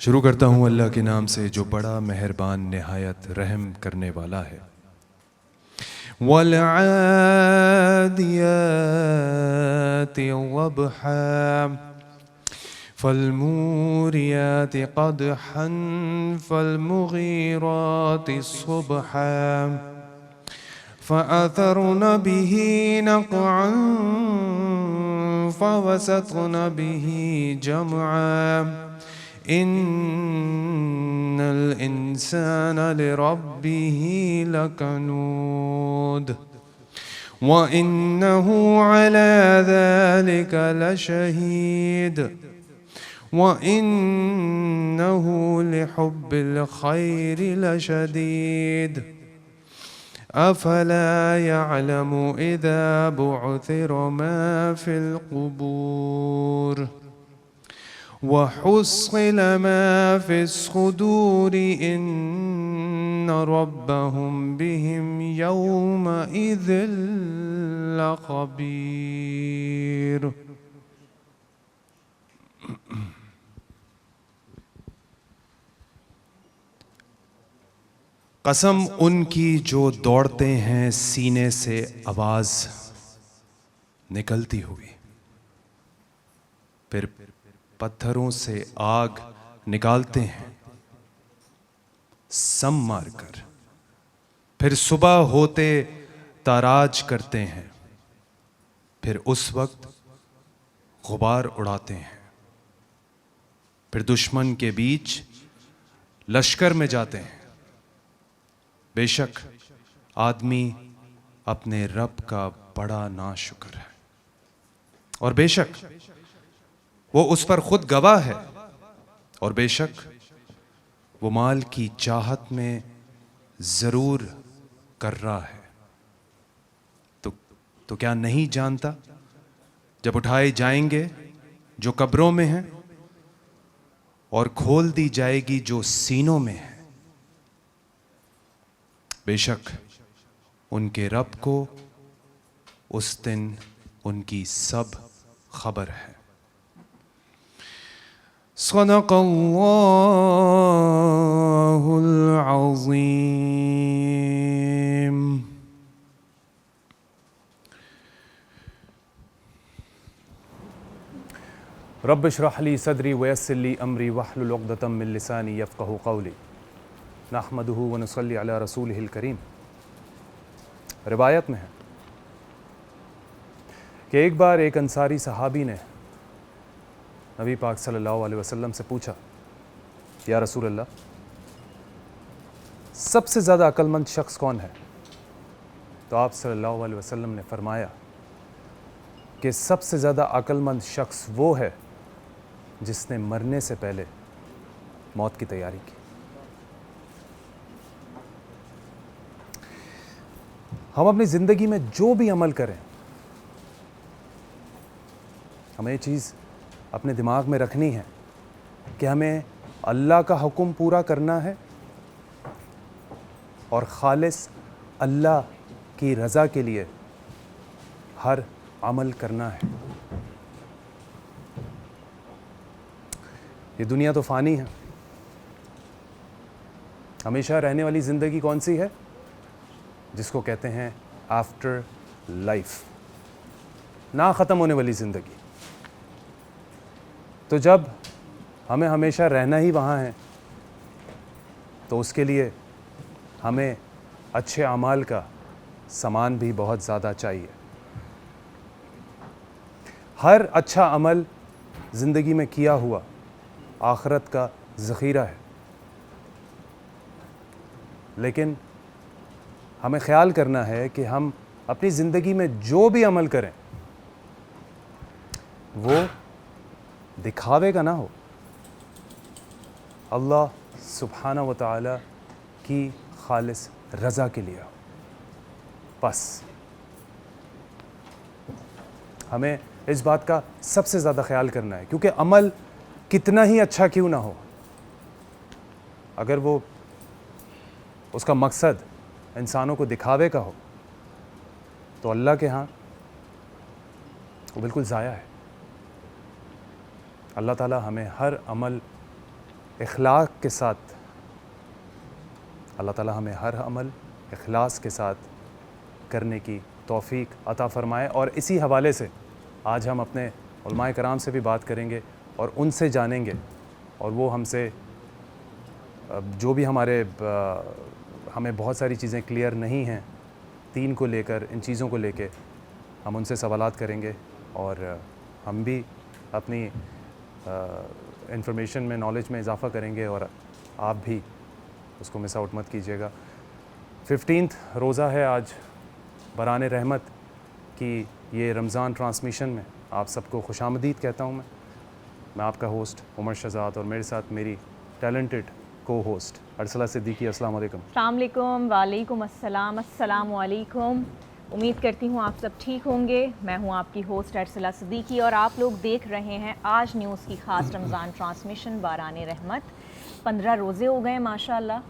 शुरू करता हूँ अल्लाह के नाम से जो बड़ा मेहरबान निहायत रहम करने वाला है। वल्आदियाति ज़बहा फल्मूरियात क़दहन फल्मुगीरात सुबहा फ़अथरन बिही नक़अन फ़वसतन बिही जमअन इन्नल इंसान लिरब्बिही लकनूद व इन्नहु अला ज़ालिका लशहीद व इन्नहु लिहुब्बिल खैरि लशदीद अफला यअलमु इज़ा बुअथिर मा फिल क़ुबूर वहुस्सिल मा फिस्सुदूर इन्न रब्बहुम बिहिम यौमइज़िल लख़बीर। कसम उनकी जो दौड़ते हैं सीने से आवाज निकलती हुई, फिर पत्थरों से आग निकालते हैं सम मारकर, फिर सुबह होते ताराज करते हैं, फिर उस वक्त गुबार उड़ाते हैं, फिर दुश्मन के बीच लश्कर में जाते हैं। बेशक आदमी अपने रब का बड़ा नाशुक्र है और बेशक वो उस पर खुद गवाह है, और बेशक वो माल की चाहत में जरूर कर रहा है। तो क्या नहीं जानता जब उठाए जाएंगे जो कब्रों में हैं और खोल दी जाएगी जो सीनों में है, बेशक उनके रब को उस दिन उनकी सब खबर है। सदक़ल्लाहुल अज़ीम। रब्ब इश्रह ली सदरी वयस्सिर ली अमरी वहलुल उक़दतम मिन लिसानी यफ़क़हू क़ौली नहमदुहु व नुसल्ली अला रसूलिहिल करीम। रिवायत में है कि एक बार एक अंसारी सहाबी ने नबी पाक सल्लल्लाहु अलैहि वसल्लम से पूछा, या रसूल अल्लाह, सबसे ज़्यादा अक्लमंद शख्स कौन है? तो आप सल्लल्लाहु अलैहि वसल्लम ने फरमाया कि सबसे ज़्यादा अक्लमंद शख्स वो है जिसने मरने से पहले मौत की तैयारी की। हम अपनी ज़िंदगी में जो भी अमल करें, हमें ये चीज़ अपने दिमाग में रखनी है कि हमें अल्लाह का हुक्म पूरा करना है और खालिस अल्लाह की रज़ा के लिए हर अमल करना है। ये दुनिया तो फ़ानी है, हमेशा रहने वाली ज़िंदगी कौन सी है? जिसको कहते हैं आफ्टर लाइफ, ना ख़त्म होने वाली ज़िंदगी। तो जब हमें हमेशा रहना ही वहाँ है, तो उसके लिए हमें अच्छे अमाल का सामान भी बहुत ज़्यादा चाहिए। हर अच्छा अमल ज़िंदगी में किया हुआ आखिरत का ज़ख़ीरा है, लेकिन हमें ख़याल करना है कि हम अपनी ज़िंदगी में जो भी अमल करें वो दिखावे का ना हो, अल्लाह सुब्हाना व तआला की खालिस रज़ा के लिए हो। बस हमें इस बात का सबसे ज़्यादा ख्याल करना है, क्योंकि अमल कितना ही अच्छा क्यों ना हो, अगर वो उसका मकसद इंसानों को दिखावे का हो, तो अल्लाह के यहाँ वो बिल्कुल ज़ाया है। अल्लाह ताला हमें हर अमल इखलास के साथ, अल्लाह ताला हमें हर अमल इखलास के साथ करने की तौफीक अता फ़रमाए। और इसी हवाले से आज हम अपने उलमाए कराम से भी बात करेंगे और उनसे जानेंगे, और वो हमसे जो भी हमें बहुत सारी चीज़ें क्लियर नहीं हैं दीन को लेकर, इन चीज़ों को लेके हम उनसे सवालात करेंगे और हम भी अपनी इंफॉर्मेशन में, नॉलेज में इजाफ़ा करेंगे और आप भी उसको मिस आउट मत कीजिएगा। 15th रोज़ा है आज, बरान रहमत की ये रमज़ान ट्रांसमिशन में आप सबको खुशामदीद कहता हूँ। मैं आपका होस्ट उमर शहजाद और मेरे साथ मेरी टैलेंटेड को होस्ट अरसला सिद्दीकी। अस्सलाम वालेकुम। अस्सलाम वालेकुम। वालेकुम अस्सलाम। अस्सलाम वालेकुम। उम्मीद करती हूँ आप सब ठीक होंगे। मैं हूँ आपकी होस्ट अरसला सिद्दीकी और आप लोग देख रहे हैं आज न्यूज़ की ख़ास रमज़ान ट्रांसमिशन बारान रहमत। 15 रोज़े हो गए माशाल्लाह।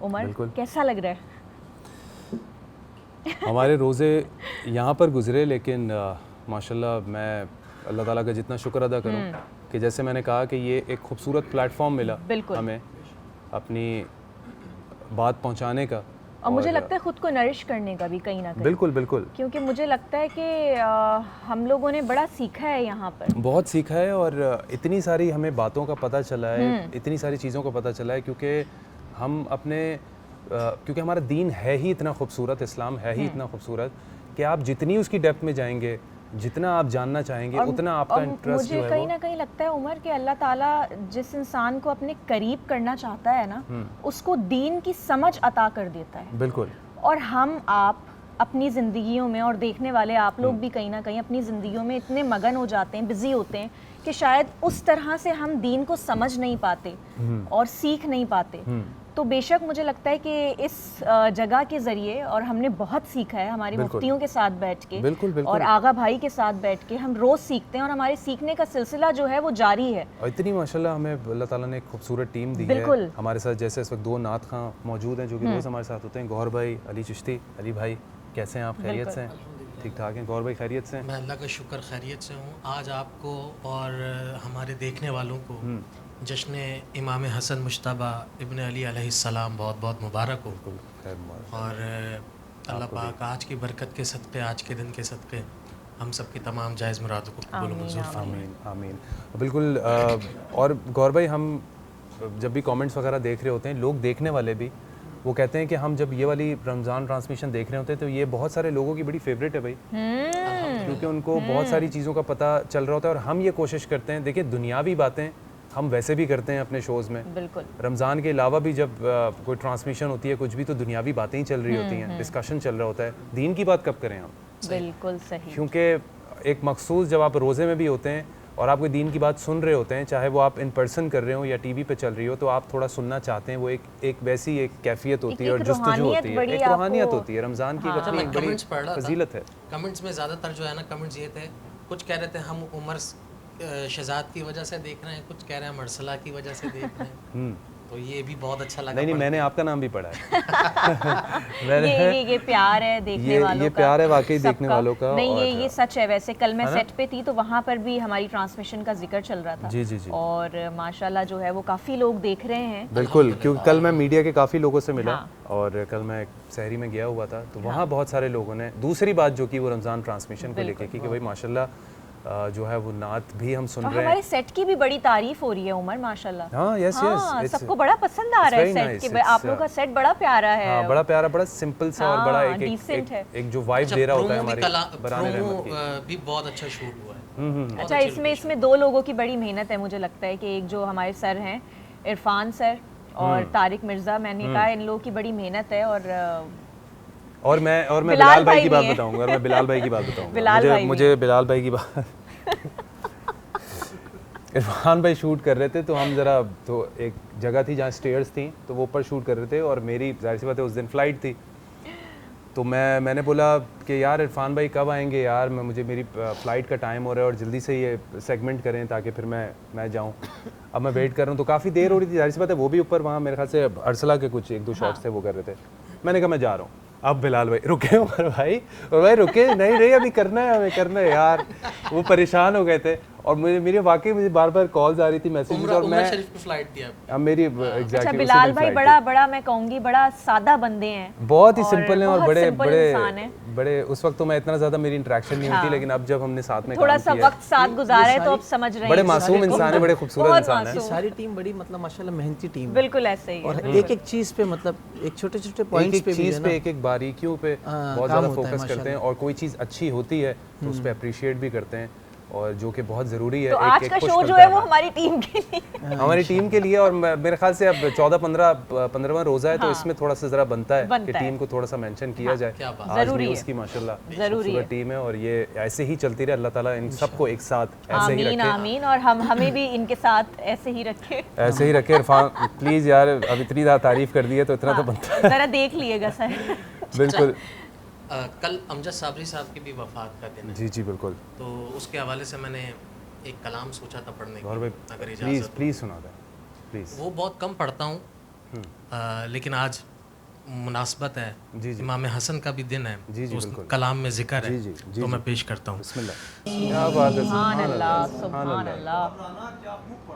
उमर, कैसा लग रहा है? हमारे रोज़े यहाँ पर गुज़रे, लेकिन माशाल्लाह मैं अल्लाह ताला का जितना शुक्र अदा करूँ कि जैसे मैंने कहा कि ये एक खूबसूरत प्लेटफॉर्म मिला हमें अपनी बात पहुँचाने का, और मुझे लगता है ख़ुद को नरिश करने का भी कहीं ना कहीं। बिल्कुल बिल्कुल, क्योंकि मुझे लगता है कि हम लोगों ने बड़ा सीखा है यहाँ पर, बहुत सीखा है और इतनी सारी हमें बातों का पता चला है, इतनी सारी चीज़ों का पता चला है क्योंकि हम अपने क्योंकि हमारा दीन है ही इतना खूबसूरत, इस्लाम है ही इतना खूबसूरत कि आप जितनी उसकी डेप्थ में जाएंगे, जितना आप जानना चाहेंगे, उतना आपका इंटरेस्ट जो है मुझे कहीं ना कहीं लगता है उमर कि अल्लाह ताला जिस इंसान को अपने करीब करना चाहता है ना, उसको दीन की समझ अता कर देता है। बिल्कुल। और हम आप अपनी ज़िंदगियों में, और देखने वाले आप लोग भी कहीं ना कहीं अपनी ज़िंदगियों में इतने मगन हो जाते हैं, बिज़ी होते हैं कि शायद उस तरह से हम दीन को समझ नहीं पाते और सीख नहीं पाते। तो बेशक मुझे लगता है कि इस जगह के ज़रिए, और हमने बहुत सीखा है हमारे मुफ्तियों के साथ बैठ के, बिल्कुल, बिल्कुल। और आगा भाई के साथ बैठ के हम रोज़ सीखते हैं और हमारे सीखने का सिलसिला जो है वो जारी है। और इतनी माशाल्लाह हमें अल्लाह ताला ने एक खूबसूरत टीम दी है हमारे साथ। जैसे इस वक्त 2 नात खां मौजूद हैं जो कि रोज़ हमारे साथ होते हैं, गौहर भाई, अली चिश्ती। अली भाई कैसे हैं आप? खैरियत से हैं? ठीक ठाक हैं? गौहर भाई खैरियत से हैं? मैं अल्लाह का शुक्र खैरियत से हूँ। आज आपको और हमारे देखने वालों को जश्न इमाम हसन मुश्तबा इब्न अली अलैहिस्सलाम बहुत बहुत मुबारक हो। और अल्लाह पाक आज की बरकत के सदक़े, आज के दिन के सदक़े हम सब की तमाम जायज़ मुरादों को कबूल व मंजूर फरमाए। आमीन। बिल्कुल। और गौर भाई, हम जब भी कमेंट्स वगैरह देख रहे होते हैं, लोग देखने वाले भी वो कहते हैं कि हम जब ये वाली रमज़ान ट्रांसमिशन देख रहे होते हैं तो ये बहुत सारे लोगों की बड़ी फेवरेट है भाई, क्योंकि उनको बहुत सारी चीज़ों का पता चल रहा होता है। और हम ये कोशिश करते हैं, देखिए दुनियावी बातें हम वैसे भी करते हैं अपने शोज़ में, बिल्कुल। रमज़ान के अलावा भी जब कोई ट्रांसमिशन होती है कुछ भी, तो दुनियावी बातें ही चल रही होती हैं, डिस्कशन चल रहा होता है। दीन की बात कब करें हम? बिल्कुल सही। क्योंकि एक मखसूस जब आप रोज़े में भी होते हैं और आप कोई दीन की बात सुन रहे होते हैं, चाहे वो आप इन पर्सन कर रहे हो या टीवी पे चल रही हो, तो आप थोड़ा सुनना चाहते हैं। वो एक वैसी एक कैफियत होती है और जुस्तजू होती है, एक रूहानियत होती है। रमज़ान की एक बड़ी फजीलत है। कमेंट्स में ज़्यादातर जो है ना, कमेंट्स ये थे, कुछ कह रहे थे हम उमर शहजाद की वजह से देख रहे हैं, कुछ कह रहे हैं मरसला की वजह से देख रहे हैं। तो ये भी बहुत अच्छा लगा। नहीं, मैंने आपका नाम भी पढ़ा है। ये प्यार है देखने वालों का, ये प्यार है वाकई देखने वालों का। नहीं, ये सच है। वैसे कल मैं सेट पे थी तो वहाँ पर भी हमारी ट्रांसमिशन का जिक्र चल रहा था। जी जी जी। और माशाल्लाह जो है वो काफ़ी लोग देख रहे हैं। बिल्कुल, क्योंकि कल मैं मीडिया के काफ़ी लोगों से मिला और कल मैं सहरी में गया हुआ था, तो वहाँ बहुत सारे लोगों ने दूसरी बात जो की वो रमज़ान ट्रांसमिशन को लेकर की कि भाई माशाल्लाह जो है वो नात भी हम सुन रहे हैं। हमारे सेट की भी बड़ी तारीफ हो रही है उमर, माशाल्लाह। हाँ, यस, सबको बड़ा पसंद आ रहा है सेट के। आप लोगों का सेट बड़ा प्यारा है। हाँ, बड़ा प्यारा, बड़ा सिंपल सा और बड़ा एक जो वाइब दे रहा होता है हमारी बराने रहमत की। भी बहुत अच्छा शूट हुआ है। अच्छा, इसमें 2 लोगों की बड़ी मेहनत है मुझे लगता है कि एक जो हमारे सर हैं इरफान सर और तारिक मिर्ज़ा, मैंने कहा इन लोगों की बड़ी मेहनत है। और मैं बिलाल भाई की बात बताऊंगा, और मैं बिलाल भाई की बात बताऊंगा। मुझे बिलाल भाई की बात इरफान भाई शूट कर रहे थे, तो हम ज़रा, तो एक जगह थी जहाँ स्टेयर्स थी, तो वो ऊपर शूट कर रहे थे और मेरी जाहिर सी बात है उस दिन फ़्लाइट थी, तो मैंने बोला कि यार इरफान भाई कब आएंगे यार, मुझे मेरी फ़्लाइट का टाइम हो रहा है और जल्दी से ये सेगमेंट करें ताकि फिर मैं जाऊँ। अब मैं वेट कर रहा हूँ तो काफ़ी देर हो रही थी, जाहिर सी बात है वो भी ऊपर वहाँ मेरे ख्याल से अरसला के कुछ 1-2 शॉट्स थे वो कर रहे थे। मैंने कहा मैं जा रहा हूँ। अब बिलाल भाई रुके उमर भाई रुके, नहीं अभी करना है, हमें करना है यार। वो परेशान हो गए थे और मुझे बार बार कॉल्स आ रही थी, मैसेजेस, और मैं शरीफ की फ्लाइट थी अब मेरी एग्जैक्टली। अच्छा बिलाल भाई बड़ा मैं कहूँगी बड़ा सादा बंदे हैं, बहुत ही सिंपल हैं और बड़े बड़े उस वक्त तो मैं इतना ज़्यादा मेरी इंटरेक्शन नहीं होती, लेकिन अब जब हमने साथ में थोड़ा सा वक्त साथ गुजारा है तो अब समझ रहे हैं। बड़े मासूम इंसान है, बड़े खूबसूरत इंसान है। सारी टीम बड़ी मतलब माशाल्लाह मेहनती टीम है। बिल्कुल ऐसे ही और एक चीज़ पे मतलब एक छोटे पॉइंट्स पे भी है ना, एक बारीकियों पे बहुत ज़्यादा फोकस करते हैं और कोई चीज़ अच्छी होती है तो उस पर अप्रिशिएट भी करते हैं, और जो कि बहुत ज़रूरी है। तो आज का शो जो है वो हमारी टीम के लिए हमारी टीम के लिए, और मेरे ख्याल से अब 14-15वां रोज़ा है तो इसमें थोड़ा सा ज़रा बनता है कि टीम को थोड़ा सा मेंशन किया जाए। आज न्यूज़ की माशाल्लाह खूबसूरत टीम है और ये ऐसे ही चलती रहे, अल्लाह ताला इन सबको एक साथ ऐसे ही रखे। आमीन। और हमें भी इनके साथ ऐसे ही रखे, ऐसे ही रखे। इरफान प्लीज़ यार, अब इतनी ज़्यादा तारीफ कर दी है तो इतना तो बनता है। ज़रा देख लिएगा सर। बिल्कुल। कल अमजद साबरी साहब की भी वफ़ात का दिन है। जी बिल्कुल। तो उसके हवाले से मैंने एक कलाम सोचा था पढ़ने की, अगर प्लीज़ सुना दें प्लीज़। वो बहुत कम पढ़ता हूँ, लेकिन आज मुनासबत है, इमाम हसन का भी दिन है, तो उस कलाम में जिक्र है, तो मैं पेश करता हूँ। बिस्मिल्लाह। क्या बात है, सुभान अल्लाह, सुभान अल्लाह,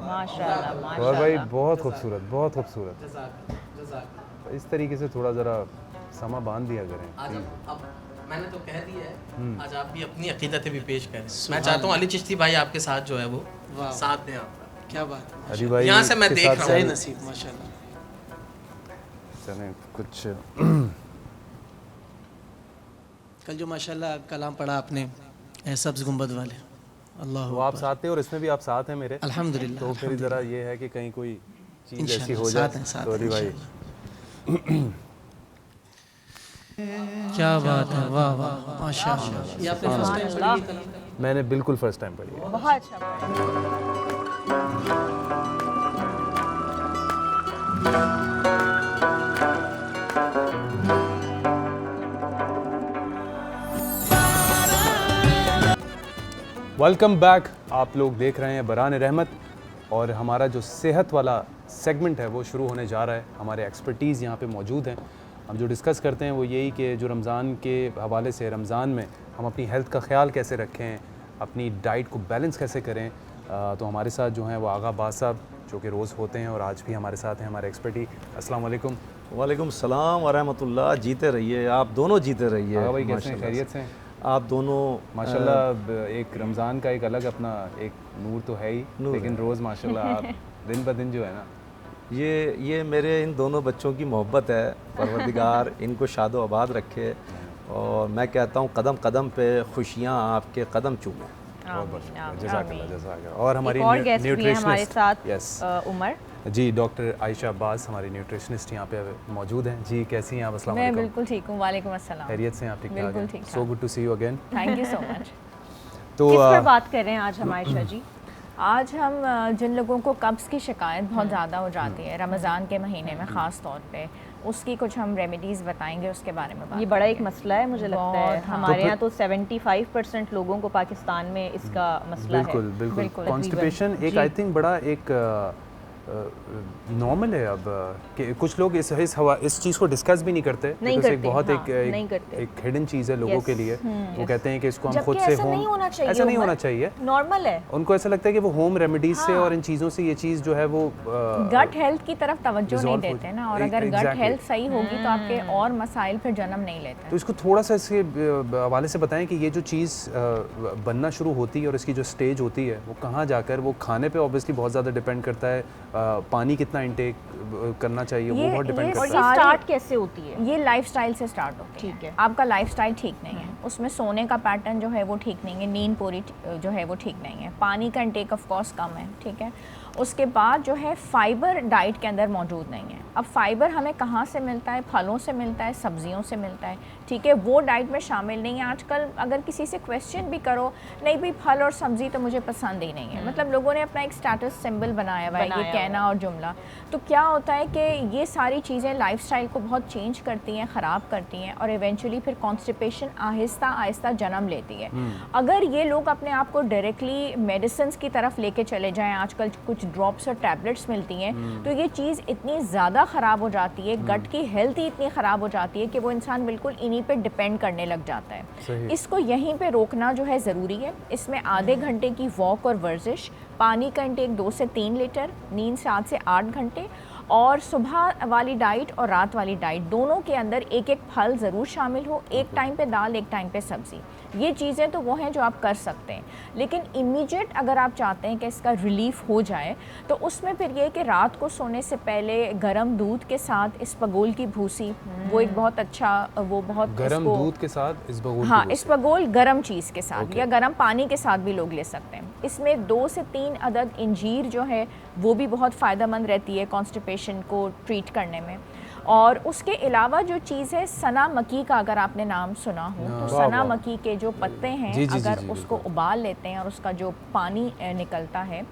माशाल्लाह और भाई बहुत खूबसूरत। इस तरीके से थोड़ा ज़रा समा बांध दिया करें। आज अब मैंने तो कह दिया है, आज आप भी अपनी अकीदतें भी पेश करें। मैं चाहता हूँ अली चिश्ती भाई आपके साथ जो है वो साथ दें आपका। क्या बात है, अली भाई यहाँ से मैं देख रहा हूँ नसीब माशाल्लाह। चलें कुछ कल जो माशाल्लाह कलाम पढ़ा आपने सब्ज़ गुंबद वाले, अल्लाह वो आप साथ थे और इसमें भी आप साथ हैं मेरे, अल्हम्दुलिल्लाह। तो फिर ज़रा ये है कि कहीं कोई चीज़ ऐसी हो साथ जाए। हैं, साथ सॉरी भाई। क्या बात है, वाह वाह माशाल्लाह। ये आपने फर्स्ट टाइम पढ़ी कलाम? मैंने बिल्कुल फर्स्ट टाइम पढ़ी है। बहुत अच्छा पढ़ा। Welcome back. आप लोग देख रहे हैं बरान रहमत, और हमारा जो सेहत वाला सेगमेंट है वो शुरू होने जा रहा है। हमारे एक्सपर्टीज़ यहाँ पे मौजूद हैं। हम जो डिस्कस करते हैं वो यही कि जो रमज़ान के हवाले से, रमज़ान में हम अपनी हेल्थ का ख्याल कैसे रखें, अपनी डाइट को बैलेंस कैसे करें। तो हमारे साथ जो हैं वो आगा बास साहब, जो कि रोज़ होते हैं और आज भी हमारे साथ हैं, हमारे एक्सपर्टी। अस्सलाम वालेकुम। वालेकुम सलाम व रहमतुल्लाह। जीते रहिए, आप दोनों जीते रहिए। आगा भाई कैसे हैं, खैरियत से हैं? आप दोनों माशाल्लाह। एक रमज़ान का एक अलग अपना एक नूर तो है ही, लेकिन रोज़ माशाल्लाह आप दिन ब दिन जो है ना, ये मेरे इन दोनों बच्चों की मोहब्बत है। परवरदिगार इनको शादो आबाद रखे, और मैं कहता हूँ कदम कदम पे खुशियाँ आपके कदम चूमें। जज़ाकल्लाह। और हमारी और गेस्ट भी हैं हमारे न्यूट्रिशनिस्ट, साथ उमर जी, डॉक्टर आयशा अब्बास हमारी न्यूट्रिशनिस्ट यहाँ पे मौजूद हैं। जी कैसी हैं आप? अस्सलाम मैं वालेकुम। बिल्कुल ठीक हूँ, वालेकुम अस्सलाम। खैरियत से हैं आप? ठीक बिल्कुल ठाक ठीक हैं। So good to see you again. Thank you so much. तो किस पर बात कर रहे हैं आज हम आयशा जी? आज हम जिन लोगों को कब्ज़ की शिकायत बहुत ज़्यादा हो जाती है रमज़ान के महीने में ख़ास तौर पे, उसकी कुछ हम रेमेडीज़ बताएंगे, उसके बारे में बात ये बड़ा एक मसला है मुझे लगता है। बहुत, हाँ। हमारे यहाँ तो 75% लोगों को पाकिस्तान में इसका मसला है। बिल्कुल कॉन्स्टिपेशन एक आई थिंक बड़ा एक नॉर्मल है अब कि कुछ लोग इस चीज़ को डिस्कस भी नहीं करते। नहीं because करते, एक बहुत हाँ, एक हिडन चीज़ है लोगों के लिए। वो कहते हैं कि इसको हम जबकि खुद से ऐसा नहीं होना चाहिए, ऐसा नहीं उमर। होना चाहिए। नॉर्मल है। उनको ऐसा लगता है कि वो होम रेमेडीज से और इन चीज़ों से ये चीज़ जो है वो गट हेल्थ की तरफ तवज्जो नहीं resolve हो- देते ना, और अगर गट exactly। हेल्थ सही होगी तो आपके और मसाइल फिर जन्म नहीं लेते। तो इसको थोड़ा सा इसके हवाले से बताएं कि ये जो चीज़ बनना शुरू होती है और इसकी जो स्टेज होती है वो कहाँ जाकर, वो खाने पे ऑब्वियसली बहुत ज़्यादा डिपेंड करता है, पानी कितना इंटेक करना चाहिए वो बहुत डिपेंड ये करता है। और ये स्टार्ट कैसे होती है? ये लाइफस्टाइल से स्टार्ट होती है। ठीक है। आपका लाइफस्टाइल ठीक नहीं है, उसमें सोने का पैटर्न जो है वो ठीक नहीं है, नींद पूरी जो है वो ठीक नहीं है, पानी का इंटेक ऑफ कोर्स कम है, ठीक है। उसके बाद जो है फाइबर डाइट के अंदर मौजूद नहीं है। अब फाइबर हमें कहाँ से मिलता है? फलों से मिलता है, सब्जियों से मिलता है, ठीक है, वो डाइट में शामिल नहीं है। आजकल अगर किसी से क्वेश्चन भी करो, नहीं भाई फल और सब्जी तो मुझे पसंद ही नहीं है, मतलब लोगों ने अपना एक स्टेटस सिंबल बनाया हुआ है ये कहना और जुमला। तो क्या होता है कि ये सारी चीज़ें लाइफस्टाइल को बहुत चेंज करती हैं, ख़राब करती हैं और इवेंचुअली फिर कॉन्स्टिपेशन आहिस्ता आहिस्ता जन्म लेती है। अगर ये लोग अपने आप को डायरेक्टली मेडिसिन की तरफ लेके चले जाएं, आजकल कुछ ड्रॉप्स और टैबलेट्स मिलती हैं, तो ये चीज़ इतनी ज़्यादा ख़राब हो जाती है, गट की हेल्थ ही इतनी ख़राब हो जाती है कि वो इंसान बिल्कुल इन्हीं पे डिपेंड करने लग जाता है। इसको यहीं पे रोकना जो है ज़रूरी है। इसमें आधे घंटे की वॉक और वर्जिश, पानी का इंटेक 2 से 3 लीटर, नींद 7 से 8 घंटे, और सुबह वाली डाइट और रात वाली डाइट दोनों के अंदर एक एक फल ज़रूर शामिल हो, एक टाइम पे दाल, एक टाइम पे सब्ज़ी। ये चीज़ें तो वो हैं जो आप कर सकते हैं, लेकिन इमीडिएट अगर आप चाहते हैं कि इसका रिलीफ हो जाए तो उसमें फिर ये कि रात को सोने से पहले गर्म दूध के साथ इसबगोल की भूसी, वो एक बहुत अच्छा, वो बहुत गर्म दूध के साथ इसबगोल, हाँ इसबगोल गर्म चीज़ के साथ या गर्म पानी के साथ भी लोग ले सकते हैं। इसमें 2 से 3 अदद इंजीर जो है वो भी बहुत फ़ायदेमंद रहती है कॉन्स्टिपेशन को ट्रीट करने में। और उसके अलावा जो चीज़ है सना मक्की का, अगर आपने नाम सुना हो तो सना मक्की के जो पत्ते हैं अगर उसको उबाल लेते हैं और उसका जो पानी निकलता है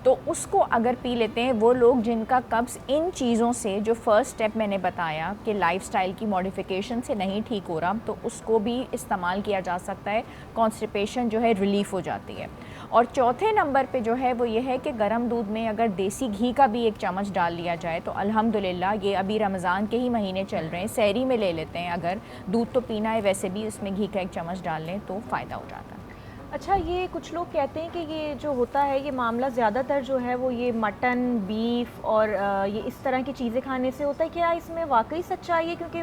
तो उसको अगर पी लेते हैं वो लोग जिनका कब्ज़ इन चीज़ों से, जो फर्स्ट स्टेप मैंने बताया कि लाइफस्टाइल की मॉडिफिकेशन से नहीं ठीक हो रहा, तो उसको भी इस्तेमाल किया जा सकता है, कॉन्स्टिपेशन जो है रिलीफ़ हो जाती है। और चौथे नंबर पे जो है वो ये है कि गर्म दूध में अगर देसी घी का भी 1 चम्मच डाल लिया जाए तो अल्हम्दुलिल्लाह, ये अभी रमज़ान के ही महीने चल रहे हैं, सहरी में ले लेते हैं, अगर दूध तो पीना है वैसे भी इसमें घी का 1 चम्मच डाल लें तो फ़ायदा हो जाता है। अच्छा, ये कुछ लोग कहते हैं कि ये जो होता है ये मामला ज़्यादातर जो है वो ये मटन, बीफ और ये इस तरह की चीज़ें खाने से होता है। क्या इसमें वाकई सच्चाई है? क्योंकि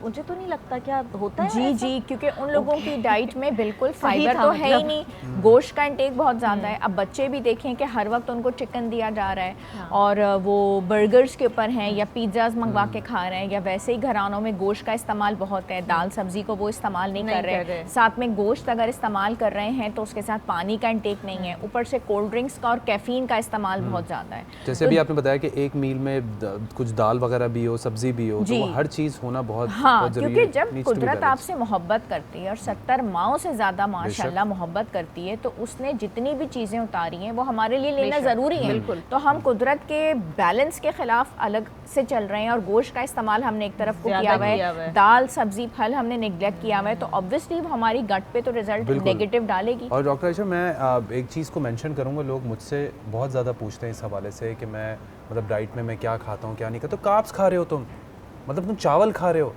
मुझे तो नहीं लगता, क्या होता है जी ऐसा? जी, क्योंकि उन लोगों की डाइट में बिल्कुल फाइबर तो है ही नहीं, गोश्त का इंटेक बहुत ज़्यादा है। अब बच्चे भी देखें कि हर वक्त उनको चिकन दिया जा रहा है और वो बर्गर्स के ऊपर हैं या पिज़्ज़ाज़ मंगवा के खा रहे हैं, या वैसे ही घरानों में गोश्त का इस्तेमाल बहुत है, दाल सब्ज़ी को वो इस्तेमाल नहीं कर रहे, साथ में गोश्त अगर इस्तेमाल कर रहे हैं तो उसके साथ पानी का इंटेक नहीं है, ऊपर से कोल्ड ड्रिंक्स का और कैफीन का इस्तेमाल बहुत ज़्यादा है। जैसे अभी आपने बताया कि एक मील में कुछ दाल वगैरह भी हो, सब्जी भी हो, तो वो हर चीज़ होना बहुत बहुत जरूरी है। क्योंकि जब कुदरत आपसे मोहब्बत करती है और 70 माओं से ज़्यादा माशाल्लाह मोहब्बत करती है, तो उसने जितनी भी चीज़ें उतारी हैं वो हमारे लिए लेना ज़रूरी है। तो हम कुदरत के बैलेंस के ख़िलाफ़ अलग से चल रहे हैं और गोश्त का इस्तेमाल हमने एक तरफ को किया हुआ है, दाल सब्जी फल हमने निगलेक्ट किया हुआ है, तो ऑब्वियसली हमारी गट पे तो रिजल्ट नेगेटिव डालेगी। और डॉक्टर आयशा, मैं एक चीज़ को मेंशन करूँगा, लोग मुझसे बहुत ज़्यादा पूछते हैं इस हवाले से कि मैं मतलब डाइट में मैं क्या खाता हूँ क्या नहीं खाता। तो कार्ब्स खा रहे हो तुम, मतलब तुम चावल खा रहे हो,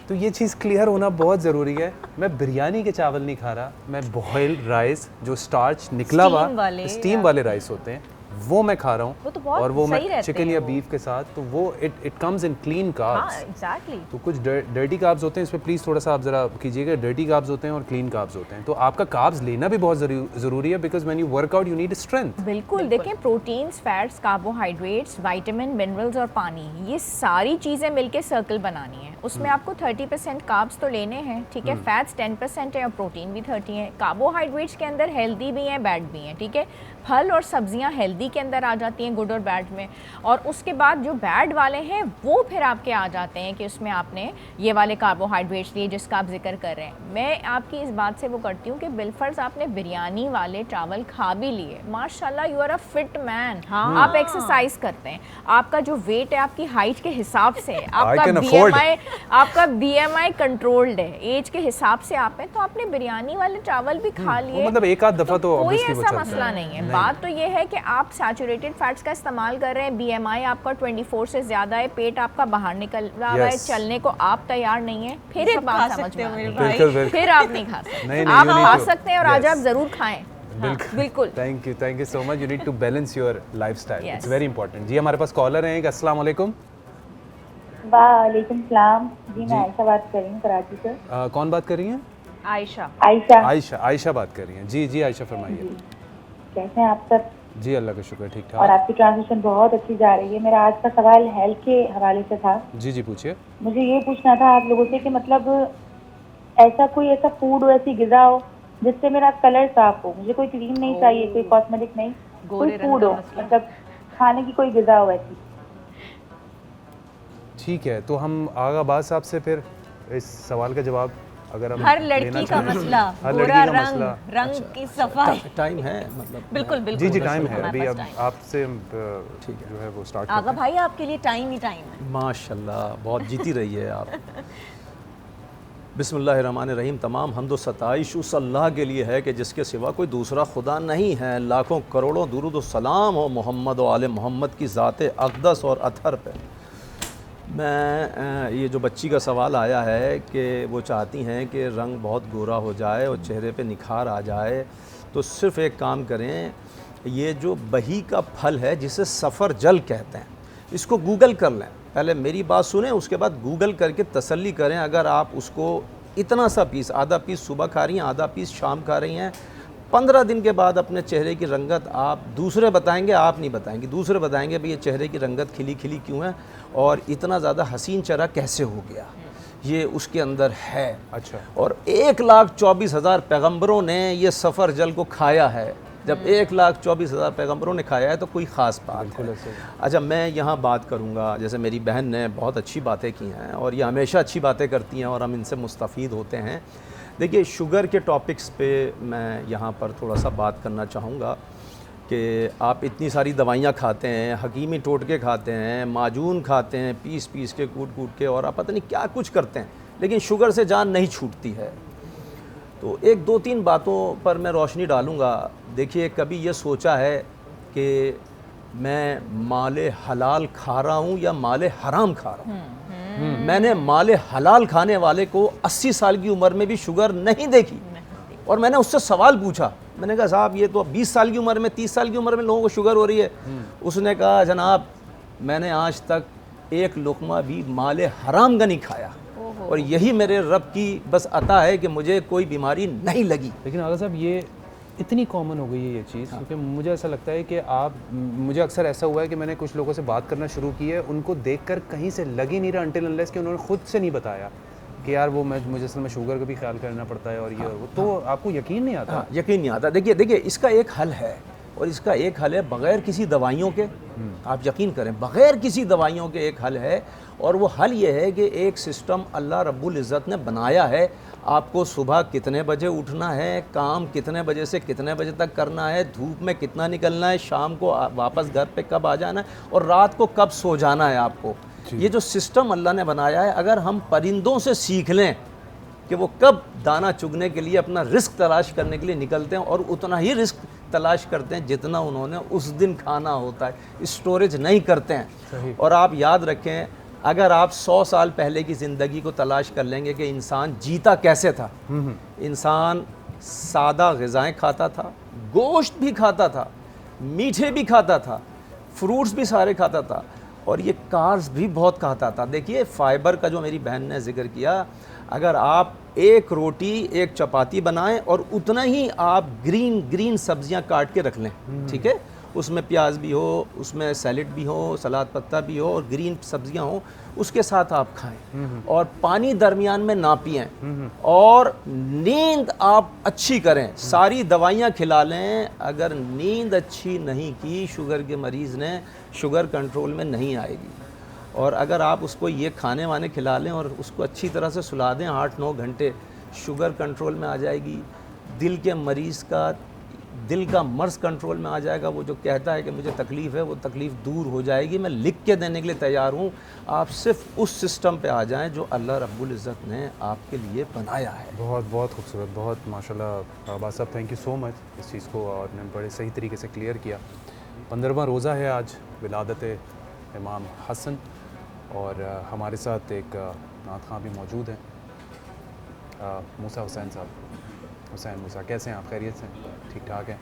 तो ये चीज़ क्लियर होना बहुत ज़रूरी है। मैं बिरयानी के चावल नहीं खा रहा, मैं बॉइल्ड राइस जो स्टार्च निकला हुआ स्टीम वाले राइस होते हैं वो मैं खा रहा हूँ, और वो मैं चिकन या बीफ के साथ, तो वो it comes in clean carbs. Exactly. तो कुछ डर्टी कार्ब्स होते हैं, इसमें प्लीज़ थोड़ा सा आप ज़रा कीजिएगा। डर्टी कार्ब्स होते हैं और क्लीन कार्ब्स होते हैं, तो आपका कार्ब्स लेना भी बहुत ज़रूरी है, because when you work out you need strength. बिल्कुल, देखें proteins, fats, carbohydrates, vitamin, minerals और पानी, ये सारी चीज़ें मिलके सर्कल बनानी है। उसमें आपको 30% कार्ब्स तो लेने हैं, ठीक है, फैट्स 10% है और प्रोटीन भी 30 है। कार्बोहाइड्रेट्स के अंदर हेल्दी भी हैं, बैड भी हैं, ठीक है। फल और सब्जियां हेल्दी के अंदर आ जाती हैं, गुड और बैड में, और उसके बाद जो बैड वाले हैं वो फिर आपके आ जाते हैं कि उसमें आपने ये वाले कार्बोहाइड्रेट्स लिए जिसका आप जिक्र कर रहे हैं। मैं आपकी इस बात से वो करती हूँ कि बिलफर्ज आपने बिरयानी वाले चावल खा भी लिए, माशाल्लाह you are a fit man, आप एक्सरसाइज करते हैं, आपका जो वेट है आपकी हाइट के हिसाब से, आपका BMI कंट्रोल्ड है, एज के हिसाब से आप हैं, तो आपने बिरयानी वाले चावल भी खा लिए, मतलब एक आध दफ़ा तो कोई ऐसा मसला नहीं है। बात तो ये है कि आप सैचुरेटेड फैट्स का इस्तेमाल कर रहे हैं, BMI आपका 24 से ज़्यादा है, पेट आपका बाहर निकल रहा है, चलने को आप तैयार नहीं है, फिर एक बात समझ में आती है, फिर आप नहीं खा सकते। आप खा सकते हैं और आज आप ज़रूर खाएं। बिल्कुल। Thank you so much. You need to balance your lifestyle, it's very important. जी हमारे पास कॉलर हैं, अस्सलाम वालेकुम। वालेकुम सलाम जी, मैं आयशा बात कर रही हूँ कराची से। कौन बात कर रही हैं? आयशा बात कर रही हैं। जी आयशा फरमाइए। कैसे हैं आप सब? जी अल्लाह का शुक्र, ठीक ठाक। और आपकी ट्रांसलेशन बहुत अच्छी जा रही है। मेरा आज का सवाल हेल्थ के हवाले से था। जी पूछिए। मुझे ये पूछना था आप लोगों से कि मतलब ऐसा फूड हो, ऐसी ग़िज़ा हो जिससे मेरा कलर साफ हो। मुझे कोई क्रीम नहीं चाहिए, कोई कॉस्मेटिक नहीं, कोई फूड हो, मतलब खाने की कोई ग़िज़ा हो ऐसी। ठीक है, तो हम आगा अब्बास साहब से फिर इस सवाल का जवाब अगर हम हर लेना लड़की का चाहें। मसला, हर लड़की गोरा का रंग, मसला। रंग की सफाई। टाइम है मतलब बिल्कुल बिल्कुल जी टाइम है, हमारे अभी पास अब टाइम। आपसे ठीक है जो है वो स्टार्ट आगा करते हैं। भाई आपके लिए टाइम ही टाइम है। माशाल्लाह, बहुत जीती रही है आप। बिस्मिल्लाहिर्रहमानिर्रहीम। तमाम हम्द व सताइश उस अल्लाह के लिए है कि जिसके सिवा कोई दूसरा खुदा नहीं है। लाखों करोड़ों दुरूद व सलाम हो मोहम्मद व आले मोहम्मद की ज़ात अक़दस और अतहर पे। मैं ये जो बच्ची का सवाल आया है कि वो चाहती हैं कि रंग बहुत गोरा हो जाए और चेहरे पे निखार आ जाए, तो सिर्फ़ एक काम करें, ये जो बही का फल है जिसे सफ़र जल कहते हैं, इसको गूगल कर लें। पहले मेरी बात सुनें, उसके बाद गूगल करके तसल्ली करें। अगर आप उसको इतना सा पीस, आधा पीस सुबह खा रही हैं, आधा पीस शाम खा रही हैं, 15 दिन के बाद अपने चेहरे की रंगत आप दूसरे बताएंगे, आप नहीं बताएंगे, दूसरे बताएंगे भाई ये चेहरे की रंगत खिली खिली क्यों है और इतना ज़्यादा हसीन चेहरा कैसे हो गया, ये उसके अंदर है। अच्छा। और 1,24,000 पैगम्बरों ने ये सफ़र जल को खाया है। जब 1,24,000 पैगम्बरों ने खाया है तो कोई ख़ास बात है। अच्छा, मैं यहाँ बात करूँगा, जैसे मेरी बहन ने बहुत अच्छी बातें की हैं और ये हमेशा अच्छी बातें करती हैं और हम इनसे मुस्तफ़ीद होते हैं। देखिए, शुगर के टॉपिक्स पे मैं यहाँ पर थोड़ा सा बात करना चाहूँगा कि आप इतनी सारी दवाइयाँ खाते हैं, हकीमी टोटके खाते हैं, माजून खाते हैं, पीस पीस के कूट कूट के, और आप पता नहीं क्या कुछ करते हैं, लेकिन शुगर से जान नहीं छूटती है। तो एक दो तीन बातों पर मैं रोशनी डालूँगा। देखिए, कभी ये सोचा है कि मैं माले हलाल खा रहा हूँ या माले हराम खा रहा हूँ? मैंने माले हलाल खाने वाले को 80 साल की उम्र में भी शुगर नहीं देखी, और मैंने उससे सवाल पूछा। मैंने कहा साहब ये तो 20 साल की उम्र में, 30 साल की उम्र में लोगों को शुगर हो रही है। उसने कहा जनाब मैंने आज तक एक लुक़मा भी माले हराम का नहीं खाया, और यही मेरे रब की बस अता है कि मुझे कोई बीमारी नहीं लगी। लेकिन आगा साहब ये इतनी कॉमन हो गई है ये चीज़, क्योंकि मुझे ऐसा लगता है कि मुझे अक्सर ऐसा हुआ है कि मैंने कुछ लोगों से बात करना शुरू की है, उनको देखकर कहीं से लग ही नहीं रहा अनटिल अनलेस कि उन्होंने खुद से नहीं बताया कि यार वो मुझे असल में शुगर का भी ख्याल करना पड़ता है और ये और वो, तो आपको यकीन नहीं आता। यकीन नहीं आता। देखिए इसका एक हल है, और इसका एक हल है बग़ैर किसी दवाइयों के। आप यकीन करें, बग़ैर किसी दवाइयों के एक हल है, और वो हल ये है कि एक सिस्टम अल्लाह रब्बुल इज़्ज़त ने बनाया है। आपको सुबह कितने बजे उठना है, काम कितने बजे से कितने बजे तक करना है, धूप में कितना निकलना है, शाम को वापस घर पे कब आ जाना है, और रात को कब सो जाना है आपको। ये जो सिस्टम अल्लाह ने बनाया है, अगर हम परिंदों से सीख लें कि वो कब दाना चुगने के लिए अपना रिस्क तलाश करने के लिए निकलते हैं, और उतना ही रिस्क तलाश करते हैं जितना उन्होंने उस दिन खाना होता है, स्टोरेज नहीं करते हैं। और आप याद रखें, अगर आप 100 साल पहले की ज़िंदगी को तलाश कर लेंगे कि इंसान जीता कैसे था, इंसान सादा ग़िज़ाएँ खाता था, गोश्त भी खाता था, मीठे भी खाता था, फ्रूट्स भी सारे खाता था, और ये कार्ब्स भी बहुत खाता था। देखिए, फ़ाइबर का जो मेरी बहन ने जिक्र किया, अगर आप एक रोटी एक चपाती बनाएं और उतना ही आप ग्रीन सब्जियां काट के रख लें, ठीक है, उसमें प्याज भी हो, उसमें सैलेड भी हो, सलाद पत्ता भी हो, और ग्रीन सब्जियां हो, उसके साथ आप खाएं, और पानी दरमियान में ना पिएं, और नींद आप अच्छी करें। सारी दवाइयां खिला लें, अगर नींद अच्छी नहीं की शुगर के मरीज़ ने, शुगर कंट्रोल में नहीं आएगी। और अगर आप उसको ये खाने वाने खिला लें और उसको अच्छी तरह से सुला दें 8-9 घंटे, शुगर कंट्रोल में आ जाएगी। दिल के मरीज़ का दिल का मर्ज़ कंट्रोल में आ जाएगा। वो जो कहता है कि मुझे तकलीफ़ है, वो तकलीफ़ दूर हो जाएगी। मैं लिख के देने के लिए तैयार हूँ। आप सिर्फ उस सिस्टम पे आ जाएं जो अल्लाह रब्बुल इज़्ज़त ने आपके लिए बनाया है। बहुत बहुत खूबसूरत, बहुत माशाल्लाह अब्बास साहब, थैंक यू सो मच इस चीज़ को, और ने बड़े सही तरीके से क्लियर किया। 15वां रोज़ा है आज, विलादत इमाम हसन, और हमारे साथ एक नात खां भी मौजूद हैं, मूसा हुसैन साहब। हुसैन मूसा, कैसे हैं आप? खैरियत से? ठीक ठाक हैं?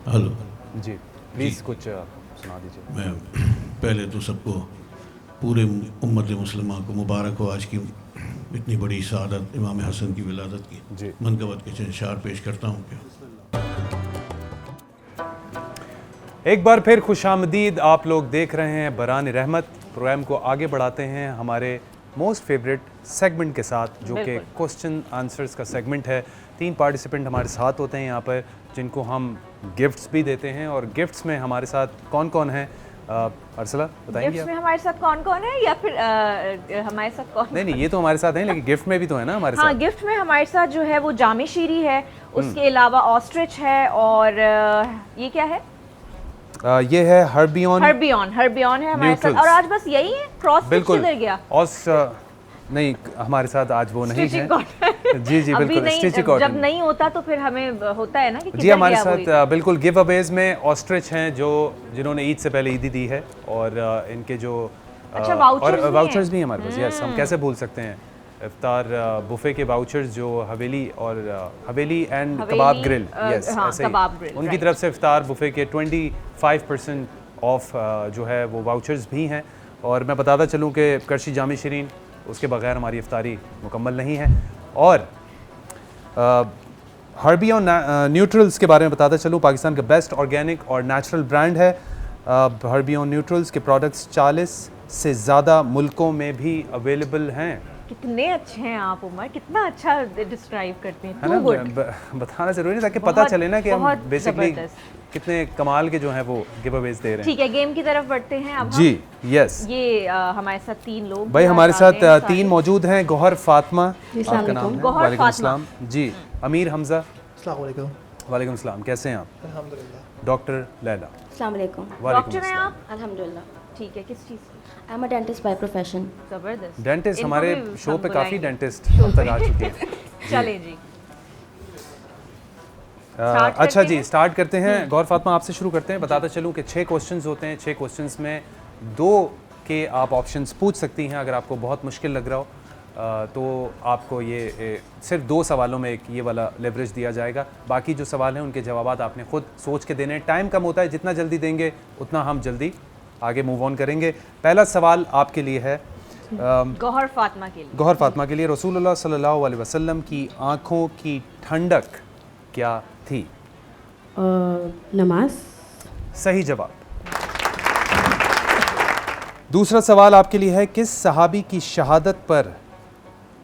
हेलो जी, प्लीज़ कुछ सुना दीजिए। मैं पहले तो सबको, पूरे उम्मत मुसलमान को मुबारक हो आज की इतनी बड़ी सआदत इमाम हसन की विलादत की। जी, मनकबत के चंद अशार पेश करता हूँ। क्या एक बार फिर खुशामदीद। आप लोग देख रहे हैं बरान रहमत। प्रोग्राम को आगे बढ़ाते हैं हमारे मोस्ट फेवरेट सेगमेंट के साथ, जो कि क्वेश्चन आंसर्स का सेगमेंट है। 3 पार्टिसिपेंट हमारे साथ होते हैं यहाँ पर, जिनको हम गिफ्ट्स भी देते हैं। और गिफ्ट्स में हमारे साथ कौन कौन है, अर्सला बताएंगे गिफ्ट्स आप? में हमारे साथ कौन कौन है, या फिर हमारे साथ कौन? नहीं, ये तो हमारे साथ हैं, लेकिन गिफ्ट में भी तो है ना हमारे हाँ, साथ। गिफ्ट में हमारे साथ जो है वो जामे शीरी है, उसके अलावा ऑस्ट्रिच है, और ये क्या है? ये है हर्बियन हर्बियन है हमारे साथ। और आज बस यही है, क्रॉस बिल्कुल। किधर गया? नहीं, हमारे साथ आज वो नहीं है। Stitching cotton. जी जी अभी बिल्कुल, नहीं, स्टिचिंग जब कॉटन। नहीं होता तो फिर हमें होता है ना कि जी किधर हमारे गया वो साथ बिल्कुल गिव अवेज में ऑस्ट्रिच हैं, जिन्होंने ईद से पहले ईदी दी है। और इनके जो अच्छा, और वाउचर्स वाउचर्स भी हैं हमारे पास। यस, हम कैसे भूल सकते हैं इफ्तार बुफे के वाउचर्स, जो हवेली एंड कबाब ग्रिल, यस हाँ, ऐसे ही कबाब ग्रिल, उनकी right। तरफ से इफ्तार बुफे के 25% ऑफ जो है वो वाउचर्स भी हैं। और मैं बताता चलूँ कि करशी जामी शीरीन, उसके बगैर हमारी इफ्तारी मुकम्मल नहीं है। और हर्बियन न्यूट्रल्स के बारे में बताता चलूँ, पाकिस्तान का बेस्ट ऑर्गेनिक और नेचुरल ब्रांड है। हर्बियन न्यूट्रल्स के प्रोडक्ट्स 40 से ज़्यादा मुल्कों में भी अवेलेबल हैं। कितने अच्छे हैं आप उमर, कितना अच्छा डिस्क्राइब करते हैं। है Too ना, good। बताना ज़रूरी है ताकि पता बहुत- चले ना कि हम बहुत बेसिकली ज़बरदस्त। कितने कमाल के जो हैं वो गिव अवेज दे रहे हैं। ठीक है, गेम की तरफ बढ़ते हैं अब जी हम। यस, ये हमारे साथ 3 लोग भाई हमारे साथ सारे। 3 मौजूद हैं। गौहर फातिमा, आपका नाम है? गौहर वालेकुम फातिमा। अस्सलाम जी। अमीर हमजा, अस्सलाम वालेकुम। वालेकुम अस्सलाम, कैसे हैं आप? अल्हम्दुलिल्लाह। डॉक्टर लैला, अस्सलाम वालेकुम। वालेकुम डॉक्टर हैं अस्सलाम। आप? अल्हम्दुलिल्लाह। ठीक है, किस चीज़ की? I am a dentist by profession. जबरदस्त। डेंटिस्ट, इनको हमारे भी शो हम पे काफ़ी बुलाएंगे। डेंटिस्ट अब तक आ चुके हैं। चले जी। अच्छा करते जी, हैं? स्टार्ट करते हैं। गौर फातिमा, आपसे शुरू करते हैं। बताता चलूँ कि 6 क्वेश्चंस होते हैं। 6 क्वेश्चंस में 2 के आप ऑप्शंस पूछ सकती हैं। अगर आपको बहुत मुश्किल लग रहा हो तो आपको ये सिर्फ 2 सवालों में एक ये वाला लेवरेज दिया जाएगा। बाकी जो सवाल हैं उनके जवाबात आपने खुद सोच के देने हैं। टाइम कम होता है, जितना जल्दी देंगे उतना हम जल्दी आगे मूव ऑन करेंगे। पहला सवाल आपके लिए है गौहर फातिमा के लिए। गौहर फातिमा के लिए, रसूलुल्लाह सल्लल्लाहु अलैहि वसल्लम की आँखों की ठंडक क्या थी? नमाज। सही जवाब। दूसरा सवाल आपके लिए है, किस सहाबी की शहादत पर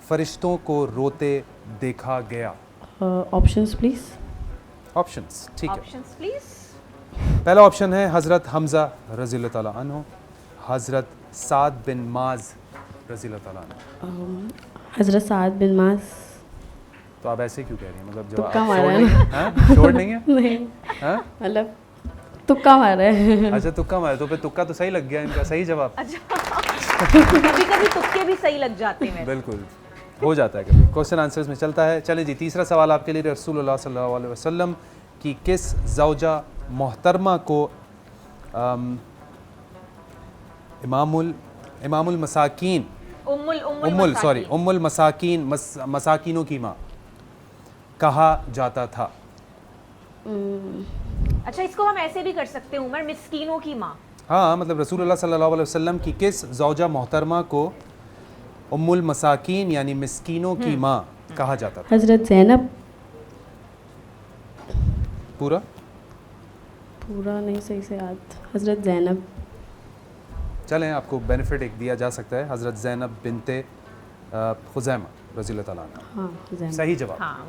फरिश्तों को रोते देखा गया? Options please. ऑप्शंस, ठीक है। Options please. पहला ऑप्शन है हज़रत हमज़ा रज़ियल्लाहु ताला अन्हु, हज़रत साद बिन माज रज़ियल्लाहु ताला अन्हु। हज़रत साद बिन माज। तो आप ऐसे क्यों कह रही हैं? मतलब जब तुक्का आप मारा श्योर है नहीं ना। हैं? हाँ? श्योर नहीं है? नहीं, हाँ? मतलब तुक्का मारा है। अच्छा, तुक्का मारा, तो फिर तुक्का तो सही लग गया इनका। सही जवाब। कभी कभी तुक्के भी सही लग जाते हैं। बिल्कुल, हो जाता है कभी। क्वेश्चन आंसर्स में चलता है। चले जी, तीसरा सवाल आपके लिए, रसूलुल्लाह सल्लल्लाहु अलैहि वसल्लम की किस ज़ौजा मोहतरमा को इमामुल मसाकीन उम्मुल मसाकीन मसाकीनों की माँ कहा जाता था? अच्छा, इसको हम ऐसे भी कर सकते हैं उमर, मिस्कीनों की माँ। हाँ, मतलब रसूलुल्लाह सल्लल्लाहु अलैहि वसल्लम की किस ज़ौजा मोहतरमा को उम्मुल मसाकीन यानी मिस्कीनों की माँ कहा जाता था? हज़रत ज़ैनब। पूरा नहीं सही से याद। हज़रत ज़ैनब। चलें, आपको बेनिफिट एक दिया जा सकता है। हज़रत ज़ैनब बिनते खुज़ैमा रज़ियल्लाहु ताला अन्हा। हाँ, ज़ैनब। सही जवाब। हाँ,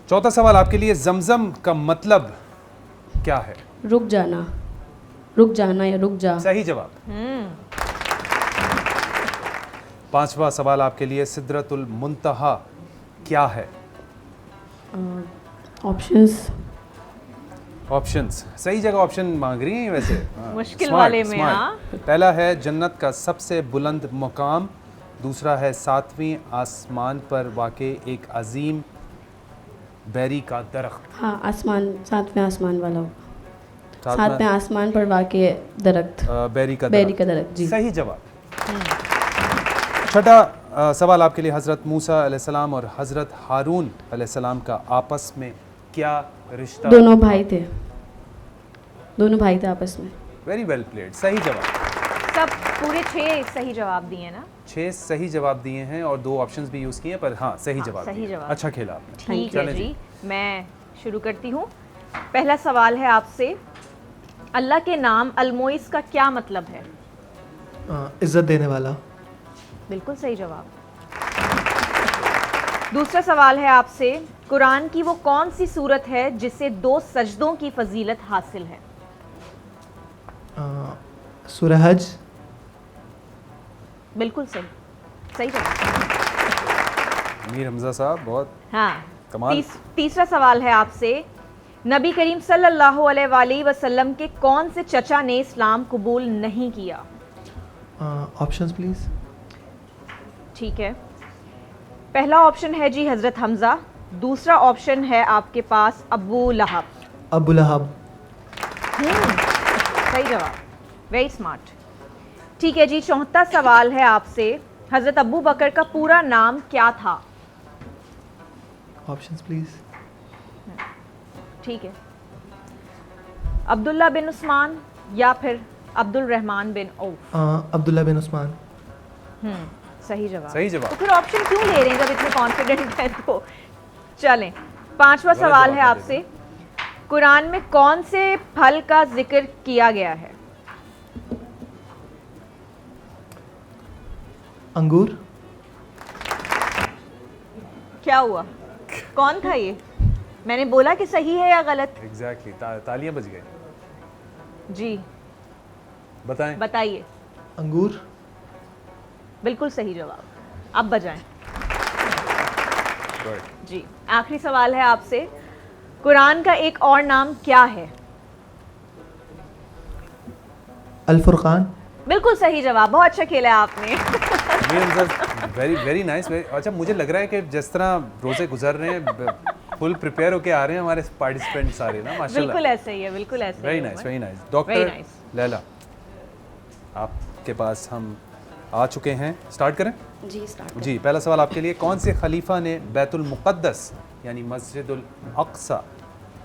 चौथा सवाल आपके लिए, ज़मज़म का मतलब क्या है? रुक जाना या रुक जा। सही जवाब। पांचवा सवाल आपके लिए, सिदरतुल मुंतहा क्या है? ऑप्शंस सही जगह ऑप्शन मांग रही हैं वैसे। मुश्किल Smart, वाले में। smart। हाँ, पहला है जन्नत का सबसे बुलंद मुकाम, दूसरा है 7वें आसमान पर वाक़े एक अजीम बेरी का दरख्त। हाँ, आसमान, 7वें आसमान वाला होगा। 7वें आसमान पर वाक़े दरख्त। बेरी का दरख्त। जी, सही जवाब। छठा सवाल आपके लिए, हज़रत मूसा अलैहिस्सलाम और हज़रत हारून अलैहिस्सलाम का आपस में क्या रिश्ता? दोनों भाई थे आपस में। वेरी वेल प्लेड, सही जवाब। सब पूरे 6 सही जवाब दिए ना? 6 सही जवाब दिए हैं और 2 ऑप्शंस भी यूज़ किए हैं, पर हाँ सही जवाब सही दिए। जवाब। अच्छा खेला आपने। ठीक चलें है जी, मैं शुरू करती हूँ। पहला सवाल है आपसे, अल्लाह के नाम अलमोइस का क्या मतलब है? इज़्ज़त देने वाला। बिल्कुल सही जवाब। दूसरा सवाल है आपसे, कुरान की वो कौन सी सूरत है जिसे 2 सजदों की फजीलत हासिल है? सूरह हज। बिल्कुल सही, सही जवाब। मीर हमजा साहब बहुत हाँ। कमाल। तीसरा सवाल है आपसे, नबी करीम सल्लल्लाहु अलैहि वसल्लम के कौन से चचा ने इस्लाम कबूल नहीं किया? Options please. ठीक है, पहला ऑप्शन है जी हज़रत हमज़ा, दूसरा ऑप्शन है आपके पास अबू लहब। अबू लहब। सही जवाब, वेरी स्मार्ट। ठीक है जी, चौथा सवाल है आपसे, हज़रत अबू बकर का पूरा नाम क्या था? Options please. ठीक है, अब्दुल्ला बिन उस्मान या फिर अब्दुल रहमान बिन औफ। अब्दुल्ला बिन उस्मान। सही जवाब। सही जवाब। तो फिर ऑप्शन क्यों ले रहे हैं जब इतने कॉन्फिडेंट हैं? तो चलें, पांचवा सवाल है आपसे, कुरान में कौन से फल का जिक्र किया गया है? अंगूर। क्या हुआ, कौन था ये? मैंने बोला कि सही है या गलत? एग्जैक्टली, तालियां बज गई। जी बताएं। बताइए। अंगूर। बिल्कुल सही जवाब, अब बजाएं। जी, आखिरी सवाल है आपसे, कुरान का एक और नाम क्या है? अल फुरकान। बिल्कुल सही जवाब, बहुत अच्छा खेला है आपने। Very very nice. अच्छा, मुझे लग रहा है कि जिस तरह रोजे गुजर रहे हैं, फुल प्रिपेयर होके आ रहे हैं हमारे पार्टिसिपेंट सारे ना, माशाल्लाह। बिल्कुल ऐसे ही है, बिल्कुल ऐसे। Very nice, very nice. Doctor Laila, आपके पास हम आ चुके हैं, स्टार्ट करें? जी स्टार्ट। जी, पहला सवाल आपके लिए, कौन से खलीफा ने बैतुल मुक़द्दस यानी मस्जिदुल अक़सा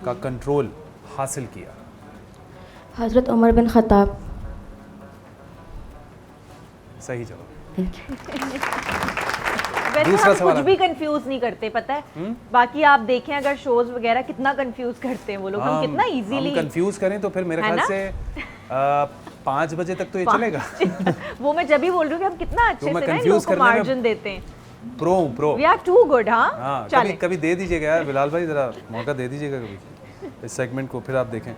का कंट्रोल हासिल किया? हज़रत उमर बिन ख़त्ताब। सही जवाब। वैसे दूसरा हम सवाल कुछ भी कंफ्यूज नहीं करते, पता है? बाकी आप देखें अगर शोज वगैरह कितना कंफ्यूज करते हैं वो लोग, हम कितना इजीली कंफ्यूज करें तो फिर मेरे ख्याल से 5 बजे तक तो ये चलेगा। वो मैं जब भी बोल रही हूँ कि हम कितना अच्छे से ना लोगों को मार्जिन देते हैं। Pro we are too good. हाँ, कभी दे दीजिएगा यार बिलाल भाई, जरा मौका दे दीजिएगा कभी इस सेगमेंट को, फिर आप देखें।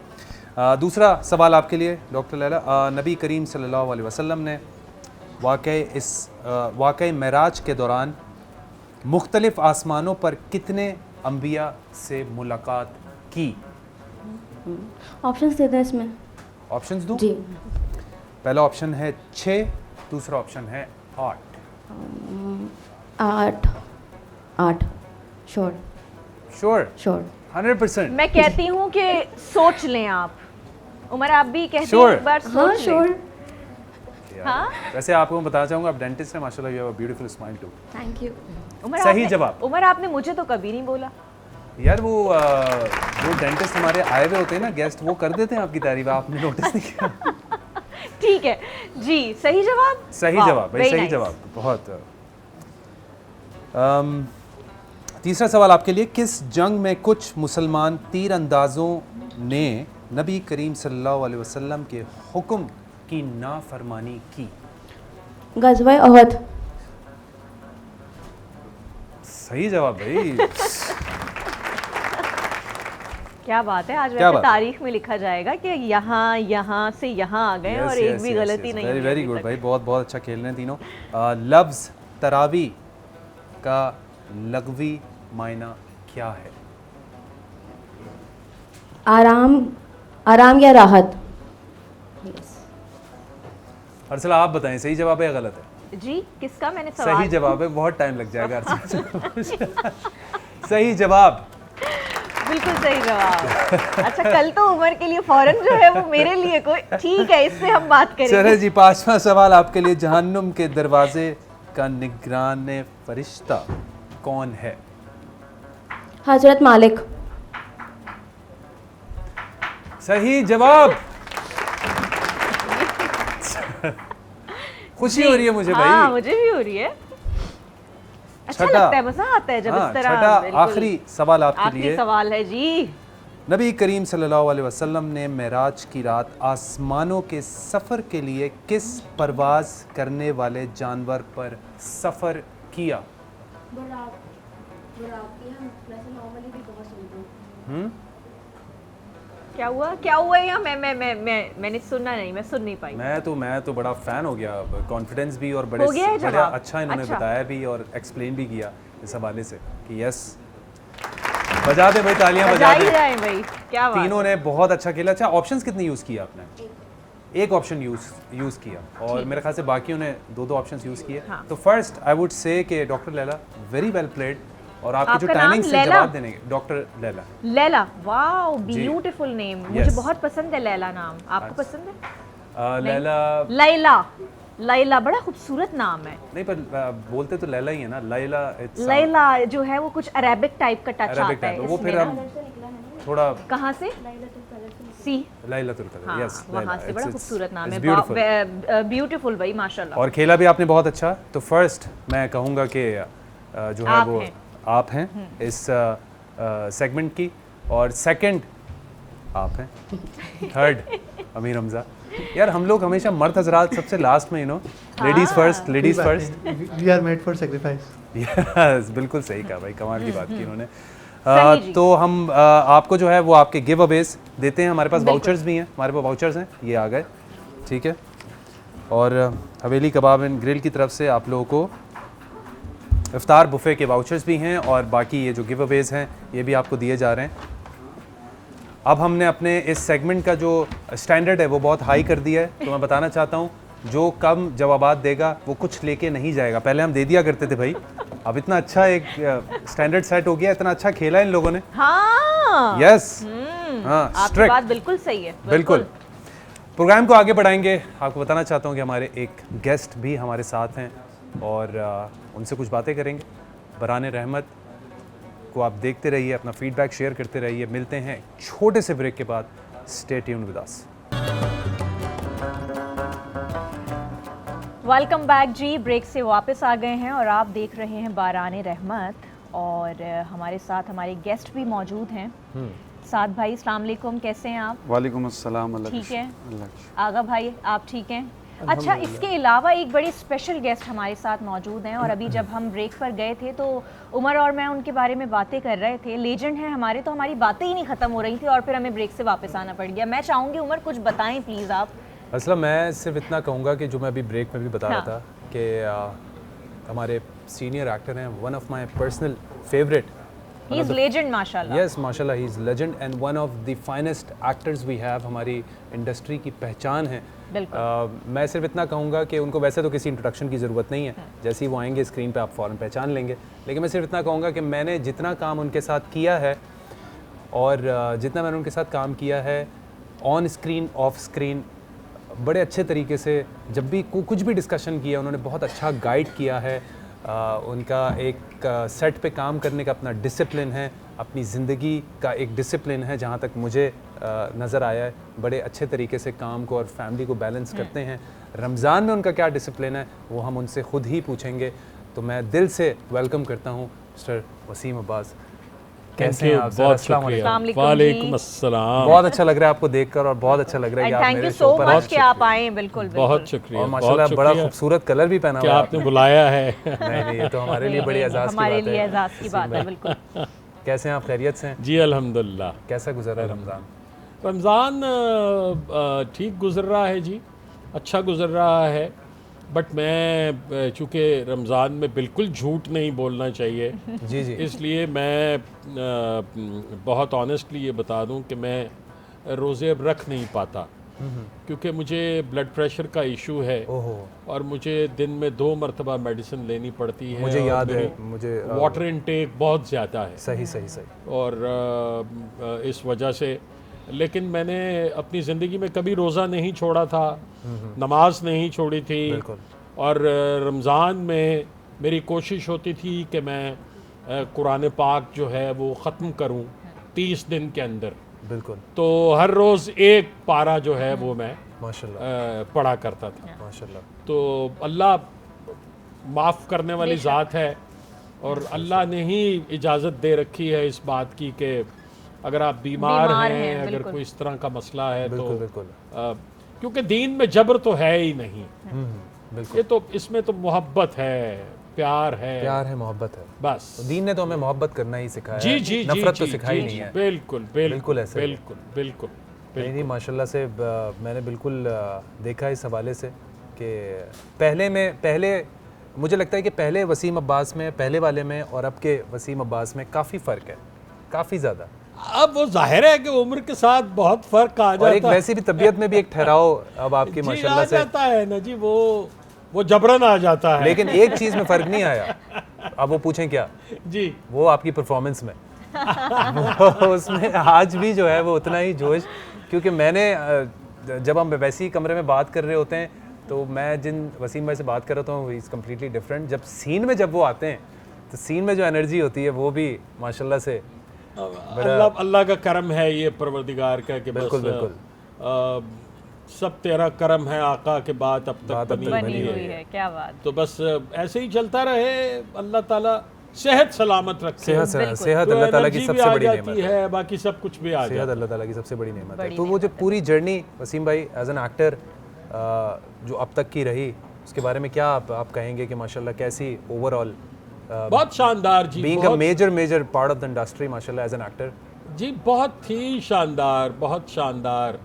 दूसरा सवाल आपके लिए डॉक्टर लैला, नबी करीम सल्लल्लाहु अलैहि वसल्लम ने वाक़ई मेराज के दौरान मुख्तलिफ आसमानों पर कितने अंबिया से मुलाकात की? ऑप्शंस दे दें इसमें। ऑप्शंस दूं? जी। पहला ऑप्शन है 6, दूसरा ऑप्शन है 8। 8 श्योर। श्योर? श्योर 100%। मैं कहती हूँ कि सोच लें आप। उमर आप भी कहते हैं एक बार सोच लें। श्योर। हाँ? वैसे आपको मैं बताना चाहूँगा, आप डेंटिस्ट हैं माशाल्लाह, you have a beautiful smile too. Thank you. सही जवाब। उमर आपने मुझे तो कभी नहीं बोला यार। वो डेंटिस्ट हमारे आए हुए होते हैं ना गेस्ट, वो कर देते हैं आपकी तारीफ, आपने नोटिस नहीं किया? ठीक है जी, सही जवाब। सही जवाब भाई, सही जवाब, बहुत। तीसरा सवाल आपके लिए, किस जंग में कुछ मुसलमान तीरंदाजों ने नबी करीम सल्लल्लाहु अलैहि वसल्लम के हुक्म की नाफरमानी की? गज़वा उहद। सही जवाब भाई। क्या बात है, आज वैसे तारीख में लिखा जाएगा कि यहाँ से यहाँ आ गए और एक भी गलती नहीं हुई। वेरी गुड भाई, बहुत बहुत अच्छा खेल रहे हैं तीनों। लफ्ज़ तरावी का लग़वी मायना क्या है? आराम या राहत। अर्सला आप बताएं, सही जवाब है या गलत है? जी, किसका मैंने सवाल? सही जवाब है, बहुत टाइम लग जाएगा अर्सला। सही जवाब, बिल्कुल सही जवाब। अच्छा, कल तो उमर के लिए फौरन जो है वो मेरे लिए कोई ठीक है, इससे हम बात करेंगे। चले जी, 5वां सवाल आपके लिए, जहन्नुम के दरवाजे का निगरान फरिश्ता कौन है? हजरत मालिक। सही जवाब। खुशी हो रही है मुझे भाई। हाँ, मुझे भी हो रही है। अच्छा लगता है, मजा आता है जब इस तरह। छठा आखिरी सवाल आपके लिए। आखिरी सवाल है जी। नबी करीम सल्लल्लाहु अलैहि वसल्लम ने मेराज की रात आसमानों के सफ़र के लिए किस परवाज़ करने वाले जानवर पर सफ़र किया? क्या हुआ यहाँ? मैंने सुनना नहीं, मैं सुन नहीं पाई। मैं तो बड़ा फ़ैन हो गया, कॉन्फिडेंस भी और हो गया है बड़ा जवाब? अच्छा इन्होंने अच्छा। बताया भी और एक्सप्लेन भी किया इस हवाले से कि यस। बजा दे भाई, तालियां बजा बजा ही दे। जाए भाई, क्या बात तीनों ने बहुत अच्छा खेला। अच्छा, ऑप्शंस कितने यूज़ किया आपने? एक ऑप्शन यूज़ किया और मेरे ख्याल से बाकियों ने दो ऑप्शंस यूज़ किए। हाँ। तो फर्स्ट आई वुड से कि doctor Laila very well played, और आपके जो आपका नाम टाइमिंग से लैला? जवाब देने डॉक्टर लैला। लैला, वाओ जी। Beautiful name, Yes. मुझे बहुत पसंद है लैला नाम। आपको पसंद है? लैला लैला बड़ा खूबसूरत नाम है। नहीं, पर बोलते तो लैला ही है ना, लैला इट्स लैला जो है वो कुछ अरेबिक टाइप का टच अरबिक आता है टाइप, वो इसमें फिर ना। हम थोड़ा कहाँ से? सी, लैलतुल कदर, हाँ, यस, वहाँ से बड़ा खूबसूरत नाम है। ब्यूटीफुल। ब्यूटीफुल भाई, माशाल्लाह। और खेला भी आपने बहुत अच्छा। तो फर्स्ट मैं कहूँगा कि जो है आप वो हैं। आप हैं इस सेगमेंट की, और सेकंड आप हैं, थर्ड अमीर हमजा। यार हम लोग हमेशा मर्द हजरात सबसे लास्ट में, ladies first. We are made for sacrifice. Yes, बिल्कुल सही कहा भाई, कमाल की बात की इन्होंने। सही जी। तो हम आपको जो है वो आपके गिव अवेज देते हैं। हमारे पास वाउचर्स भी हैं, हमारे पास वाउचर्स हैं, ये आ गए, ठीक है। और हवेली कबाब एंड ग्रिल की तरफ से आप लोगों को इफ्तार बुफ़े के वाउचर्स भी हैं, और बाकी ये जो गिव अवेज हैं ये भी आपको दिए जा रहे हैं। अब हमने अपने इस सेगमेंट का जो स्टैंडर्ड है वो बहुत हाई कर दिया है। तो मैं बताना चाहता हूँ, जो कम जवाबात देगा वो कुछ लेके नहीं जाएगा। पहले हम दे दिया करते थे भाई, अब इतना अच्छा एक स्टैंडर्ड सेट हो गया, इतना अच्छा खेला इन लोगों ने। हाँ, यस, हाँ, आपकी स्ट्रिक्ट, बात बिल्कुल सही है। बिल्कुल। प्रोग्राम को आगे बढ़ाएंगे। आपको बताना चाहता हूँ कि हमारे एक गेस्ट भी हमारे साथ हैं और उनसे कुछ बातें करेंगे। बराने रहमत को आप देखते रहिए, अपना फीडबैक शेयर करते रहिए। मिलते हैं छोटे से ब्रेक के बाद। Stay tuned with us. Welcome back जी, ब्रेक से वापस आ गए हैं और आप देख रहे हैं बाराने रहमत, और हमारे साथ हमारे गेस्ट भी मौजूद हैं। साद भाई, अस्सलाम वालेकुम, कैसे हैं आप? वालेकुम अस्सलाम। ठीक है। आगा भाई, आप ठीक हैं? अच्छा, इसके अलावा एक बड़ी स्पेशल गेस्ट हमारे साथ मौजूद हैं, और अभी जब हम ब्रेक पर गए थे तो उमर और मैं उनके बारे में बातें कर रहे थे। लेजेंड हैं हमारे, तो हमारी बातें ही नहीं ख़त्म हो रही थी और फिर हमें ब्रेक से वापस आना पड़ गया। मैं चाहूँगी उमर कुछ बताएं प्लीज़ आप। असला मैं सिर्फ इतना कहूँगा कि जो मैं अभी ब्रेक में भी बता रहा था कि हमारे सीनियर एक्टर हैं, one of my personal favourite, he is legend माशाल्लाह। यस, माशाल्लाह, he is legend and one of the finest actors we have. हमारी इंडस्ट्री की पहचान है। मैं सिर्फ इतना कहूँगा कि उनको वैसे तो किसी इंट्रोडक्शन की ज़रूरत नहीं है, जैसे ही वो आएंगे स्क्रीन पे आप फ़ौरन पहचान लेंगे। लेकिन मैं सिर्फ इतना कहूँगा कि मैंने जितना काम उनके साथ किया है और जितना मैंने उनके साथ काम किया है ऑन स्क्रीन, ऑफ स्क्रीन, बड़े अच्छे तरीके से जब भी कुछ भी डिस्कशन किया उन्होंने बहुत अच्छा गाइड किया है। उनका एक सेट पे काम करने का अपना डिसिप्लिन है, अपनी ज़िंदगी का एक डिसिप्लिन है, जहाँ तक मुझे नज़र आया है। बड़े अच्छे तरीके से काम को और फैमिली को बैलेंस करते हैं। रमज़ान में उनका क्या डिसिप्लिन है वो हम उनसे ख़ुद ही पूछेंगे। तो मैं दिल से वेलकम करता हूँ मिस्टर वसीम अब्बास। कैसे हैं आप? बहुत शुक्रिया। वालेकुम अस्सलाम। बहुत अच्छा लग रहा है आपको देखकर और बहुत अच्छा लग रहा है कि आप मेरे शो पर मच कि आप आए। बिल्कुल, बहुत शुक्रिया। और माशाल्लाह बड़ा खूबसूरत कलर भी पहना हुआ है आपने बुलाया है। नहीं, ये तो हमारे लिए बड़ी एजाज़ की बात है। हमारे लिए एजाज़ की बात है, बिल्कुल। कैसे हैं आप? खैरियत से हैं? जी अल्हम्दुलिल्लाह। कैसा गुजर रहा है रमज़ान? रमज़ान ठीक गुजर रहा है जी, अच्छा गुजर रहा है। बट मैं चूँकि रमज़ान में बिल्कुल झूठ नहीं बोलना चाहिए जी, इसलिए मैं बहुत ऑनेस्टली ये बता दूं कि मैं रोज़े अब रख नहीं पाता, क्योंकि मुझे ब्लड प्रेशर का इशू है और मुझे दिन में 2 मरतबा मेडिसिन लेनी पड़ती है। मुझे याद है, मुझे वाटर इनटेक बहुत ज़्यादा है। सही। और इस वजह से, लेकिन मैंने अपनी ज़िंदगी में कभी रोज़ा नहीं छोड़ा था, नमाज नहीं छोड़ी थी, और रमज़ान में मेरी कोशिश होती थी कि मैं कुरान पाक जो है वो ख़त्म करूं 30 दिन के अंदर। बिल्कुल। तो हर रोज़ एक पारा जो है वो मैं माशाल्लाह पढ़ा करता था। माशाल्लाह। तो अल्लाह माफ़ करने वाली ज़ात है, और अल्लाह ने ही इजाज़त दे रखी है इस बात की कि अगर आप बीमार बीमार हैं, हैं, अगर बिल्कुल। कोई इस तरह का मसला है बिल्कुल तो बिल्कुल क्योंकि दीन में जबर तो है ही नहीं, बिल्कुल ये तो इसमें तो मोहब्बत है, प्यार है, प्यार है, मोहब्बत है। बस। तो दीन ने तो हमें मोहब्बत करना ही सिखाया जी है, जी जी नफरत तो जी, सिखाई जी, नहीं जी, है। बिल्कुल बिल्कुल ऐसे ही है। बिल्कुल बिल्कुल नहीं नहीं, माशाल्लाह से मैंने बिल्कुल देखा इस हवाले से कि पहले मुझे लगता है कि पहले वसीम अब्बास में, पहले वाले में और अब के वसीम अब्बास में काफ़ी फ़र्क है, काफ़ी ज़्यादा। अब वो जाहिर है कि उम्र के साथ बहुत फर्क आ जाता और है। एक वैसी भी तबीयत में भी एक ठहराव अब आपकी जी, माशाल्लाह आ से, जाता है ना जी, वो जबरन आ जाता है। लेकिन एक चीज़ में फ़र्क नहीं आया। अब वो पूछें क्या जी, वो आपकी परफॉर्मेंस में वो उसमें आज भी जो है वो उतना ही जोश, क्योंकि मैंने जब हम वैसे ही कमरे में बात कर रहे होते हैं तो मैं जिन वसीम भाई से बात कर रहा हूँ इज़ कम्प्लीटली डिफरेंट। जब सीन में जब वो आते हैं तो सीन में जो एनर्जी होती है वो भी माशाल्लाह से अल्लाह का करम है ये परवरदिगार का कि बिल्कुल बस बिल्कुल सब तेरा करम है आका के बाद अब तक बनी बनी हुई हुई है, क्या बात। तो बस ऐसे ही चलता रहे, अल्लाह ताला सेहत सलामत रखे। सेहत अल्लाह ताला की सबसे बड़ी नेमत है, बाकी सब कुछ भी आ सेहत जाता है। अल्लाह ताला की सबसे बड़ी नेमत है। तो वो जो पूरी जर्नी वसीम भाई एज एन एक्टर जो अब तक की रही उसके बारे में क्या आप कहेंगे कि माशाल्लाह कैसी ओवरऑल बहुत शानदार जी, being a major part of the industry माशाल्लाह एज एन एक्टर? जी बहुत ही शानदार, बहुत शानदार।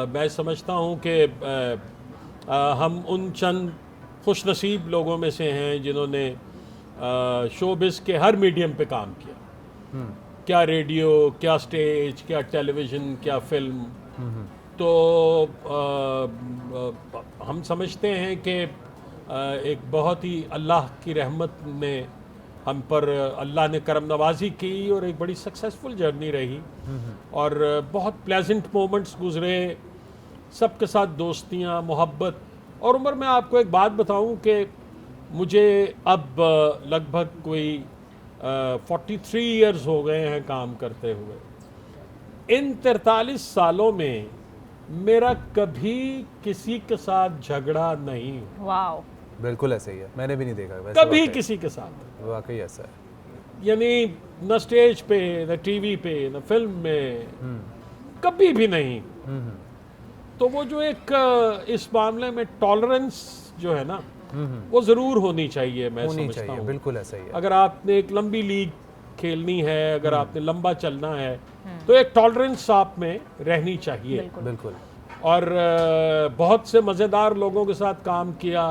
मैं समझता हूँ कि हम उन चंद खुशनसीब लोगों में से हैं जिन्होंने शोबिज़ के हर मीडियम पे काम किया, क्या रेडियो, क्या स्टेज, क्या टेलीविज़न, क्या फिल्म। तो हम समझते हैं कि एक बहुत ही अल्लाह की रहमत ने हम पर, अल्लाह ने करम नवाजी की और एक बड़ी सक्सेसफुल जर्नी रही और बहुत प्लेजेंट मोमेंट्स गुजरे, सबके साथ दोस्तियाँ, मोहब्बत। और उमर मैं आपको एक बात बताऊं कि मुझे अब लगभग कोई 43 इयर्स हो गए हैं काम करते हुए। इन 43 सालों में मेरा कभी किसी के साथ झगड़ा नहीं। वाओ, बिल्कुल ऐसे ही है, मैंने भी नहीं देखा वैसे कभी किसी के साथ, वाकई ऐसा है। यानी न स्टेज पे, न टीवी पे, न फिल्म में, कभी भी नहीं। तो वो जो एक इस मामले में टॉलरेंस जो है ना वो ज़रूर होनी चाहिए, मैं समझता हूँ। बिल्कुल ऐसा ही है। अगर आपने एक लंबी लीग खेलनी है, अगर आपने लंबा चलना है तो एक टॉलरेंस आप में रहनी चाहिए। बिल्कुल। और बहुत से मज़ेदार लोगों के साथ काम किया,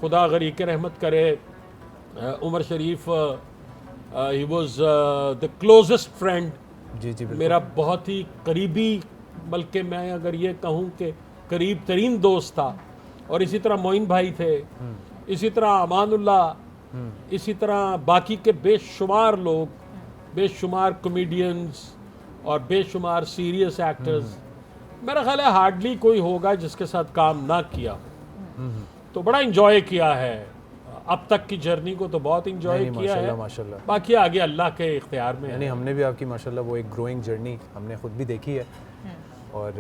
खुदा गरीक रहमत करे। Umer Sharif he was the closest friend, जी जी मेरा बहुत ही करीबी, बल्कि मैं अगर ये कहूँ कि करीब तरीन दोस्त था। और इसी तरह मोइन भाई थे, इसी तरह अमानुल्लाह, इसी तरह बाकी के बेशुमार लोग, बेशुमार कॉमेडियंस और बेशुमार सीरियस एक्टर्स। मेरा ख्याल है हार्डली कोई होगा जिसके साथ काम ना किया। तो बड़ा इंजॉय किया है अब तक की जर्नी को, तो बहुत इंजॉय किया है। माशाल्लाह। बाकी आगे अल्लाह के इख्तियार में यानी हमने भी आपकी माशाल्लाह वो एक ग्रोइंग जर्नी हमने खुद भी देखी है। और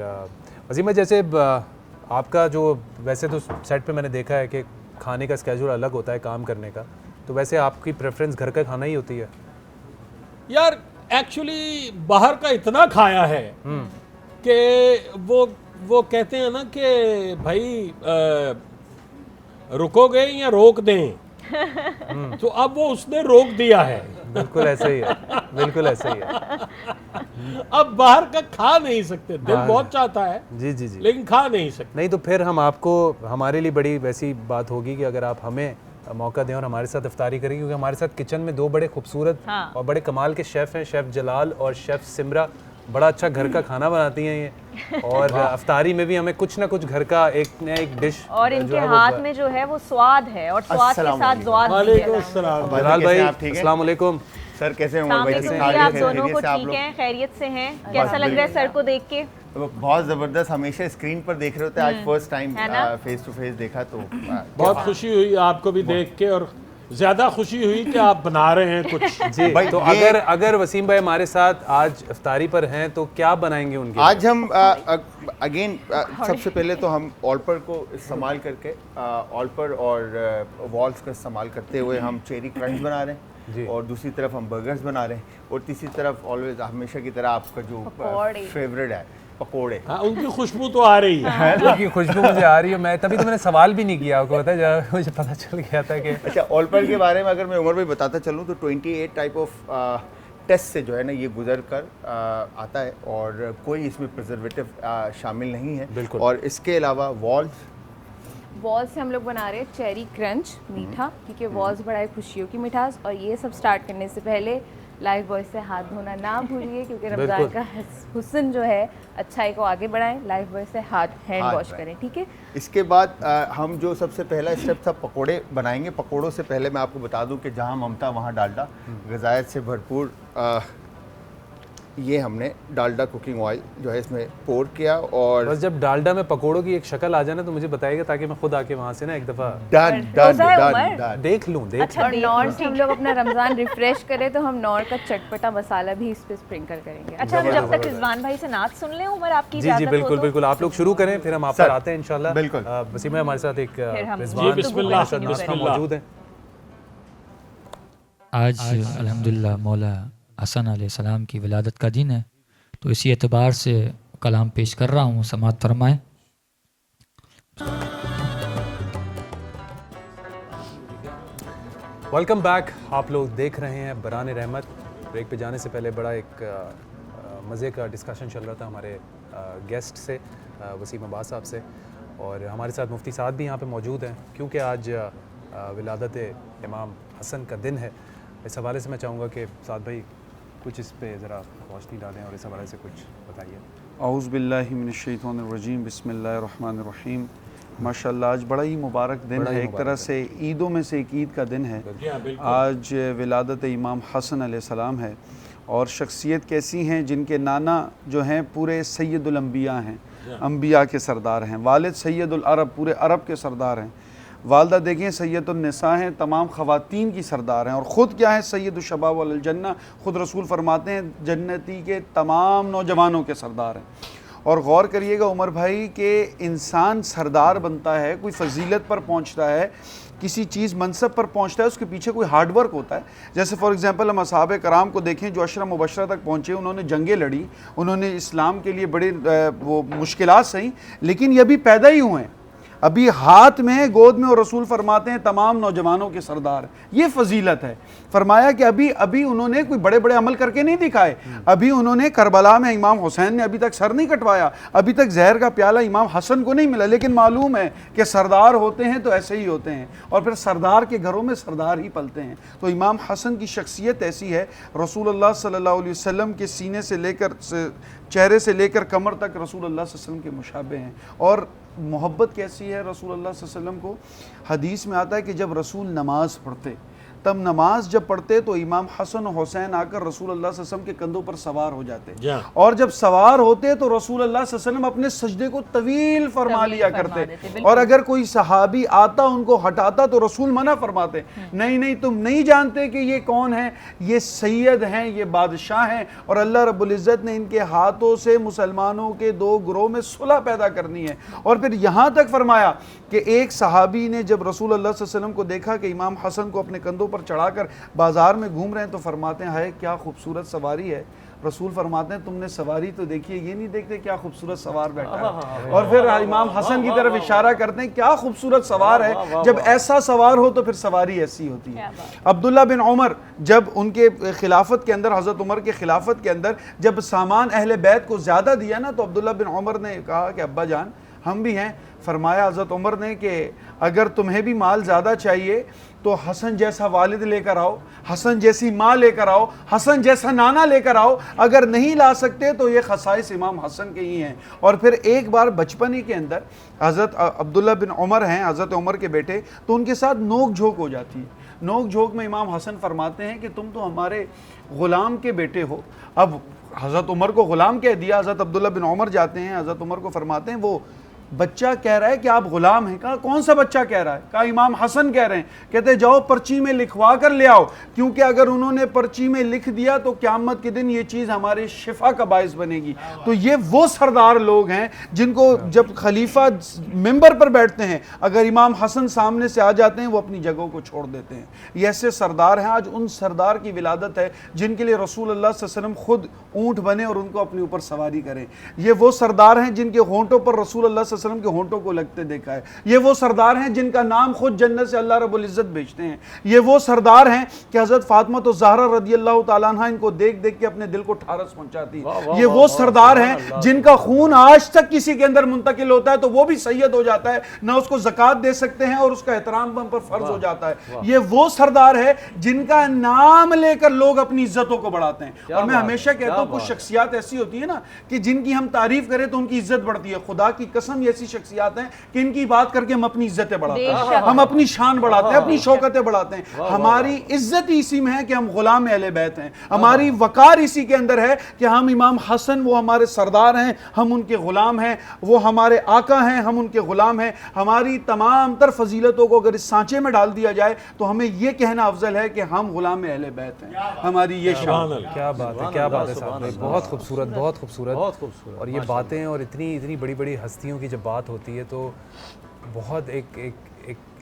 वसीम भाई जैसे आपका जो, वैसे तो सेट पे मैंने देखा है कि खाने का स्केड्यूल अलग होता है काम करने का, तो वैसे आपकी प्रेफरेंस घर का खाना ही होती है? यार एक्चुअली बाहर का इतना खाया है कि वो कहते हैं ना कि भाई रुकोगे या रोक दें, तो अब वो उसने रोक दिया है। बिल्कुल ऐसे ही है, बिल्कुल ऐसे ही है। अब बाहर का खा नहीं सकते, दिल बहुत चाहता है जी जी जी, लेकिन खा नहीं सकते। नहीं तो फिर हम आपको, हमारे लिए बड़ी वैसी बात होगी कि अगर आप हमें मौका दें और हमारे साथ इफ्तारी करें, क्योंकि हमारे साथ किचन में दो बड़े खूबसूरत और बड़े कमाल के शेफ़ हैं, शेफ़ जलाल और शेफ़ सिमरा। बड़ा अच्छा घर का खाना बनाती हैं ये, और इफ्तारी में भी हमें कुछ ना कुछ घर का एक नया एक डिश, और इनके हाथ में जो है वो स्वाद है, और स्वाद के साथ ज़्वाद भी है। जलाल भाई अस्सलाम वालेकुम। सर कैसे हैं? आप दोनों को ठीक हैं, खैरियत से हैं? कैसा लग रहा है सर को देख के? बहुत ज़बरदस्त, हमेशा स्क्रीन पर देख रहे होते हैं, आज first time face to face देखा तो बहुत खुशी हुई आपको भी देख के, और ज़्यादा खुशी हुई कि आप बना रहे हैं कुछ। जी तो अगर वसीम भाई हमारे साथ आज इफ्तारी पर हैं तो क्या बनाएंगे उनके? आज हम अगेन सबसे पहले तो हम ऑलपर को इस्तेमाल करके, ऑलपर और वॉल्स का इस्तेमाल करते हुए हम चेरी क्रंच बना रहे हैं। हैं और दूसरी तरफ हम बर्गर्स बना रहे हैं और तीसरी तरफ ऑलवेज हमेशा की तरह आपका जो फेवरेट है पकोड़े। हाँ, उनकी खुशबू तो आ रही है। उनकी खुशबू मुझे आ रही है। मैं तभी तो मैंने सवाल भी नहीं किया आपको, पता है, मुझे पता चल गया था कि अच्छा ऑल पर्ल के बारे में अगर मैं उमर भाई बताता चलूँ तो 28 टाइप ऑफ टेस्ट से जो है ना ये गुजर कर आता है और कोई इसमें प्रिजर्वेटिव शामिल नहीं है। और इसके अलावा वॉल्स से हम लोग बना रहे हैं चेरी क्रंच मीठा, क्योंकि वॉल्स बड़ा है खुशियों की मिठास। और ये सब स्टार्ट करने से पहले लाइफ बॉय से हाथ धोना ना भूलिए, क्योंकि रमज़ान का हुस्न जो है अच्छाई को आगे बढ़ाएं। लाइफ बॉय से हैंड वॉश करें, ठीक है। इसके बाद हम जो सबसे पहला स्टेप था पकोड़े बनाएंगे। पकोड़ों से पहले मैं आपको बता दूं कि जहां ममता वहां डालडा, ग़िज़ायत से भरपूर ये हमने डालडा कुकिंग ऑयल जो है इसमें पोर किया। और बस जब डालडा में पकोड़ों की एक शक्ल आ जाए ना तो मुझे बताइएगा, ताकि मैं खुद आके वहाँ से ना एक दफ़ा देख लूँ। अच्छा, और नॉर से हम लोग अपना रमज़ान रिफ्रेश करें तो हम नॉर का चटपटा मसाला भी इस पे स्प्रिंकल करेंगे। अच्छा, हम जब तक रिजवान भाई से नात सुन लें उमर, आपकी जी जी बिल्कुल बिल्कुल, आप लोग शुरू करें फिर हम आप पर आते हैं इंशाल्लाह। बिल्कुल। वसीम हमारे साथ एक रिजवान मौजूद है। आज अल्हम्दुलिल्लाह मौला हसन अलैहिस्सलाम की विलादत का दिन है, तो इसी एतबार से कलाम पेश कर रहा हूँ, समाअत फरमाएं। Welcome back. आप लोग देख रहे हैं बरान रहमत। ब्रेक पे जाने से पहले बड़ा एक मज़े का डिस्कशन चल रहा था हमारे गेस्ट से, वसीम अब्बास साहब से, और हमारे साथ मुफ्ती साद भी यहाँ पे मौजूद हैं, क्योंकि आज विलादत इमाम हसन का दिन है। इस हवाले से मैं चाहूँगा कि साद भाई कुछ इस पे ज़रा रोशनी डालें और इस हवाले से कुछ बताइए। औज़ु बिल्लाहि मिनश शैतानिर रजीम, बिस्मिल्लाहिर रहमानिर रहीम। माशाअल्लाह आज बड़ा ही मुबारक दिन है, एक तरह से ईदों में से एक ईद का दिन है। आज विलादत इमाम हसन अलैहिस्सलाम है और शख्सियत कैसी हैं जिनके नाना जो हैं पूरे सैयदुल अंबिया हैं, अंबिया के सरदार हैं। वालिद सैयदुल अरब, पूरे अरब के सरदार हैं। वालदा देखें सैयदुन निसा हैं, तमाम ख़वातीन की सरदार हैं। और ख़ुद क्या है, सैयदुश शबाब वल जन्नह, ख़ुद रसूल फरमाते हैं जन्नती के तमाम नौजवानों के सरदार हैं। और गौर करिएगा उमर भाई कि इंसान सरदार बनता है, कोई फजीलत पर पहुंचता है, किसी चीज़ मनसब पर पहुंचता है, उसके पीछे कोई हार्ड वर्क होता है। जैसे फॉर एग्जांपल हम असहाबे कराम को देखें जो अशरा मुबशरा तक पहुंचे, उन्होंने जंगें लड़ी, उन्होंने इस्लाम के लिए बड़े वो मुश्किलात सही, लेकिन ये अभी पैदा ही हुए हैं, अभी हाथ में गोद में, और रसूल फरमाते हैं तमाम नौजवानों के सरदार। ये फजीलत है। फरमाया कि अभी उन्होंने कोई बड़े बड़े अमल करके नहीं दिखाए, अभी उन्होंने करबला में इमाम हुसैन ने अभी तक सर नहीं कटवाया, अभी तक जहर का प्याला इमाम हसन को नहीं मिला, लेकिन मालूम है कि सरदार होते हैं तो ऐसे ही होते हैं, और फिर सरदार के घरों में सरदार ही पलते हैं। तो इमाम हसन की शख्सियत ऐसी है, रसूलुल्लाह सल्लल्लाहु अलैहि वसल्लम के सीने से लेकर, चेहरे से लेकर कमर तक रसूलुल्लाह सल्लल्लाहु अलैहि वसल्लम के मुशाबे हैं। और मोहब्बत कैसी है रसूलुल्लाह सल्लल्लाहु अलैहि वसल्लम को, हदीस में आता है कि जब रसूल नमाज पढ़ते, तब नमाज जब पढ़ते तो इमाम हसन और हुसैन आकर रसूलुल्लाह सल्लल्लाहु अलैहि वसल्लम के कंधों पर सवार हो जाते, और जब सवार होते तो रसूलुल्लाह सल्लल्लाहु अलैहि वसल्लम अपने सजदे को तवील फरमा लिया करते, और अगर कोई सहाबी आता उनको हटाता तो रसूल मना फरमाते, नहीं नहीं तुम नहीं जानते कि ये कौन है, ये सैयद हैं, ये बादशाह हैं, और अल्लाह रब्बुल इज़्ज़त ने इनके हाथों से मुसलमानों के दो ग्रोह में सुलह पैदा करनी है। और फिर यहाँ तक फरमाया कि एक सहाबी ने जब रसूलुल्लाह सल्लल्लाहु अलैहि वसल्लम को देखा कि इमाम हसन को अपने कंधों पर चढ़ाकर बाजार में घूम रहे हैं, तो फरमाते हैं हाय क्या खूबसूरत सवारी है। रसूल फरमाते हैं तुमने सवारी तो देखी है, ये नहीं देखते क्या खूबसूरत सवार बैठा है। और फिर इमाम हसन की तरफ इशारा करते हैं क्या खूबसूरत सवार है, जब ऐसा सवार हो तो फिर सवारी ऐसी होती है। अब्दुल्ला बिन उमर जब उनके खिलाफत के अंदर, हज़रत उमर के खिलाफत के अंदर जब सामान अहले बैत को ज़्यादा दिया ना, तो अब्दुल्ला बिन उमर ने कहा कि अब्बा जान हम भी हैं। फरमाया हज़रत उमर ने कि अगर तुम्हें भी माल ज़्यादा चाहिए तो हसन जैसा वालिद लेकर आओ, हसन जैसी माँ लेकर आओ, हसन जैसा नाना लेकर आओ, अगर नहीं ला सकते तो ये खसाइस इमाम हसन के ही हैं। और फिर एक बार बचपन ही के अंदर हज़रत अब्दुल्ला बिन उमर हैं, हज़रत उमर के बेटे, तो उनके साथ नोक झोंक हो जाती है। नोक झोंक में इमाम हसन फरमाते हैं कि तुम तो हमारे ग़ुलाम के बेटे हो। अब हज़रत उमर को ग़ुलाम कह दिया, हज़रत अब्दुल्ला बिन उमर जाते हैं, हज़रत उमर को फरमाते हैं वो बच्चा कह रहा है कि आप गुलाम हैं। कहा कौन सा बच्चा कह रहा है? कहा इमाम हसन कह रहे हैं। कहते जाओ पर्ची में लिखवा कर ले आओ, क्योंकि अगर उन्होंने पर्ची में लिख दिया तो क़यामत के दिन ये चीज़ हमारे शिफा का बायस बनेगी। तो ये वो सरदार लोग हैं जिनको जब खलीफा मिंबर पर बैठते हैं, अगर इमाम हसन सामने से आ जाते हैं वो अपनी जगहों को छोड़ देते हैं। ये ऐसे सरदार हैं। आज उन सरदार की विलादत है जिनके लिए रसूल अल्लाह सल्लल्लाहु अलैहि वसल्लम खुद ऊँट बने और उनको अपने ऊपर सवारी करें। ये वो सरदार हैं जिनके होंठों पर रसूल अल्लाह सल्लल्लाहु अलैहि वसल्लम के होंठों को लगते देखा है। ये वो सरदार हैं जिनका नाम खुद जन्नत से अल्लाह रब्बुल इज़्ज़त भेजते हैं। ये वो सरदार हैं कि हज़रत फातिमा तो ज़हरा रज़ी अल्लाह तआला अन्हा इनको देख देख के अपने दिल को ठारस पहुंचाती। ये वो सरदार हैं जिनका खून आज तक किसी के अंदर मुंतकिल होता है तो वो भी सैयद हो जाता है, ना उसको ज़कात दे सकते हैं और उसका एहतराम हम पर फर्ज हो जाता है। ये वो सरदार है जिनका नाम लेकर लोग अपनी इज्जतों को बढ़ाते हैं। और मैं हमेशा कहता हूँ कुछ शख्सियात ऐसी होती है ना कि जिनकी हम तारीफ करें तो उनकी इज्जत बढ़ती है। खुदा की कसम ऐसी शख्सियात हैं कि इनकी बात करके हम अपनी इज्जतें बढ़ाते हैं, हम अपनी शान बढ़ाते हैं, अपनी शौकतें बढ़ाते हैं। हमारी इज्जत इसी में है कि हम गुलाम अहले बैत हैं। हमारी वकार इसी के अंदर है कि हम इमाम हसन वो हमारे सरदार हैं, हम उनके गुलाम हैं, वो हमारे आका हैं, हम उनके गुलाम हैं। हमारी तमाम तर फजीलतों को अगर इस सांचे में डाल दिया जाए तो हमें यह कहना अफजल है कि हम गुलाम अहले बैत हैं। हमारी ये शान। क्या बात है, क्या बात है साहब, बहुत खूबसूरत, बहुत खूबसूरत। और ये बातें और इतनी इतनी बड़ी बड़ी हस्तियों की जब बात होती है तो बहुत एक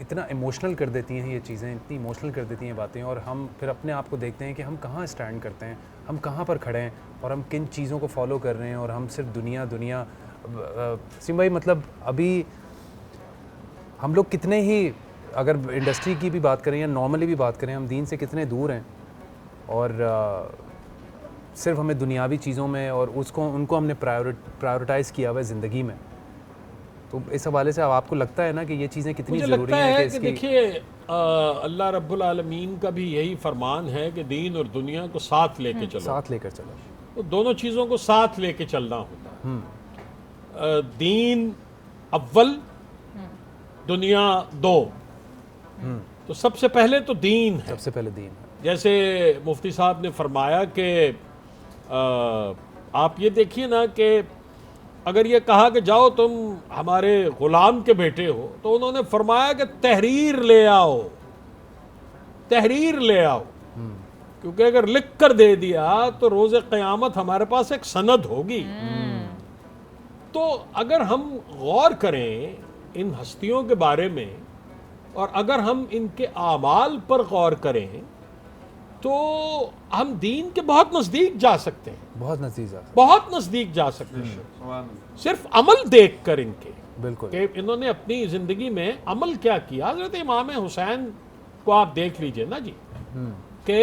इतना इमोशनल कर देती हैं ये चीज़ें, इतनी इमोशनल कर देती हैं बातें। और हम फिर अपने आप को देखते हैं कि हम कहाँ स्टैंड करते हैं, हम कहाँ पर खड़े हैं और हम किन चीज़ों को फॉलो कर रहे हैं। और हम सिर्फ दुनिया सिम भाई, मतलब अभी हम लोग कितने ही, अगर इंडस्ट्री की भी बात करें या नॉर्मली भी बात करें, हम दीन से कितने दूर हैं और सिर्फ हमें दुनियावी चीज़ों में और उनको हमने प्रायोरिटाइज़ किया हुआ है ज़िंदगी में। तो इस हवाले से आपको लगता है ना कि ये चीज़ें कितनी ज़रूरी हैं कि देखिए अल्लाह रब्बुल आलमीन का भी यही फरमान है कि दीन और दुनिया को साथ लेके चलो, साथ लेकर चलो। तो दोनों चीज़ों को साथ लेके चलना होता है। दीन अव्वल, दुनिया दो। तो सबसे पहले तो दीन है, सबसे पहले दीन है। जैसे मुफ्ती साहब ने फरमाया कि आप ये देखिए ना कि अगर ये कहा कि जाओ तुम हमारे गुलाम के बेटे हो, तो उन्होंने फरमाया कि तहरीर ले आओ, तहरीर ले आओ। क्योंकि अगर लिख कर दे दिया तो रोज़े क़यामत हमारे पास एक सनद होगी। तो अगर हम गौर करें इन हस्तियों के बारे में और अगर हम इनके आमाल पर गौर करें तो हम दीन के बहुत नज़दीक जा सकते हैं, बहुत नज़दीक जा सकते हैं। सिर्फ अमल देख कर इनके, बिल्कुल, कि इन्होंने अपनी ज़िंदगी में अमल क्या किया। हज़रत इमाम हुसैन को आप देख लीजिए ना जी, कि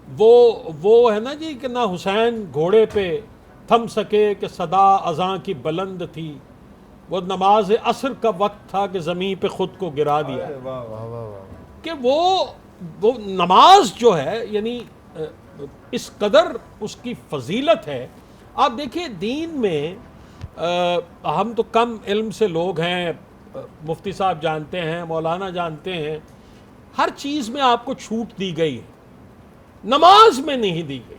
वो है ना जी कि ना हुसैन घोड़े पे थम सके कि सदा अज़ां की बुलंद थी, वो नमाज असर का वक्त था कि ज़मीन पे खुद को गिरा दिया। कि वो नमाज जो है यानी इस कदर उसकी फजीलत है। आप देखिए दीन में हम तो कम इल्म से लोग हैं, मुफ्ती साहब जानते हैं, मौलाना जानते हैं, हर चीज़ में आपको छूट दी गई है, नमाज में नहीं दी गई।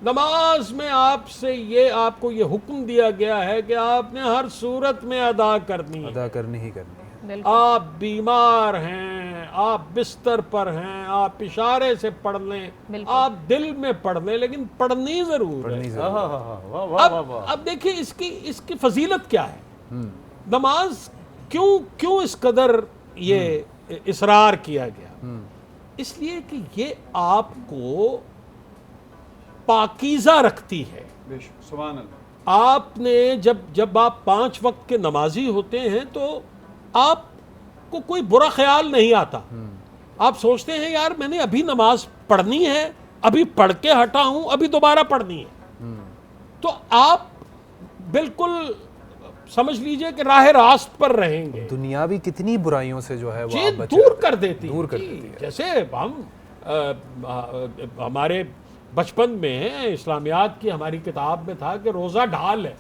नमाज में आपको ये हुक्म दिया गया है कि आपने हर सूरत में अदा करनी ही करनी है। आप बीमार हैं, आप बिस्तर पर हैं, आप इशारे से पढ़ लें, आप दिल में पढ़ लें, लेकिन पढ़नी जरूर है। अब देखिए इसकी फजीलत क्या है। नमाज क्यों इस कदर ये इसरार किया गया? इसलिए कि ये आपको पाकीज़ा रखती है। आपने जब आप 5 वक्त के नमाजी होते हैं तो आपको कोई बुरा ख्याल नहीं आता। आप सोचते हैं यार मैंने अभी नमाज पढ़नी है, अभी पढ़ के हटा हूं, अभी दोबारा पढ़नी है। तो आप बिल्कुल समझ लीजिए कि राह रास्त पर रहेंगे। दुनियावी कितनी बुराइयों से जो है वो दूर कर देती है। जैसे हम हमारे बचपन में इस्लामियात की हमारी किताब में था कि रोज़ा ढाल है।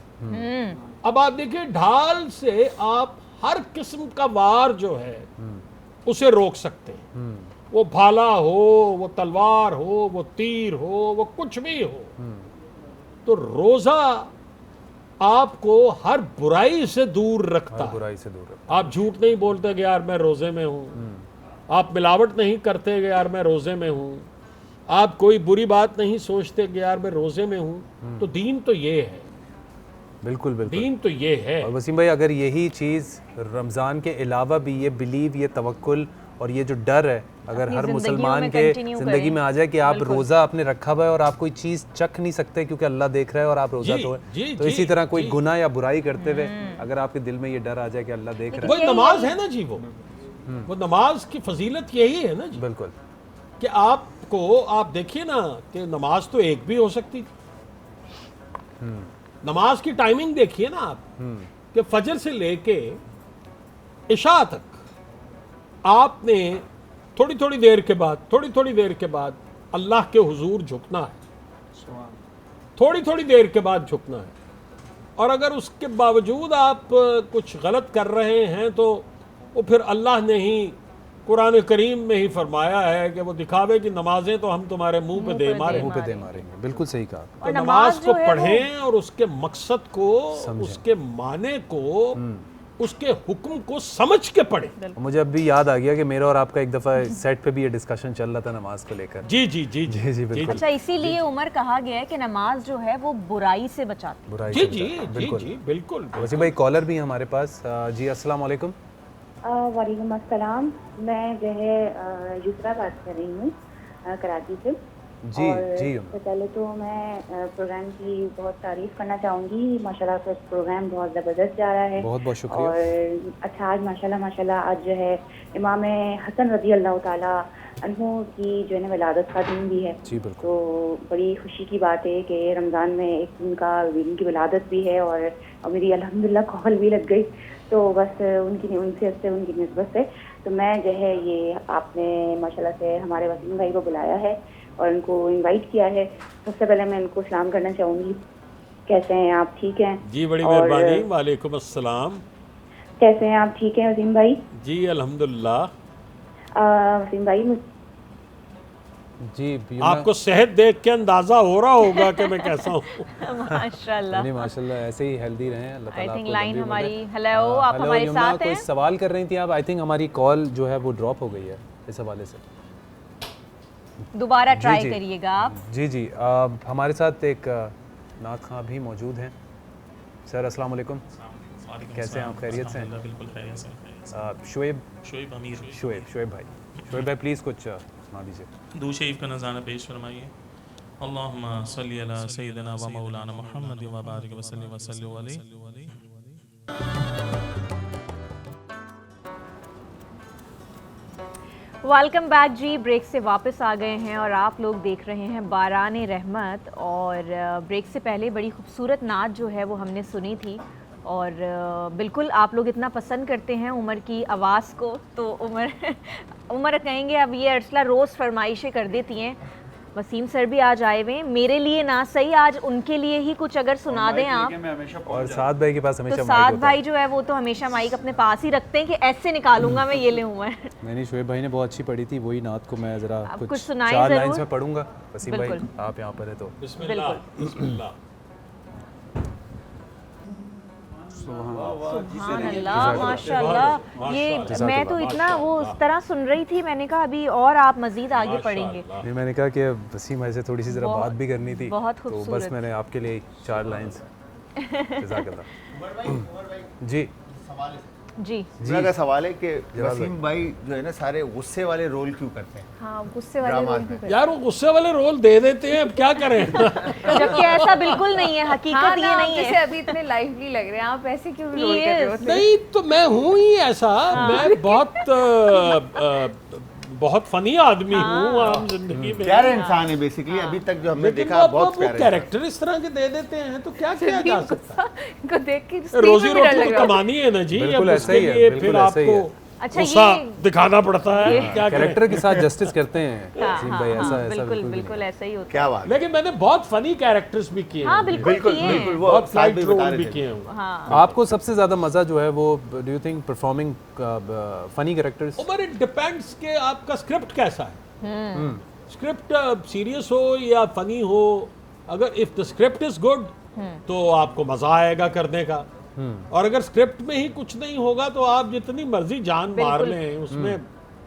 अब आप देखिए ढाल से आप हर किस्म का वार जो है उसे रोक सकते हैं। वो भाला हो, वो तलवार हो, वो तीर हो, वो कुछ भी हो। तो रोज़ा आपको हर बुराई से दूर रखता है। बुराई से दूर रखता आप झूठ नहीं बोलते कि यार मैं रोज़े में हूँ, आप मिलावट नहीं करते कि यार मैं रोज़े में हूँ, आप कोई बुरी बात नहीं सोचते कि यार मैं रोज़े में हूँ। तो दीन तो ये है, बिल्कुल बिल्कुल दीन तो ये है। और वसीम भाई अगर यही चीज़ रमज़ान के अलावा भी ये बिलीव, ये तवक्कुल और ये जो डर है अगर हर मुसलमान के ज़िंदगी में आ जाए कि आप रोज़ा आपने रखा हुआ है और आप कोई चीज़ चख नहीं सकते क्योंकि अल्लाह देख रहा है और आप रोज़ा तो है, तो इसी तरह कोई गुनाह या बुराई करते हुए अगर आपके दिल में ये डर आ जाए कि अल्लाह देख रहा है, वो नमाज है ना जी, वो नमाज की फजीलत यही है ना जी। बिल्कुल कि आपको, आप देखिए ना कि नमाज तो एक भी हो सकती थी। नमाज की टाइमिंग देखिए ना आप कि फजर से लेके इशा तक आपने थोड़ी थोड़ी देर के बाद अल्लाह के हुजूर झुकना है, थोड़ी देर के बाद झुकना है। और अगर उसके बावजूद आप कुछ गलत कर रहे हैं तो वो फिर अल्लाह ने ही कुरान करीम में ही फरमाया है कि वो दिखावे कि नमाजें तो हम तुम्हारे मुंह पे दे मारेंगे। बिल्कुल सही कहा। तो नमाज को पढ़ें और उसके मकसद को, उसके माने को, उसके हुक्म को समझ के पढ़ें। मुझे अब भी याद आ गया कि मेरा और आपका एक दफ़ा सेट पे भी ये डिस्कशन चल रहा था नमाज को लेकर। जी जी जी जी जी बिल्कुल। अच्छा, इसीलिए उमर कहा गया है कि नमाज जो है वो बुराई से बचाती है। जी जी जी बिल्कुल। वसीम भाई कॉलर भी है हमारे पास। जी अस्सलाम वालेकुम। वालेकुम अस्सलाम। मैं जो है युसरा बात कर रही हूँ कराची से। जी और जी। सबसे पहले तो मैं प्रोग्राम की बहुत तारीफ़ करना चाहूँगी। माशाल्लाह से प्रोग्राम बहुत ज़बरदस्त जा रहा है। बहुत बहुत शुक्रिया। और अच्छा, आज माशाल्लाह आज जो है इमाम हसन रज़ी अल्लाह ताला अन्हु की जो है ना विलादत का दिन भी है। जी बिल्कुल। तो बड़ी खुशी की बात है कि रमज़ान में एक उनकी विलादत भी है और मेरी अल्हम्दुलिल्लाह कॉल भी लग गई। तो बस उनकी निस्बत से तो मैं जो है ये आपने माशाल्लाह से हमारे वसीम भाई को बुलाया है और उनको इनवाइट किया है। सबसे पहले मैं उनको सलाम करना चाहूँगी। कैसे हैं आप? ठीक हैं जी, बड़ी मेहरबानी। वालेकुम अस्सलाम। कैसे हैं आप? ठीक हैं वसीम भाई? जी अल्हम्दुलिल्लाह। वसीम भाई जी, आपको सेहत देख के अंदाजा हो रहा होगा कि मैं कैसा हूँ। माशाल्लाह। नहीं माशाल्लाह ऐसे ही हेल्दी रहें। अल्लाह ताला आई थिंक आपको लाइन लंबी उम्र हमारी दे। हेलो, आप हमारे साथ हैं? कोई सवाल कर रही थी आप? आई थिंक हमारी कॉल जो है वो ड्रॉप हो गई है इस हवाले से। दोबारा ट्राई करिएगा आप। जी जी। हमारे साथ एक नात खां भी मौजूद हैं। सर अस्सलाम वालेकुम। कैसे हैं आप? खैरियत से हैं? बिल्कुल खैरियत से। शुएब भाई प्लीज़ कुछ सुना दीजिए। दूध शरीफ का नज़ारा पेश फरमाइए। अल्लाहुम्मा सल्ली अला सय्यिदिना व मौलाना मुहम्मद व बारिक व सल्लिम अलैहि। वेलकम बैक जी। ब्रेक से वापस आ गए हैं और आप लोग देख रहे हैं बारान रहमत। और ब्रेक से पहले बड़ी खूबसूरत नात जो है वो हमने सुनी थी और बिल्कुल आप लोग इतना पसंद करते हैं उमर की आवाज़ को, तो उमर कहेंगे अब ये अर्सला रोज़ फरमाइशें कर देती हैं। वसीम सर भी आज आए हुए हैं, मेरे लिए ना सही आज उनके लिए ही कुछ अगर सुना दें आप। और साद भाई के पास हमेशा तो साद भाई जो है वो तो हमेशा माइक अपने पास ही रखते हैं कि ऐसे निकालूंगा मैं, ये ले उमर। मैंने शुएब भाई ने बहुत अच्छी पढ़ी थी, वही नात को मैं ज़रा कुछ सुनाएं 4 ज़रूर। लाइन्स में पढ़ूंगा। वसीम भाई आप यहाँ पर है तो बिस्मिल्लाह। सुभान अल्लाह, माशाल्लाह। ये मैं तो इतना वो उस तरह सुन रही थी, मैंने कहा अभी और आप मजीद आगे पढ़ेंगे। नहीं, मैंने कहा कि वसीम भाई से थोड़ी सी ज़रा बात भी करनी थी, बहुत तो बस मैंने आपके लिए 4 लाइन्स। जी जी मेरा सवाल है कि वसीम भाई जो है ना सारे गुस्से वाले रोल क्यों करते हैं? हाँ, गुस्से वाले रोल क्यों करते हैं? यार वो गुस्से वाले रोल दे देते हैं, अब क्या करें। जबकि ऐसा बिल्कुल नहीं है, हकीकत ये नहीं है। अभी इतने लाइवली लग रहे हैं, आप ऐसे क्यों रोल कर रहे हो? नहीं तो मैं हूँ ही ऐसा। मैं बहुत फनी आदमी हूँ आम जिंदगी में। प्यारे इंसान है बेसिकली। अभी तक जो हमने देखा बहुत प्यारे कैरेक्टर इस तरह के दे देते हैं तो क्या किया जा सकता है? इनको देख के रोजी रोटी कमानी है ना जी, बिल्कुल ऐसा ही है, फिर आपको गुस्सा दिखाना पड़ता है। क्या कैरेक्टर के साथ जस्टिस करते हैं वसीम भाई, ऐसा बिल्कुल ऐसा ही होता है। क्या बात। लेकिन मैंने बहुत फनी कैरेक्टर्स भी किए हैं। बिल्कुल बहुत फ्लाइट रोल भी किए हैं। आपको सबसे ज्यादा मजा जो है वो do you think performing funny characters? Umar it depends के आपका स्क्रिप्ट कैसा है। स्क्रिप्ट सीरियस हो या फनी हो, अगर if the script is good तो आपको मजा आएगा करने का। और अगर स्क्रिप्ट में ही कुछ नहीं होगा तो आप जितनी मर्जी जान मार लें उसमें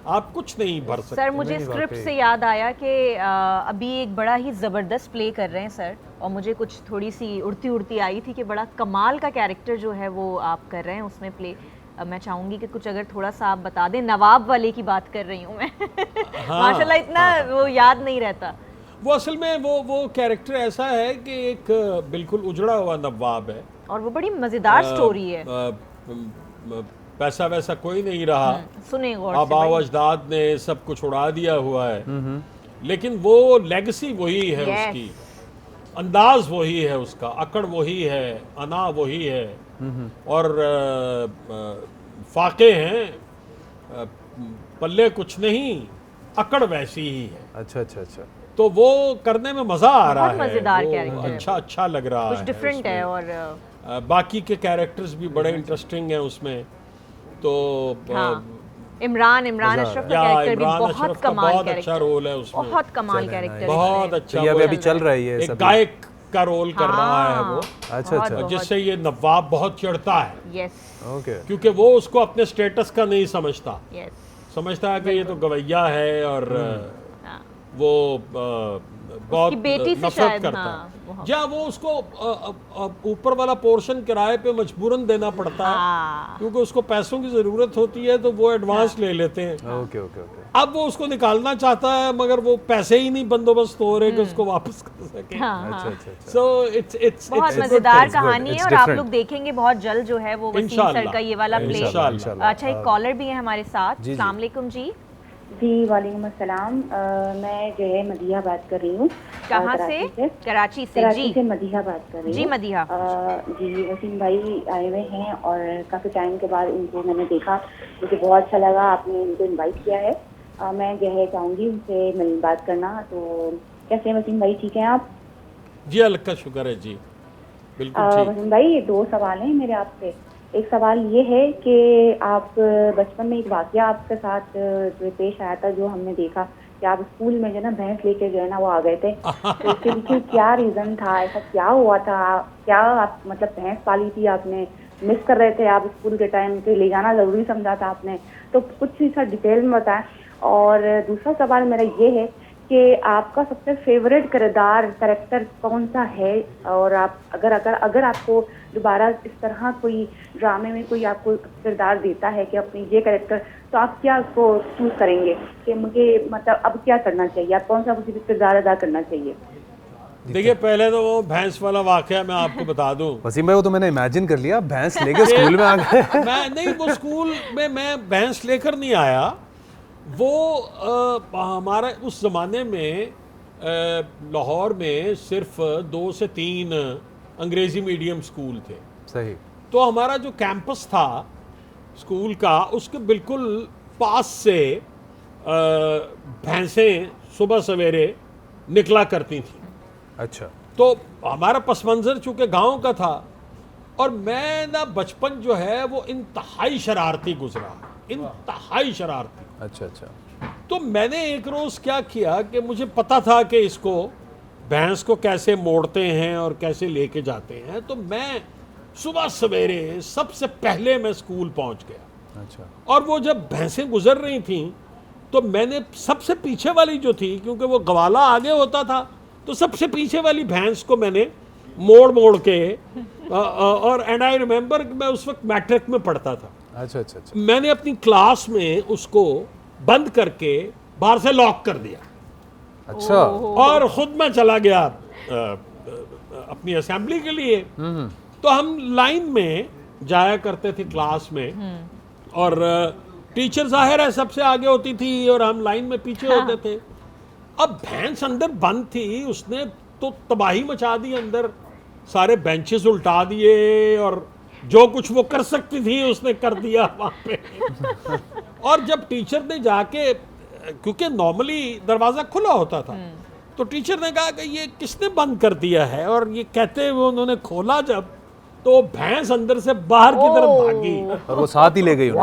आप कुछ नहीं भर सकते। सर मुझे स्क्रिप्ट से याद आया कि अभी एक बड़ा ही ज़बरदस्त प्ले कर रहे हैं सर, और मुझे कुछ थोड़ी सी उड़ती उड़ती आई थी कि बड़ा कमाल का कैरेक्टर जो है वो आप कर रहे हैं उसमें प्ले। मैं चाहूँगी कि कुछ अगर थोड़ा सा आप बता दें। नवाब वाले की बात कर रही हूँ मैं। माशाल्लाह इतना वो याद नहीं रहता। वो असल में वो कैरेक्टर ऐसा है कि एक बिल्कुल उजड़ा हुआ नवाब है और वो बड़ी मज़ेदार स्टोरी है। पैसा वैसा कोई नहीं रहा, सुने गौर से आबा अजदाद ने सब कुछ उड़ा दिया हुआ है, लेकिन वो लेगेसी वही है उसकी, अंदाज वही है उसका, अकड़ वही है, अना वही है और फाके हैं, पल्ले कुछ नहीं, अकड़ वैसी ही है। अच्छा अच्छा अच्छा। तो वो करने में मज़ा आ रहा है, मज़ेदार कैरेक्टर अच्छा लग रहा है, कुछ डिफरेंट है। और बाकी के कैरेक्टर्स भी बड़े इंटरेस्टिंग हैं उसमें। तो इमरान अशरफ का कैरेक्टर भी बहुत कमाल कैरेक्टर, अच्छा रोल है उसमें, बहुत कमाल कैरेक्टर, बहुत अच्छा। ये अभी चल रहा है, ये एक गायक का रोल कर रहा है वो। अच्छा अच्छा। जिससे ये नवाब बहुत चिढ़ता है। यस। ओके। क्योंकि वो उसको अपने स्टेटस का नहीं समझता। यस। समझता है कि ये तो गवैया है और वो बहुत नफरत करता है। या वो उसको ऊपर वाला पोर्शन किराए पे मजबूरन देना पड़ता है क्योंकि उसको पैसों की जरूरत होती है, तो वो एडवांस ले लेते हैं। Okay okay okay. अब वो उसको निकालना चाहता है मगर वो पैसे ही नहीं बंदोबस्त हो रहे कि उसको वापस कर सके। अच्छा अच्छा। सो इट्स बहुत मजेदार कहानी है और आप लोग देखेंगे बहुत जल्द जो है वो वसीम सर का ये वाला प्ले। अच्छा, एक कॉलर भी है हमारे साथ। अस्सलाम वालेकुम जी। जी वालेकुम अस्सलाम। मैं जो है मदीहा बात कर रही हूँ। कहाँ से? कराची से। कराची से मदीहा बात कर रही हूँ। जी मदीहा। जी वसीम भाई आए हुए हैं और काफ़ी टाइम के बाद इनको मैंने देखा, मुझे बहुत अच्छा लगा, आपने इनको इनवाइट किया है। मैं जो है चाहूँगी उनसे बात करना। तो कैसे वसीम भाई, ठीक हैं आप? जी अल्लाह का शुक्र है जी, बिल्कुल ठीक। वसीम भाई दो सवाल हैं मेरे आपसे। एक सवाल ये है कि आप बचपन में एक वाक़या आपके साथ जो पेश आया था, जो हमने देखा कि आप स्कूल में जो ना भैंस लेके जो है ना वो आ गए थे, तो इसके पीछे क्या रीज़न था, ऐसा क्या हुआ था, क्या आप मतलब भैंस पाली थी आपने, मिस कर रहे थे आप स्कूल के टाइम पे, ले जाना ज़रूरी समझा था आपने, तो कुछ ऐसा डिटेल में बताएं। और दूसरा सवाल मेरा ये है कि आपका सबसे फेवरेट कैरेक्टर कौन सा है, और आप अगर आपको दोबारा इस तरह कोई ड्रामे में कोई आपको किरदार देता है कि अपनी ये कैरेक्टर, तो आप क्या उसको चूज करेंगे कि मुझे मतलब अब क्या करना चाहिए, आप कौन सा मुझे किरदार अदा करना चाहिए? देखिए पहले तो वो भैंस वाला वाकया मैं आपको बता दूं। वसीम भाई वो तो मैंने इमेजिन कर लिया, भैंस लेके स्कूल में आ गए। मैं नहीं, वो स्कूल में मैं भैंस लेकर नहीं आया। वो हमारा उस ज़माने में लाहौर में सिर्फ 2 से 3 अंग्रेज़ी मीडियम स्कूल थे। सही। तो हमारा जो कैंपस था स्कूल का, उसके बिल्कुल पास से भैंसें सुबह सवेरे निकला करती थी। अच्छा। तो हमारा पस मंज़र चूँकि गाँव का था और मैं ना बचपन जो है वो इंतहाई शरारती गुजरा, इंतहाई शरारती। अच्छा अच्छा। तो मैंने एक रोज़ क्या किया कि मुझे पता था कि इसको भैंस को कैसे मोड़ते हैं और कैसे लेके जाते हैं, तो मैं सुबह सवेरे सबसे पहले मैं स्कूल पहुंच गया। अच्छा। और वो जब भैंसें गुजर रही थीं तो मैंने सबसे पीछे वाली जो थी, क्योंकि वो गवाला आगे होता था, तो सबसे पीछे वाली भैंस को मैंने मोड़ के और एंड आई रिमेंबर मैं उस वक्त मैट्रिक में पढ़ता था। अच्छा अच्छा अच्छा। मैंने अपनी क्लास में उसको बंद करके बाहर से लॉक कर दिया। अच्छा। और खुद मैं चला गया अपनी असेंबली के लिए। तो हम लाइन में जाया करते थे क्लास में, और टीचर जाहिर है सबसे आगे होती थी और हम लाइन में पीछे होते थे। अब भैंस अंदर बंद थी, उसने तो तबाही मचा दी, अंदर सारे बेंचेस उल्टा दिए और जो कुछ वो कर सकती थी उसने कर दिया वहाँ पे। और जब टीचर ने जाके, क्योंकि नॉर्मली दरवाज़ा खुला होता था, तो टीचर ने कहा कि ये किसने बंद कर दिया है, और ये कहते हुए उन्होंने खोला जब, तो भैंस अंदर से बाहर की तरफ भागी और वो साथ ही ले गई। और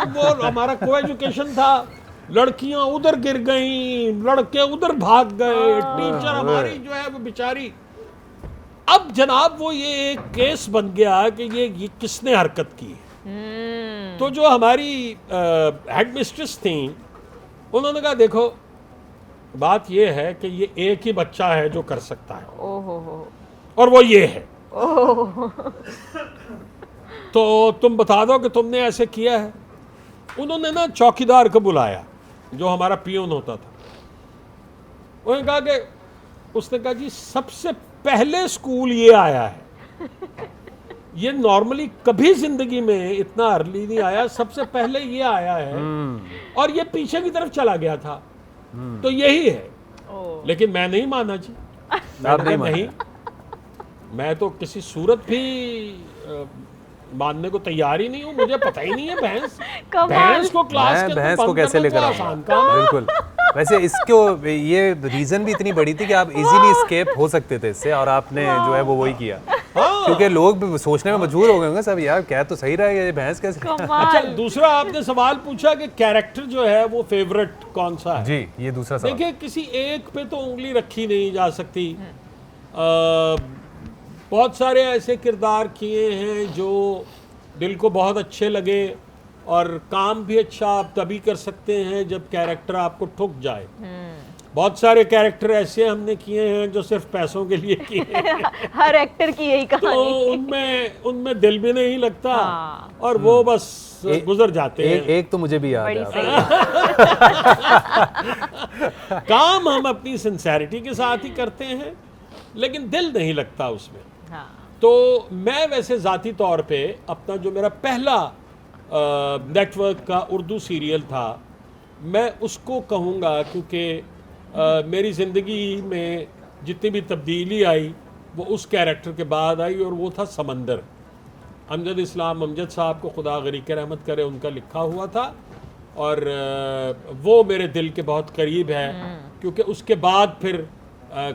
वो हमारा को एजुकेशन था, लड़कियां उधर गिर गईं, लड़के उधर भाग गए, टीचर हमारी जो है वो बेचारी अब जनाब वो ये एक केस बन गया कि ये किसने हरकत की है। तो जो हमारी हेड मिस्ट्रेस थी उन्होंने कहा देखो बात ये है कि ये एक ही बच्चा है जो कर सकता है, और वो ये है। तो तुम बता दो कि तुमने ऐसे किया है। उन्होंने ना चौकीदार को बुलाया जो हमारा पियोन होता था। उन्होंने कहा कि उसने कहा जी सबसे पहले स्कूल ये आया है, ये नॉर्मली कभी जिंदगी में इतना अर्ली नहीं आया, सबसे पहले ये आया है और ये पीछे की तरफ चला गया था, तो यही है। लेकिन मैं नहीं माना जी, नहीं, मैं तो किसी सूरत भी मानने को तैयार ही नहीं हूँ। मुझे पता ही नहीं है भैंस को क्लास के भैंस को कैसे लेकर आसान काम। बिल्कुल। वैसे इसको ये रीजन भी इतनी बड़ी थी कि आप इजीली एस्केप हो सकते थे इससे, और आपने जो है वो वही किया। क्योंकि लोग भी सोचने में मजबूर हो गए होंगे सब, यार क्या तो सही रहा है ये भैंस कैसे। अच्छा, दूसरा आपने सवाल पूछा कि कैरेक्टर जो है वो फेवरेट कौन सा है। जी, ये दूसरा सवाल। देखिए किसी एक पे तो उंगली रखी नहीं जा सकती। बहुत सारे ऐसे किरदार किए हैं जो दिल को बहुत अच्छे लगे, और काम भी अच्छा आप तभी कर सकते हैं जब कैरेक्टर आपको ठुक जाए। बहुत सारे कैरेक्टर ऐसे हमने किए हैं जो सिर्फ पैसों के लिए किए हैं। हर एक्टर की यही कहानी। तो उनमें दिल भी नहीं लगता। और वो बस गुजर जाते हैं। एक तो मुझे भी याद है। काम हम अपनी सिंसेरिटी के साथ ही करते हैं, लेकिन दिल नहीं लगता उसमें। तो मैं वैसे ज़ाती तौर पे अपना जो मेरा पहला नेटवर्क का उर्दू सीरियल था, मैं उसको कहूँगा, क्योंकि मेरी ज़िंदगी में जितनी भी तब्दीली आई वो उस कैरेक्टर के बाद आई, और वो था समंदर। अमजद इस्लाम अमजद साहब को खुदा गनी के रहमत करे, उनका लिखा हुआ था, और वो मेरे दिल के बहुत करीब है, क्योंकि उसके बाद फिर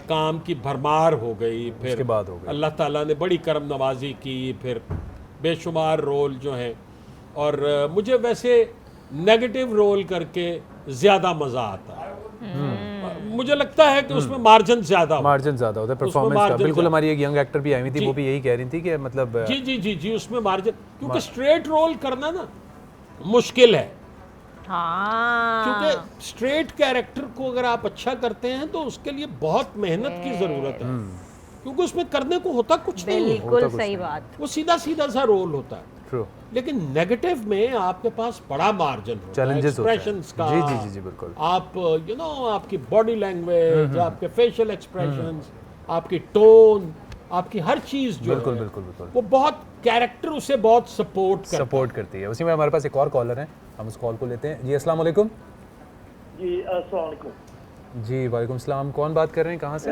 काम की भरमार हो गई। फिर उसके बाद हो गई। अल्लाह ताला ने बड़ी करम नवाजी की, फिर बेशुमार रोल जो हैं, और मुझे वैसे नेगेटिव रोल करके ज़्यादा मज़ा आता है। मुझे लगता है कि उसमें मार्जिन ज़्यादा होता है परफॉर्मेंस का। बिल्कुल, हमारी एक यंग एक्टर भी आई हुई थी, वो भी यही कह रही थी कि मतलब जी जी जी जी उसमें मार्जिन, क्योंकि स्ट्रेट रोल करना ना मुश्किल है। क्योंकि स्ट्रेट कैरेक्टर को अगर आप अच्छा करते हैं तो उसके लिए बहुत मेहनत की जरूरत है, क्योंकि उसमें करने को होता कुछ नहीं। बिल्कुल सही बात। वो सीधा सीधा सा रोल होता है। लेकिन नेगेटिव में आपके पास बड़ा मार्जिन होता है एक्सप्रेशंस का। जी जी जी बिल्कुल। आप आपकी बॉडी लैंग्वेज, आपके फेशियल एक्सप्रेशंस, आपकी टोन, आपकी हर चीज जो बिल्कुल है, बिल्कुल बिल्कुल वो बहुत कैरेक्टर उसे बहुत सपोर्ट करती है। उसी में हमारे पास एक और कॉलर है, हम उस कॉल को लेते हैं। जी अस्सलाम वालेकुम। जी अस्सलाम वालेकुम। जी वालेकुम सलाम। कौन बात कर रहे हैं, कहाँ से?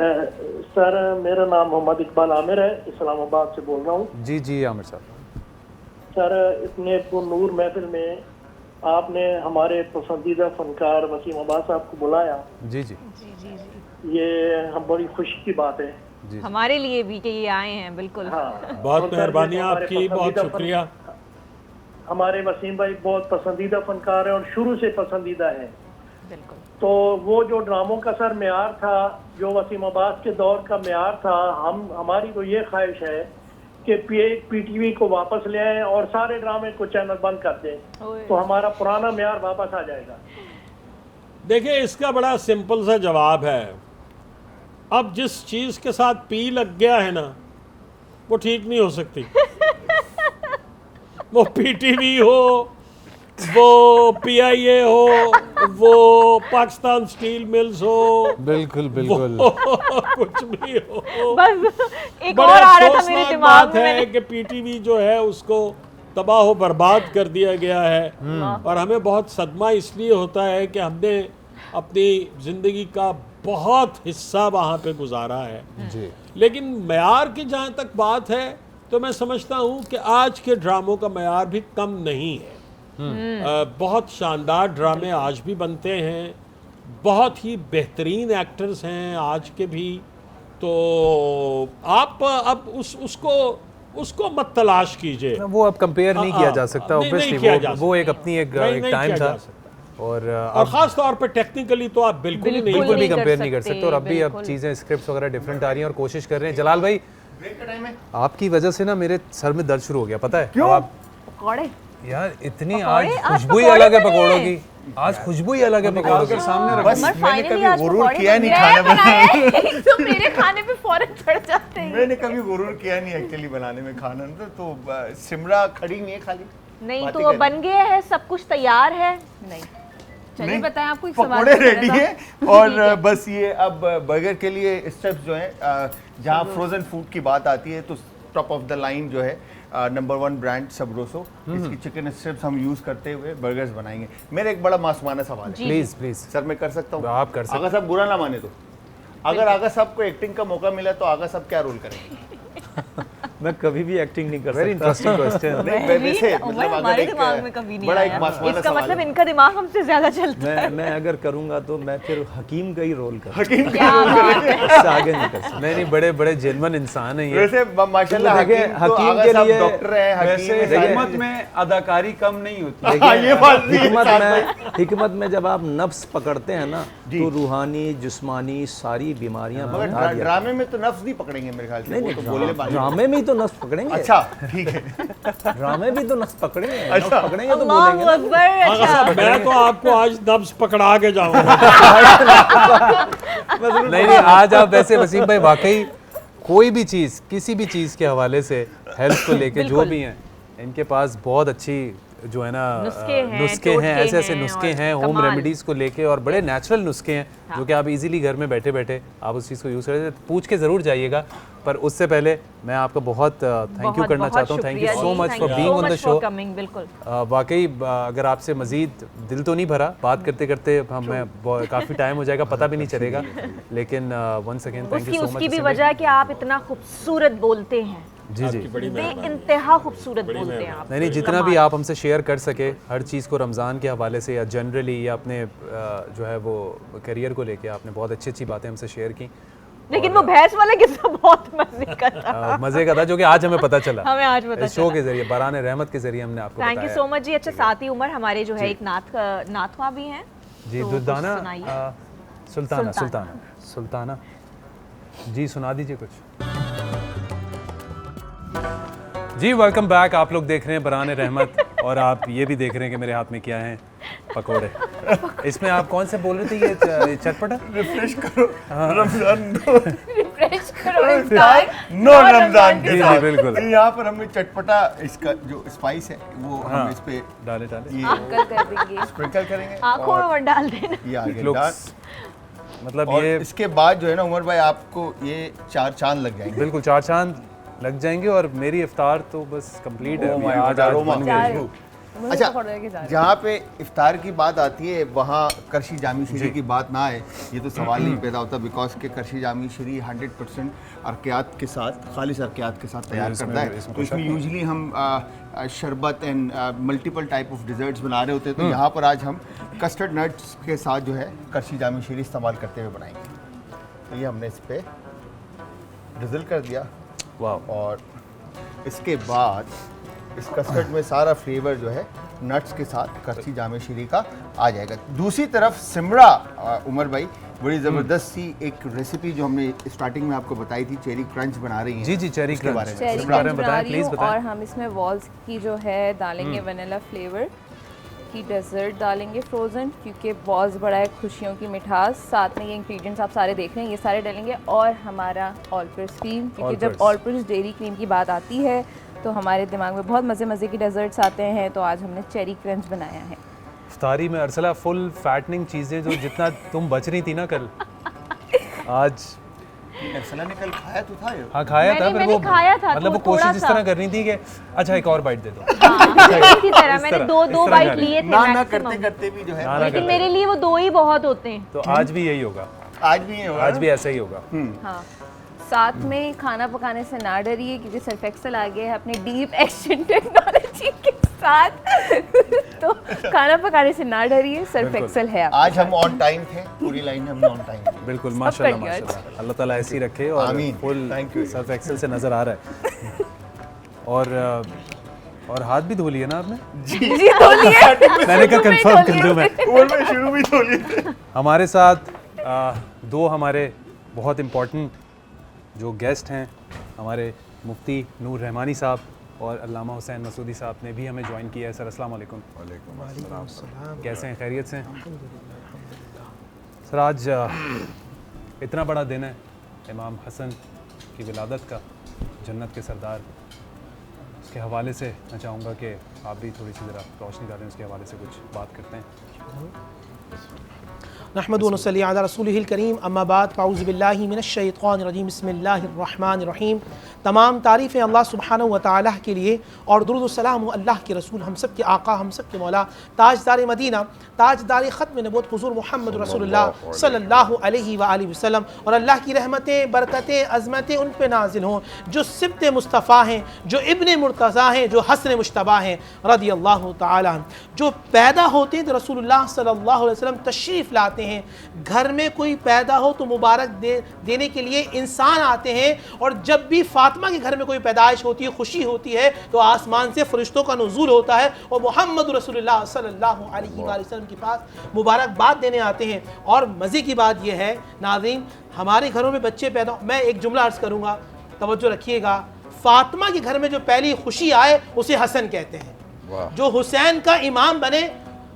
सर मेरा नाम मोहम्मद इकबाल आमिर है, इस्लामाबाद से बोल रहा हूँ। जी जी आमिर साहब। सर इतने पुरनूर महफिल में आपने हमारे पसंदीदा फनकार वसीम अब्बास साहब को बुलाया। जी जी ये हम बड़ी खुशी की बात है हमारे लिए भी कि ये आए हैं। बिल्कुल। हाँ, बहुत मेहरबानी आपकी, बहुत शुक्रिया। हमारे वसीम भाई बहुत पसंदीदा फनकार है और शुरू से पसंदीदा है। बिल्कुल। तो वो जो ड्रामों का सर मेयार था, जो वसीम अब्बास के दौर का मेयार था, हमारी तो ये ख्वाहिश है कि पीटीवी को वापस ले आए और सारे ड्रामे को चैनल बंद कर दें, तो हमारा पुराना मेयार वापस आ जाएगा। देखिए इसका बड़ा सिंपल सा जवाब है, अब जिस चीज के साथ पी लग गया है ना वो ठीक नहीं हो सकती। वो पीटीवी हो, वो पीआईए हो, वो पाकिस्तान स्टील मिल्स हो, बिल्कुल बिल्कुल कुछ भी हो। बस एक और आ रहा था मेरे दिमाग में है कि पीटीवी जो है उसको तबाह बर्बाद कर दिया गया है, और हमें बहुत सदमा इसलिए होता है कि हमने अपनी जिंदगी का बहुत हिस्सा वहाँ पे गुजारा है। जी। लेकिन मयार की जहाँ तक बात है तो मैं समझता हूँ कि आज के ड्रामों का मयार भी कम नहीं है। बहुत शानदार ड्रामे आज भी बनते हैं, बहुत ही बेहतरीन एक्टर्स हैं आज के भी। तो आप अब उसको मत तलाश कीजिए। वो अब कंपेयर नहीं किया जा सकता, ऑब्वियसली वो एक अपनी एक टाइम था, और खास तौर पे टेक्निकली तो आप बिल्कुल भी कंपेयर नहीं कर सकते। और अभी अब चीज़ें स्क्रिप्ट्स वगैरह डिफरेंट आ रही हैं और कोशिश कर रहे हैं। जलाल भाई ब्रेक का टाइम है। आपकी वजह से ना मेरे सर में दर्द शुरू हो गया, पता है? क्यों? अब पकौड़े यार इतनी आज खुशबू ही अलग है पकौड़ों की, आज खुशबू ही अलग है पकौड़ों के सामने रख। बस मैंने कभी गुरूर किया नहीं खाना बनाने में। तो मेरे खाने पे फौरन चढ़ जाते हैं। मैंने कभी गुरूर किया नहीं एक्चुअली बनाने में खाना, तो सिमरा खड़ी नहीं है खाली। नहीं तो बन गया है, सब कुछ तैयार है। नहीं चलिए बताएं, आपको एक पकौड़े रेडी हैं और बस ये अब बर्गर के लिए स्टेप्स जो है, जहाँ फ्रोजन फूड की बात आती है तो टॉप ऑफ द लाइन जो है नंबर 1 ब्रांड सबरोसो, इसकी चिकन स्ट्रिप्स हम यूज करते हुए बर्गर्स बनाएंगे। मेरा एक बड़ा मासूमाना सवाल है, प्लीज प्लीज सर मैं कर सकता हूँ? आप कर सकते हैं। आगा साहब बुरा ना माने तो, अगर आगा साहब को एक्टिंग का मौका मिला तो आगा साहब क्या रोल करेंगे? मैं कभी भी एक्टिंग नहीं कर सकता। Very interesting question. हमारे दिमाग में कभी नहीं बड़ा आया। एक मासूमाना इसका सवाल मतलब है। इनका दिमाग हमसे ज्यादा चलता है। मैं अगर करूंगा तो मैं फिर हकीम का ही रोल करूंगा। हकीम क्या बात है। इससे आगे नहीं कर सकता। नहीं बड़े बड़े जेन्युइन इंसान है ये। वैसे माशाल्लाह हकीम हकीम के लिए डॉक्टर हैं, वैसे हकीम हिकमत में अदाकारी कम नहीं होती। ये बात भी है। हिकमत में जब आप नफ्स पकड़ते हैं ना तो रूहानी जिस्मानी सारी बीमारियां मगर ड्रामे में तो नफ्स नहीं पकड़ेंगे मेरे ख्याल से। नहीं तो बोलने वाले ड्रामे में ही तो नफ्स पकड़ेंगे। अच्छा ठीक है, ड्रामे भी तो नफ्स पकड़ेंगे। अच्छा। नफ्स पकड़ेंगे तो अल्लाह बोलेंगे ना। अकबर। अच्छा मैं तो आपको आज नब्ज पकड़ा के जाऊंगा। नहीं आज आप वैसे वसीम भाई वाकई कोई भी चीज़ किसी भी चीज़ के हवाले से हेल्थ को लेके जो भी हैं इनके पास बहुत अच्छी जो है ना नुस्खे हैं, ऐसे ऐसे नुस्खे हैं होम रेमेडीज़ को लेके, और बड़े नेचुरल नुस्खे हैं जो कि आप इजीली घर में बैठे बैठे आप उस चीज़ को यूज़ करें। पूछ के ज़रूर जाइएगा, पर उससे पहले मैं आपका बहुत थैंक यू करना चाहता हूँ। Thank you so much for being on the show. बिल्कुल वाकई अगर आपसे मज़ीद दिल तो नहीं भरा, बात करते करते हमें काफ़ी टाइम हो जाएगा, पता भी नहीं चलेगा, लेकिन once again thank you so much. उसकी भी वजह है कि आप इतना खूबसूरत बोलते हैं। जी जी बेइंतहा खूबसूरत बोलते हैं आप। नहीं जितना भी आप हमसे शेयर कर सके हर चीज़ को रमज़ान के हवाले से या जनरली या अपने जो है वो करियर को लेके आपने बहुत अच्छी अच्छी बातें हमसे शेयर की। लेकिन वो भैंस वाला किस्सा बहुत मजे का था। मजे का था जो कि आज हमें पता चला। हमें आज पता इस शो के जरिए बरान रहमत के जरिए हमने आपको थैंक यू सो मच जी। अच्छा साथ ही उमर हमारे जो है एक नाथवा भी हैं जी, दुर्दाना सुल्ताना सुल्ताना सुल्ताना जी, सुना दीजिए कुछ जी। Welcome back. आप लोग देख रहे हैं बरान रहमत और आप ये भी देख रहे हैं कि मेरे हाथ में क्या है, पकोड़े। इसमें आप कौन से बोल रहे थे? ये चटपटा रिफ्रेश करो रमजान रिफ्रेश करो नो रमजान के साथ। बिल्कुल। यहाँ पर हमने चटपटा इसका जो स्पाइस है वो हम इस पे डाले स्प्रिंकल करेंगे, आंखों में डाल देना। ये आगे मतलब और ये इसके बाद जो है ना उमर भाई आपको ये 4 चांद लग जाएंगे। बिल्कुल 4 चांद लग जाएंगे और मेरी इफ्तार तो बस कंप्लीट है। अच्छा जहाँ पे इफ्तार की बात आती है वहाँ करशी जामी शीरी की बात ना आए ये तो सवाल नहीं पैदा होता, बिकॉज के करशी जामी शीरी 100% अरकियात के साथ, खालिस अरकियात के साथ तैयार करता है। तो इसमें यूजली हम शरबत and multiple type of desserts बना रहे होते हैं, तो यहाँ पर आज हम कस्टर्ड नट्स के साथ जो है करशी जामी शीरी इस्तेमाल करते हुए बनाएंगे। तो ये हमने इस पर ड्रिज़ल कर दिया। वाह। और इसके बाद इस कस्टर्ड में सारा फ्लेवर जो है नट्स के साथ करशी जामे शीरी का आ जाएगा। दूसरी तरफ सिमरा उमर भाई बड़ी ज़बरदस्त सी एक रेसिपी जो हमने स्टार्टिंग में आपको बताई थी, चेरी क्रंच बना रही हैं। जी जी, चेरी क्रंच बना रही हूँ। और हम इसमें वॉल्स की जो है डालेंगे वनीला फ्लेवर की, डेजर्ट डालेंगे फ्रोज़न, क्योंकि बहुत बड़ा है खुशियों की मिठास। साथ में ये इंग्रेडिएंट्स आप सारे देख रहे हैं, ये सारे डालेंगे। और हमारा ऑल पर्स क्रीम, क्योंकि जब ऑल पर्स डेयरी क्रीम की बात आती है तो हमारे दिमाग में बहुत मज़े मज़े के डेजर्ट्स आते हैं। तो आज हमने चेरी क्रंच बनाया है इफ्तारी में। अरसला फुल फैटनिंग चीज़ें जो जितना तुम बच रही थी ना कल, आज अरसला ने कल खाया तो था। हाँ खाया था, पर वो खाया था, मतलब वो कोशिश इस तरह कर रही थी कि अच्छा एक और बाइट दे दो। इसी तरह मैंने दो बाइट लिए थे ना करते करते भी जो है, लेकिन मेरे लिए वो 2 ही बहुत होते हैं। तो आज भी यही होगा, आज भी ऐसा ही होगा। हाँ, साथ में खाना पकाने से ना डरिए, क्योंकि सर्फ एक्सेल आ गया है अपनी डीप एक्शन टेक्नोलॉजी के साथ। तो खाना पकाने से ना डरिए, सर्फ एक्सेल है। आज हम ऑन टाइम थे, पूरी लाइन हमने ऑन टाइम। बिल्कुल माशाल्लाह माशाल्लाह, अल्लाह ताला ऐसी रखे और फुल सर्फ एक्सेल से नज़र आ रहा है। और हाथ भी धो लिए ना आपने? जी धो लिए। मैंने कहा कंफर्म कर दूं मैं। शुरू भी धो लिए। हमारे साथ 2 हमारे बहुत इम्पोर्टेंट जो गेस्ट हैं हमारे मुफ्ती नूर रहमानी साहब और अल्लामा हुसैन मसूदी साहब ने भी हमें ज्वाइन किया है। सर अस्सलाम वालेकुम। कैसे हैं, खैरियत से? सर आज इतना बड़ा दिन है इमाम हसन की विलादत का, जन्नत के सरदार, उसके हवाले से मैं चाहूँगा कि आप भी थोड़ी सी ज़रा रोशनी डालें, उसके हवाले से कुछ बात करते हैं। नहमदु व नसल्ली अला रसूलिहिल करीम, अम्मा बाद, फ़अऊज़ु बिल्लाहि मिनश्शैतानिर रजीम, बिस्मिल्लाहिर रहमानिर रहीम। तमाम तारीफ़ें अल्लाह सुब्हानहु व तआला के लिए और दुरूद व सलाम अल्लाह के रसूल, हम सब के आका, हम सब के मौला, ताजदार मदीना, ताजदार ख़त्म नबूवत हुज़ूर मोहम्मद रसूलुल्लाह सल्लल्लाहु अलैहि व आलिहि वसल्लम, और अल्लाह की रहमतें, बरकतें, अज़मतें उन पे नाजिल हों जो सिब्त मुस्तफ़ा हैं, जो इब्ने मुर्तज़ा हैं, जो हसन मुश्तबा हैं रदियल्लाहु तआला अन्हु। जो पैदा होते हैं तो रसूलुल्लाह सल्लल्लाहु अलैहि वसल्लम तशरीफ़ लाते हैं। घर में कोई पैदा हो तो मुबारक देने के लिए इंसान आते हैं, और जब भी फातिमा के घर में कोई पैदाइश होती है, खुशी होती है, तो आसमान से फरिश्तों का नुज़ूल होता है और मोहम्मद रसूलुल्लाह सल्लल्लाहु अलैहि वसल्लम के पास मुबारकबाद देने आते हैं। और मज़े की बात यह है नाज़रीन, हमारे घरों में बच्चे पैदा, मैं एक जुमला अर्ज़ करूँगा, तवज्जो रखिएगा। फातिमा के घर में जो पहली खुशी आए उसे हसन कहते हैं, जो हुसैन का इमाम बने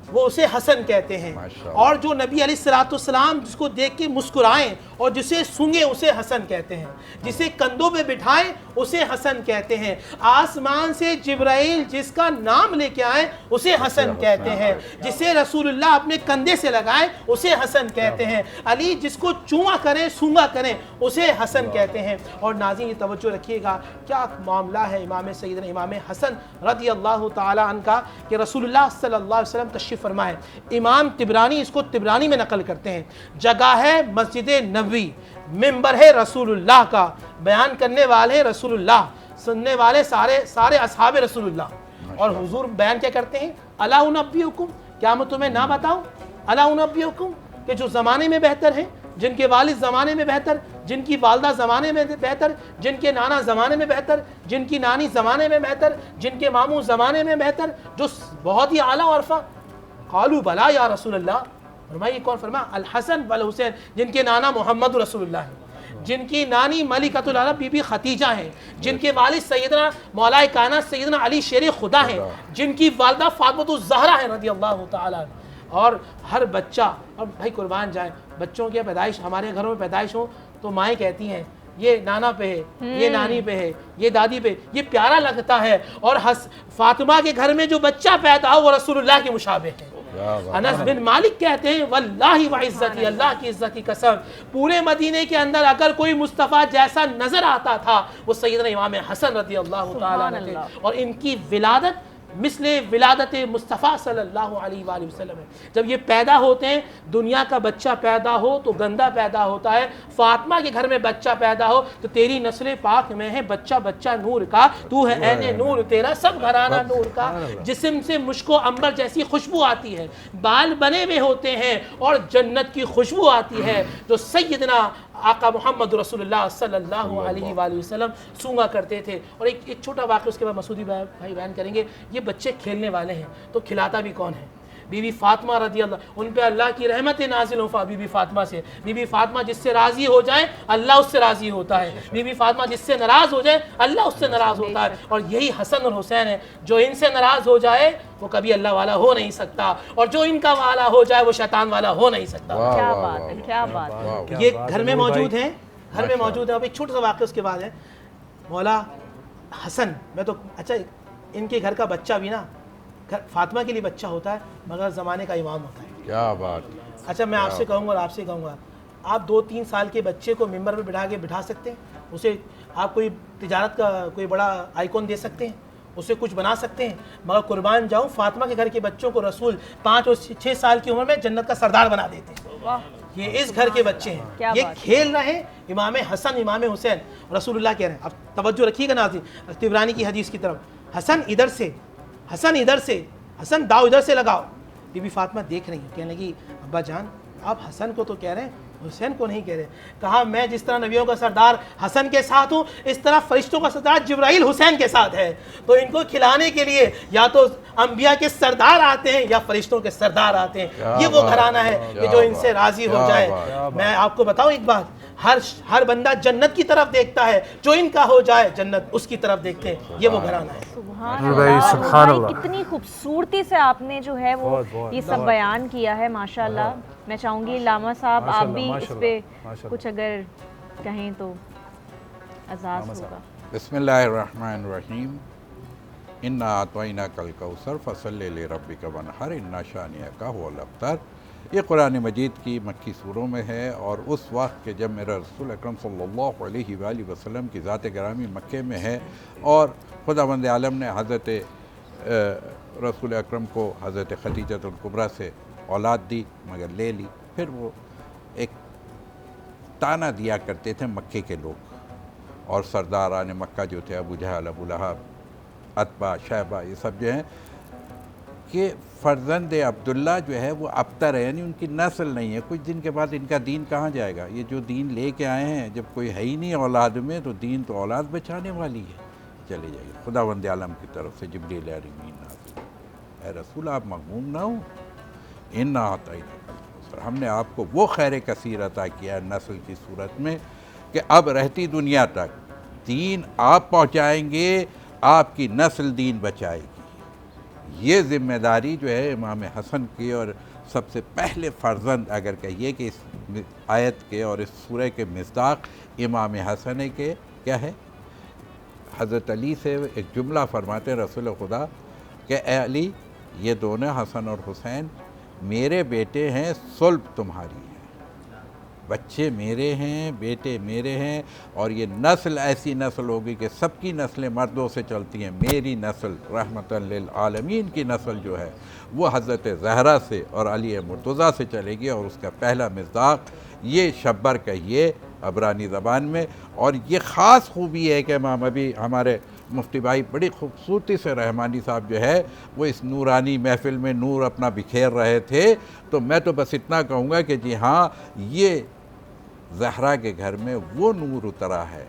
वो उसे हसन कहते हैं, और जो नबी अलैहिस्सलाम जिसको देख के मुस्कुराएं और जिसे सूंघे उसे हसन कहते हैं, जिसे कंधों पे बिठाएं उसे हसन कहते हैं, आसमान से जिब्राइल जिसका नाम लेके आए उसे हसन कहते हैं, जिसे रसूलुल्लाह अपने कंधे से लगाएं उसे हसन कहते हैं, अली जिसको चूमा करें सूंघा करें उसे हसन कहते हैं। और नाज़रीन ये तवज्जो रखिएगा क्या मामला है इमाम सैयदना इमाम हसन रदियल्लाहु ताला अन्हु का, कि रसूलुल्लाह सल्लल्लाहु अलैहि वसल्लम तशरीफ़ फरमाए। इमाम तिबरानी इसको तिबरानी में नकल करते हैं, जगह है मस्जिद नबवी, मिंबर है रसूलुल्लाह का, बयान करने वाले रसूलुल्लाह, सुनने वाले सारे असहाबे रसूलुल्लाह। और हुजूर बयान क्या करते हैं, अला उनब्बिउकुम, क्या मैं तुम्हें ना बताऊं, अला उनब्बिउकुम, कि जो ज़माने में बेहतर हैं, जिनके वालिद ज़माने में बेहतर, जिनकी वालदा ज़माने में बेहतर, जिनके नाना ज़माने में बेहतर, जिनकी नानी ज़माने में बेहतर, जिनके मामू ज़माने में बेहतर, जो बहुत ही आला औरफा। कालू बला या रसूलल्लाह, फरमाइए कौन? फरमा अल हसन वल हुसैन, जिनके नाना मोहम्मद रसूलुल्लाह हैं, जिनकी नानी मलिकतुल अरब बीबी खतीजा हैं, जिनके वालिद सैयदना मौलाए कायनात सैयदना अली शेर खुदा हैं, जिनकी वालदा फातिमा ज़हरा हैं रदियल्लाहु ताला। और हर बच्चा, और भाई कुर्बान जाए, बच्चों की पैदाइश, हमारे घरों में पैदाइश हो तो माएँ कहती हैं ये नाना पे है, ये नानी पे है, ये दादी पे, ये प्यारा लगता है। और फातिमा के घर में जो बच्चा पैदा हो वो रसूलुल्लाह के मुशाबे है। अनस बिन मालिक कहते हैं वल्लाहि व इज्जती, अल्लाह की इज्जत की कसम, पूरे मदीने के अंदर अगर कोई मुस्तफ़ा जैसा नजर आता था वो सैयदना इमाम हसन रदियल्लाहु ताला अन्हु थे। और इनकी विलादत मिसले विलादत मुस्तफ़ा सल्लल्लाहु अलैहि वसल्लम है। जब ये पैदा होते हैं, दुनिया का बच्चा पैदा हो तो गंदा पैदा होता है, फातिमा के घर में बच्चा पैदा हो तो तेरी नस्ल पाक में है बच्चा बच्चा नूर का, तू है ऐने नूर, तेरा सब घराना नूर का, जिस्म से मुश्को अंबर जैसी खुशबू आती है, बाल बने हुए होते हैं और जन्नत की खुशबू आती है जो सैयदना आका मोहम्मद रसूलुल्लाह सल्लल्लाहु अलैहि वसल्लम सूंघा करते थे। और एक छोटा वाक़या उसके बाद मसूदी भाई बयान करेंगे। ये बच्चे खेलने वाले हैं तो खिलाता भी कौन है? बीबी फातिमा रदियल्लाहु, उन पे अल्लाह की रहमतें नाजिल हो बीबी फातिमा से। बीबी फातिमा जिससे राज़ी हो जाए अल्लाह उससे राज़ी होता है, बीबी फातिमा जिससे नाराज़ हो जाए अल्लाह उससे नाराज़ होता है। और यही हसन और हुसैन है, जो इनसे नाराज़ हो जाए वो कभी अल्लाह वाला हो नहीं सकता, और जो इनका वाला हो जाए वो शैतान वाला हो नहीं सकता। क्या बात है, क्या बात है। ये घर में मौजूद है, घर में मौजूद है। अब एक छोटा सा वाक़या उसके बाद है। मौला हसन, मैं तो अच्छा इनके घर का बच्चा भी ना फातिमा के लिए बच्चा होता है मगर ज़माने का इमाम होता है। क्या बात। अच्छा मैं आपसे कहूँगा और आपसे कहूँगा, आप 2-3 साल के बच्चे को मिंबर पे बिठा सकते हैं, उसे आप कोई तिजारत का कोई बड़ा आइकॉन दे सकते हैं, उसे कुछ बना सकते हैं, मगर कुर्बान जाऊँ फातिमा के घर के बच्चों को रसूल 5 और 6 साल की उम्र में जन्नत का सरदार बना देते हैं। ये इस घर के बच्चे हैं, ये खेल रहे हैं इमाम हसन इमाम हुसैन, रसूलुल्लाह कह रहे हैं। अब तवज्जो रखिएगा नाज़रीन तिबरानी की हदीस की तरफ, हसन इधर से, हसन इधर से, हसन दाव इधर से लगाओ। बीबी फातिमा देख रही है, कहने लगी अब्बा जान आप हसन को तो कह रहे हैं, हुसैन को नहीं कह रहे। कहा मैं जिस तरह नबियों का सरदार हसन के साथ हूँ, इस तरह फरिश्तों का सरदार जिब्राइल हुसैन के साथ है। तो इनको खिलाने के लिए या तो अंबिया के सरदार आते हैं या फरिश्तों के सरदार आते हैं। ये वो घराना है कि जो इनसे राजी हो जाए। मैं आपको बताऊँ एक बात, हर बंदा जन्नत की तरफ देखता है, जो इनका हो जाए जन्नत उसकी तरफ देखते हैं। ये वो घराना है। सुभान अल्लाह, भाई कितनी खूबसूरती से आपने जो है वो ये सब बयान किया है माशाल्लाह। मैं चाहूँगी लामा साहब आप भी इस पे कुछ अगर कहें तो आज़ाद होगा। बिस्मिल्लाहिर्रहमानिर्रहीम। इन्ना आतवैना कल कौसर फसल्लि लिरब्बिका वनहर इन्ना शानिअका हुवल अब्तर। ये कुरान मजीद की मक्की सूरों में है और उस वक्त के जब मेरा रसूल अकरम सल्लल्लाहु अलैहि वसल्लम की ज़ात गिरामी मक्के में है और खुदावंद आलम ने हज़रत रसूल अकरम को हज़रत खदीजतुल कुबरा से औलाद दी मगर ले ली। फिर वो एक ताना दिया करते थे मक्के के लोग और सरदारान मक्का जो थे अबू जहल, अबू लहब, अतबा, शैबा, ये सब जो हैं कि फ़र्जंद अब्दुल्ला जो है वो अब्तर है, यानी उनकी नस्ल नहीं है। कुछ दिन के बाद इनका दीन कहाँ जाएगा? ये जो दीन लेके आए हैं, जब कोई है ही नहीं औलाद में, तो दीन तो औलाद बचाने वाली है, चले जाइए। खुदावंद आलम की तरफ से जिब्रील अमीन नाज़िल, ए रसूल आप मग़मूम ना हो, इन्ना आतैना, हमने आपको वो खैर कसीर अता किया नस्ल की सूरत में कि अब रहती दुनिया तक दीन आप पहुँचाएँगे, आपकी नस्ल दीन बचाएगी। ये ज़िम्मेदारी जो है इमाम हसन की और सबसे पहले फ़र्जंद अगर कहिए कि इस आयत के और इस सूरह के मिस्दाक़ इमाम हसन के क्या है? हज़रत अली से एक जुमला फरमाते हैं रसूल खुदा कि ए अली, ये दोनों हसन और हुसैन मेरे बेटे हैं, सुल्ब तुम्हारी है, बच्चे मेरे हैं, बेटे मेरे हैं, और ये नस्ल ऐसी नस्ल होगी कि सबकी नस्लें मर्दों से चलती हैं। मेरी नस्ल रहमतन लिल आलमीन की नस्ल जो है वो हज़रत ज़हरा से और अली मुर्तज़ा से चलेगी। और उसका पहला मिज़दाक़ ये शब्बर कहिए अबरानी ज़बान में। और ये ख़ास खूबी है कि इमाम अभी हमारे मुफ्ती भाई बड़ी खूबसूरती से रहमानी साहब जो है वो इस नूरानी महफ़िल में नूर अपना बिखेर रहे थे। तो मैं तो बस इतना कहूँगा कि जी हाँ, ये ज़हरा के घर में वो नूर उतरा है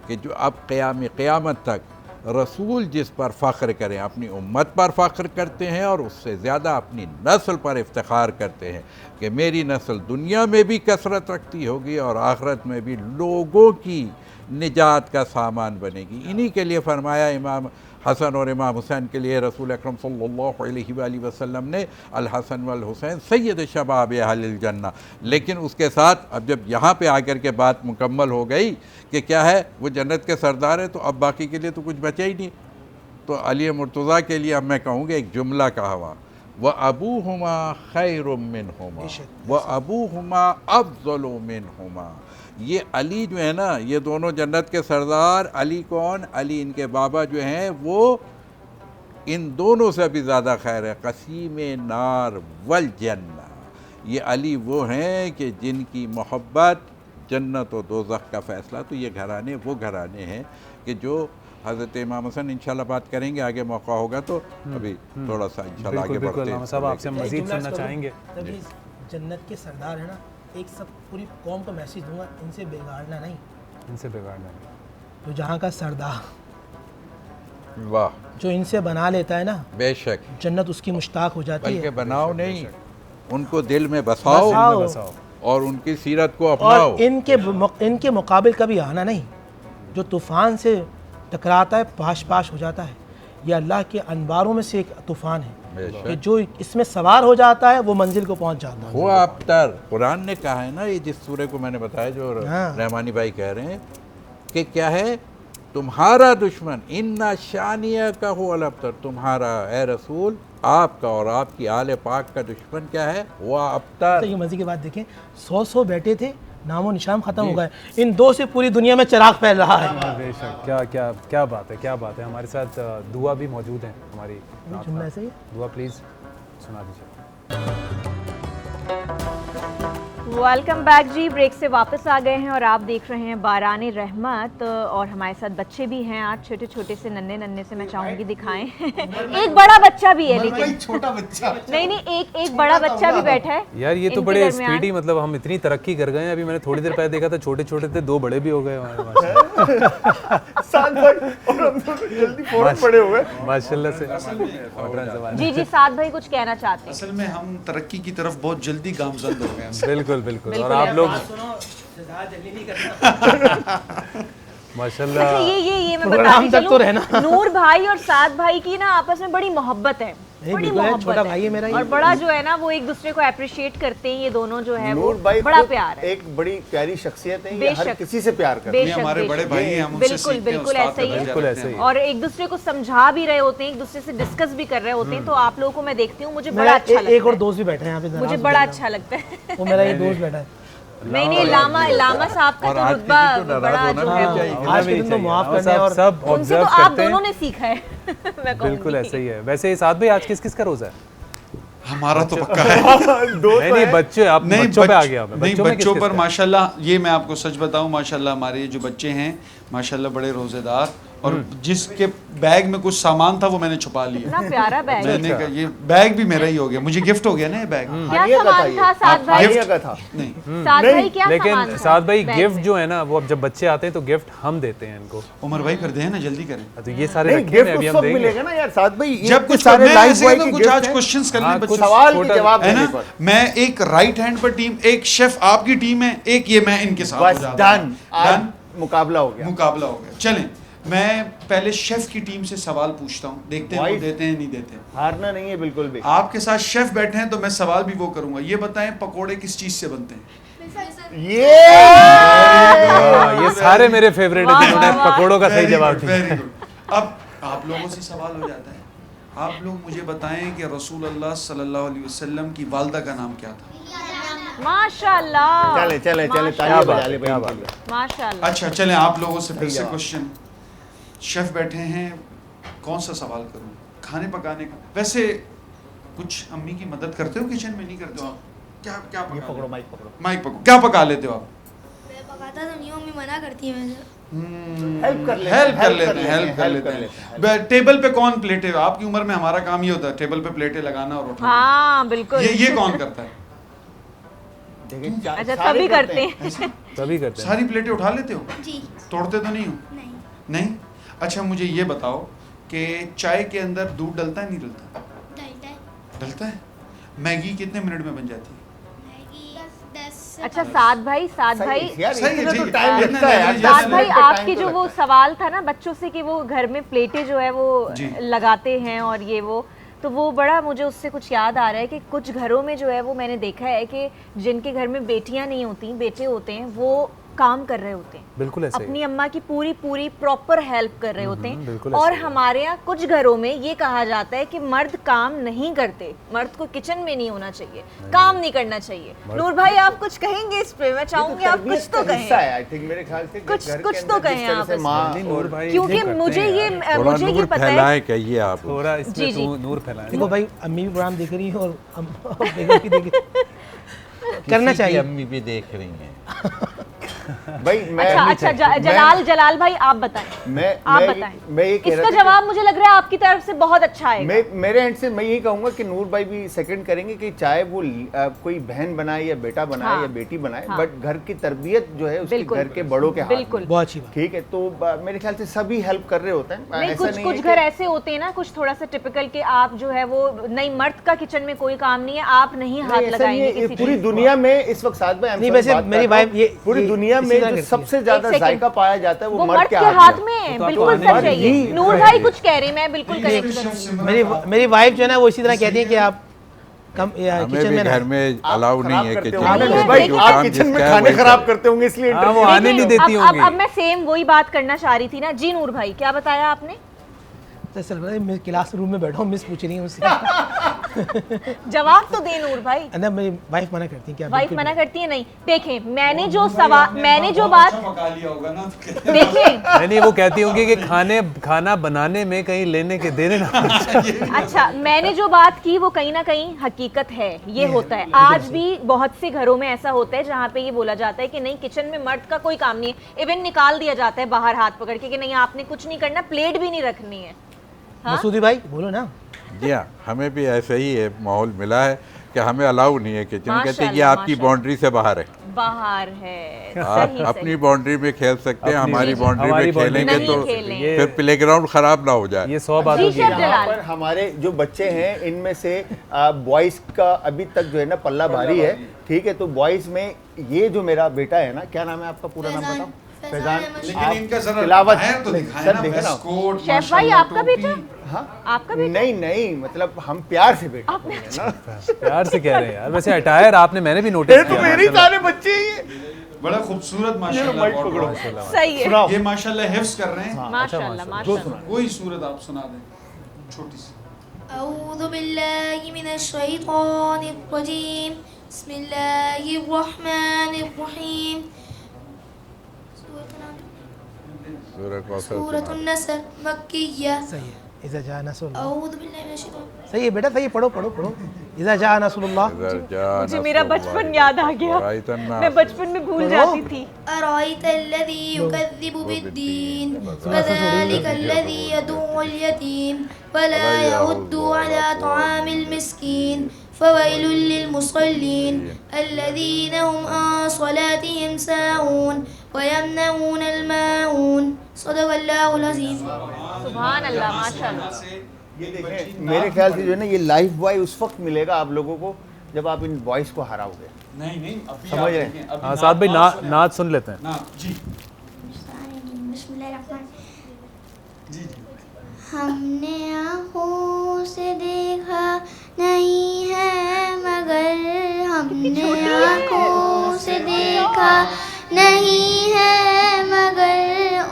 कि जो अब क़यामत तक रसूल जिस पर फ़ख्र करें, अपनी उम्मत पर फ़ख्र करते हैं और उससे ज़्यादा अपनी नस्ल पर इफ्तिखार करते हैं कि मेरी नस्ल दुनिया में भी कसरत रखती होगी और आखिरत में भी लोगों की निजात का सामान बनेगी। इन्हीं के लिए फरमाया इमाम हसन और इमाम हुसैन के लिए रसूल अकरम सल्लल्लाहु अलैहि वसल्लम ने अल हसन वल हुसैन सैयद शबाब अहलिल जन्ना। लेकिन उसके साथ अब जब यहाँ पे आकर के बात मुकम्मल हो गई कि क्या है वो जन्नत के सरदार है, तो अब बाकी के लिए तो कुछ बचा ही नहीं। तो अली मुर्तज़ा के लिए अब मैं कहूँगा एक जुमला कहा हुआ, व अबूहुमा खैरुम मिनहुमा व अबूहुमा अफ़ज़लु मिनहुमा। ये अली जो है ना, ये दोनों जन्नत के सरदार, अली कौन? अली इनके बाबा जो हैं वो इन दोनों से भी ज़्यादा खैर है। कसीम नार वल जन्ना, ये अली वो हैं कि जिनकी मोहब्बत जन्नत और दोज़ख का फ़ैसला। तो ये घराने वो घराने हैं कि जो हज़रत इमाम हसन इंशाल्लाह बात करेंगे, आगे मौका होगा तो अभी थोड़ा सा इंशाल्लाह आगे बढ़ते हैं। साहब आपसे मज़ीद सुनना चाहेंगे। जन्नत के सरदार है ना, एक सब पूरी कौम को मैसेज दूंगा, इनसे बिगाड़ना नहीं, इनसे बिगाड़ना नहीं। तो जहाँ का सरदार, वाह, जो इनसे बना लेता है ना, बेशक जन्नत उसकी मुश्ताक हो जाती है। बल्कि बनाओ नहीं, उनको दिल में बसाओ और उनकी सीरत को अपनाओ। और इनके मुकाबिल कभी आना नहीं। जो तूफ़ान से टकराता है पाश पाश हो जाता है। ये अल्लाह के अनवारों में से एक तूफ़ान है कि जो इसमें सवार हो जाता है वो मंजिल को पहुंच जाता है। वो अब्तर कुरान ने कहा है ना, ये जिस सूरे को मैंने बताया जो रहमानी भाई कह रहे हैं कि क्या है, तुम्हारा दुश्मन इन्ना शानिया का हो अब्तर, तुम्हारा ए रसूल आपका और आपकी आले पाक का दुश्मन क्या है? वो अब्तर। तो ये मज़े की बात देखें, 100 बैठे थे, नामो निशान ख़त्म हो गए। इन दो से पूरी दुनिया में चिराग फैल रहा है। बेशक, क्या क्या क्या बात है, क्या बात है। हमारे साथ दुआ भी मौजूद है हमारी, दुआ प्लीज़ सुना दीजिए। वेलकम बैक जी, ब्रेक से वापस आ गए हैं और आप देख रहे हैं बाराने रहमत। और हमारे साथ बच्चे भी हैं आज, छोटे छोटे से नन्हे से, मैं चाहूँगी दिखाएं। एक बड़ा बच्चा भी है, लेकिन छोटा बच्चा नहीं, एक बड़ा बच्चा भी बैठा है यार। ये तो बड़े स्पीडी, मतलब हम इतनी तरक्की कर गए हैं। अभी मैंने थोड़ी देर पहले देखा था छोटे छोटे थे, 2 बड़े भी हो गए हमारे पास। साथ भाई और हम दोनों जल्दी फौरन पड़े हुए माशाल्लाह से। जी जी साद भाई कुछ कहना चाहते हैं। असल में हम तरक्की की तरफ बहुत जल्दी गामजद हो गए हैं। बिल्कुल बिल्कुल। और आप लोग माशाल्लाह। अच्छा ये मैं बताती चलूं, नूर भाई और साद भाई की ना आपस में बड़ी मोहब्बत है, बड़ी मोहब्बत छोटा भाई है मेरा और बड़ा जो है ना वो एक दूसरे को अप्रिशिएट करते हैं। ये दोनों जो है वो नूर भाई बड़ा प्यार है, एक बड़ी प्यारी शख्सियत है, ये हर किसी से प्यार करते हैं, हमारे बड़े भाई हैं, हम उनसे सीखते हैं, बिल्कुल ऐसा ही है। और एक दूसरे को समझा भी रहे होते हैं, एक दूसरे से डिस्कस भी कर रहे होते हैं। तो आप लोगों को मैं देखती हूँ, मुझे बड़ा अच्छा लगता है। एक और दोस्त भी बैठे हैं यहाँ पे, मुझे बड़ा अच्छा लगता है। वो मेरा एक दोस्त बैठा है। नहीं लामा साहब का तो रुतबा बड़ा जो है आज के दिन तो माफ करने और सब उनसे तो आप दोनों ने सीखा है। मैं बिल्कुल ऐसा ही है। वैसे साथ भाई आज किस का रोजा है? हमारा तो पक्का है। नहीं बच्चे, आप बच्चों पे आ गया। नहीं बच्चों पर माशाल्लाह, ये मैं आपको सच बताऊं, माशाल्लाह हमारे जो बच्चे हैं माशाल्लाह बड़े रोजेदार, और जिसके बैग में कुछ सामान था वो मैंने छुपा लिया। ना प्यारा बैग। मैंने कहा ये बैग भी मेरा ही हो गया, मुझे गिफ्ट हो गया ना ये बैग। क्या सामान था साद भाई? नहीं साद भाई क्या लेकिन सामान था? साद भाई गिफ्ट जो है ना वो अब जब बच्चे आते हैं तो गिफ्ट हम देते हैं इनको। उमर भाई कर दे ना, जल्दी करें। तो ये सारे रखे हैं, अभी हम देंगे। मिलेगा ना यार साद भाई, जब कुछ सारे लाइव बॉय के कुछ आज क्वेश्चंस कर लें, सवाल के जवाब है देने ना। पर मैं एक राइट हैंड पर टीम, एक शेफ आपकी टीम है, एक ये मैं इनके साथ बस डन, मुकाबला हो गया। चलें, मैं पहले शेफ की टीम से सवाल पूछता हूँ, देखते हैं वो देते हैं नहीं देते। हारना नहीं है बिल्कुल भी। आपके साथ शेफ बैठे हैं तो मैं सवाल भी वो करूंगा। ये बताएं पकोड़े किस चीज से बनते हैं? ये सारे मेरे फेवरेट हैं जिन्होंने पकोड़ों का सही जवाब दिया। Very good. अब आप लोगों से सवाल हो जाता है, आप लोग मुझे बताएं कि रसूल अल्लाह सल्लल्लाहु अलैहि वसल्लम की वालिदा का नाम क्या था? माशाल्लाह। चले तालियां बजा ले भाई। माशाल्लाह। अच्छा चलें, आप लोगों से फिर से क्वेश्चन। शेफ बैठे हैं, कौन सा सवाल करूं? खाने पकाने का। वैसे कुछ अम्मी की मदद करते हो किचन में? नहीं करते हो आप? क्या पकड़ो, माइक पकड़ो। क्या पका लेते हो आप? मैं पकाता तो नहीं हूं, मम्मी मना करती है मुझे। हेल्प कर लेते हैं। टेबल पे कौन प्लेटें, आपकी उम्र में हमारा काम ये होता है टेबल पे प्लेटें लगाना और उठाना। हाँ बिल्कुल। ये कौन करता है? अच्छा सभी करते हैं। सभी करते हैं। सारी प्लेटें उठा लेते हो? जी। तोड़ते तो नहीं हो? नहीं। अच्छा मुझे ये बताओ कि चाय के अंदर दूध डलता है नहीं डलता? डलता है। मैगी कितने मिनट में बन जाती है? अच्छा साद भाई साद भाई आपके जो वो सवाल था ना बच्चों से कि वो घर में प्लेटें जो है वो लगाते हैं और ये वो, तो वो बड़ा मुझे उससे कुछ याद आ रहा है कि कुछ घरों में जो है वो मैंने देखा है कि जिनके घर में बेटियां नहीं होती, बेटे होते हैं, वो काम कर रहे होते हैं, बिल्कुल ऐसे अपनी अम्मा की पूरी प्रॉपर हेल्प कर रहे होते हैं। और हमारे यहाँ कुछ घरों में ये कहा जाता है कि मर्द काम नहीं करते, मर्द को किचन में नहीं होना चाहिए, काम नहीं करना चाहिए। नूर भाई आप कुछ कहेंगे इस पे? मैं चाहूंगी आप कुछ तो कहें, मेरे ख्याल से कुछ तो कहें आप, क्योंकि मुझे ये पता है। कहिए आप थोड़ा इसमें नूर फैलाएं। देखो भाई अम्मी भी प्रोग्राम देख रही है और बेगम भी देख करना चाहिए। अम्मी भी देख रही हैं। भाई मैं अच्छा जलाल भाई आप बताएं। मैं ये कह रहा इसका जवाब मुझे लग रहा है आपकी तरफ से बहुत अच्छा है। मेरे एंड से मैं यही कहूंगा कि नूर भाई भी सेकंड करेंगे कि चाहे वो कोई बहन बनाए या बेटा बनाए या बेटी बनाए, बट घर की तरबियत जो है उसके घर के बड़ों के हाथ में। बहुत अच्छी बात। ठीक है, तो मेरे ख्याल से सभी हेल्प कर रहे होते हैं। कुछ घर ऐसे होते हैं ना, कुछ थोड़ा सा टिपिकल के आप जो है वो नहीं, मर्द का किचन में कोई काम नहीं है, आप नहीं हाथ लगाएंगे। पूरी दुनिया में इस वक्त साथ में वैसे मेरी वाइफ ये पूरी दुनिया में जो सबसे ज्यादा जायका पाया जाता है वो मर्द के हाथ में है। बिल्कुल सच है ये। नूर भाई कुछ कह रहे हैं, मैं बिल्कुल करेक्ट। मेरी वाइफ जो है ना वो इसी तरह कहती है कि आप कम किचन में घर में अलाउ नहीं है किचन में। आप किचन में खाने खराब करते होंगे इसलिए वो आने नहीं देती होंगी। अब मैं सेम वही बात करना चाह रही थी ना। जी नूर भाई क्या बताया आपने? मैं क्लास रूम में बैठा हूँ, मिस पूछ रही हूँ उससे। जवाब तो दे नूर भाई। ना मेरी वाइफ मना करती है। क्या वाइफ मना करती है? नहीं देखें, मैंने जो बात देखें नहीं वो कहती होंगी कि खाना बनाने में कहीं लेने के देने ना। अच्छा मैंने जो बात की वो कहीं ना कहीं हकीकत है, ये होता है आज भी बहुत से घरों में ऐसा होता है जहाँ पे ये बोला जाता है कि नहीं किचन में मर्द का कोई काम नहीं है, इवन निकाल दिया जाता है बाहर हाथ पकड़ के कि नहीं आपने कुछ नहीं करना, प्लेट भी नहीं रखनी है। मसूदी भाई बोलो ना। जी हाँ, हमें भी ऐसा ही है माहौल मिला है कि हमें अलाउ नहीं है किचन, कहते हैं कि आपकी बाउंड्री से बाहर है। बाहर है। आप सही अपनी बाउंड्री में खेल सकते हैं, हमारी बाउंड्री में खेलेंगे तो खेलें। फिर प्लेग्राउंड खराब ना हो जाए। ये 100 बात होगी। यहाँ पर हमारे जो बच्चे हैं इनमें से बॉयज़ का अभी तक जो है ना पल्ला भारी है, ठीक है। तो बॉयज़ में ये जो मेरा बेटा है ना, क्या नाम है आपका पूरा नाम बताओ? फैजान। लेकिन इनका जरा तिलावत बाहर तो दिखाएं सर ना, देखे ना। वेस्ट कोट, शेफ भाई माशाल्लाह, आपका बेटा? हाँ आपका बेटा? नहीं नहीं, मतलब हम प्यार से बेटा बोल रहे हैं ना। प्यार से कह रहे हैं यार। वैसे अटायर आपने मैंने भी नोटिस किया। तो मेरे सारे बच्चे ही हैं। बड़ा खूबसूरत माशाल्लाह। बहुत पकड़ो। सही है। सुनाओ। ये माशाल्लाह हिफ्ज कर रहे हैं। माशाल्लाह माशाल्लाह। कोई सूरत आप सुना दें छोटी सी। अऊज़ु बिल्लाहि मिनश शैतानिर रजीम बिस्मिल्लाहिर रहमानिर रहीम सूरतुन नसर मक्किया। सही है। इज़ा जा नसरुल्लाह। अऊज़ु बिल्लाहि मिनश शैतानिर सही है बेटा, सही है, पढ़ो पढ़ो पढ़ो। इज़ा जा नसरुल्लाह। मुझे मेरा बचपन याद आ गया, मैं बचपन में भूल जाती थी। अराइतल्लज़ी युकज़्ज़िबु बिद्दीन फ़ज़ालिकल्लज़ी यदुउल यतीम वला यहुद्दु अला तआमिल मिस्कीन फ़वैलुल लिलमुसल्लीन अल्लज़ीना हुम अन स्वलातिहिम साहून व यमनऊनल माऊन। सदक़ल्लाहुल अज़ीम। सुभान अल्लाह माशाल्लाह। ये देखें, मेरे ख्याल से जो है ना ये लाइफ बॉय उस वक्त मिलेगा आप लोगों को जब आप इन बॉयज़ को हराओगे। नहीं नहीं, अभी समझ रहे हैं? हाँ साथ भाई नाच सुन लेते हैं। जी जी। हमने आँखों से देखा नहीं है मगर हमने आँखों से देखा नहीं है मगर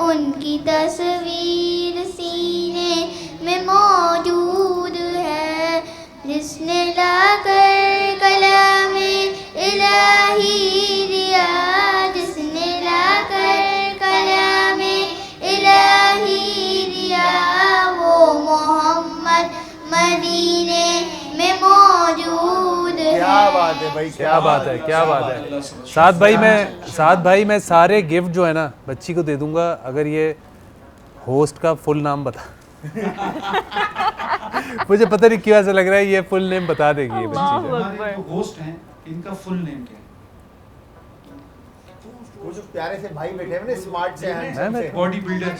उनकी तस्वीर सीने में मौजूद है जिसने लाकर कलामे इलाही दिया, जिसने लाकर कलामे इलाही दिया वो मोहम्मद मदीने में मौजूद है। क्या बात है भाई, क्या बात है, क्या बात है। साथ भाई मैं सारे गिफ्ट जो है ना बच्ची को दे दूंगा अगर ये होस्ट का फुल नाम बता। मुझे पता नहीं क्यों ऐसा लग रहा है ये फुल नेम बता देगी ये बच्ची। हमारे जो होस्ट हैं इनका फुल नेम क्या है? वो जो प्यारे से भाई बैठे हैं ना, स्मार्ट से हैंडसम से, बॉडी बिल्डर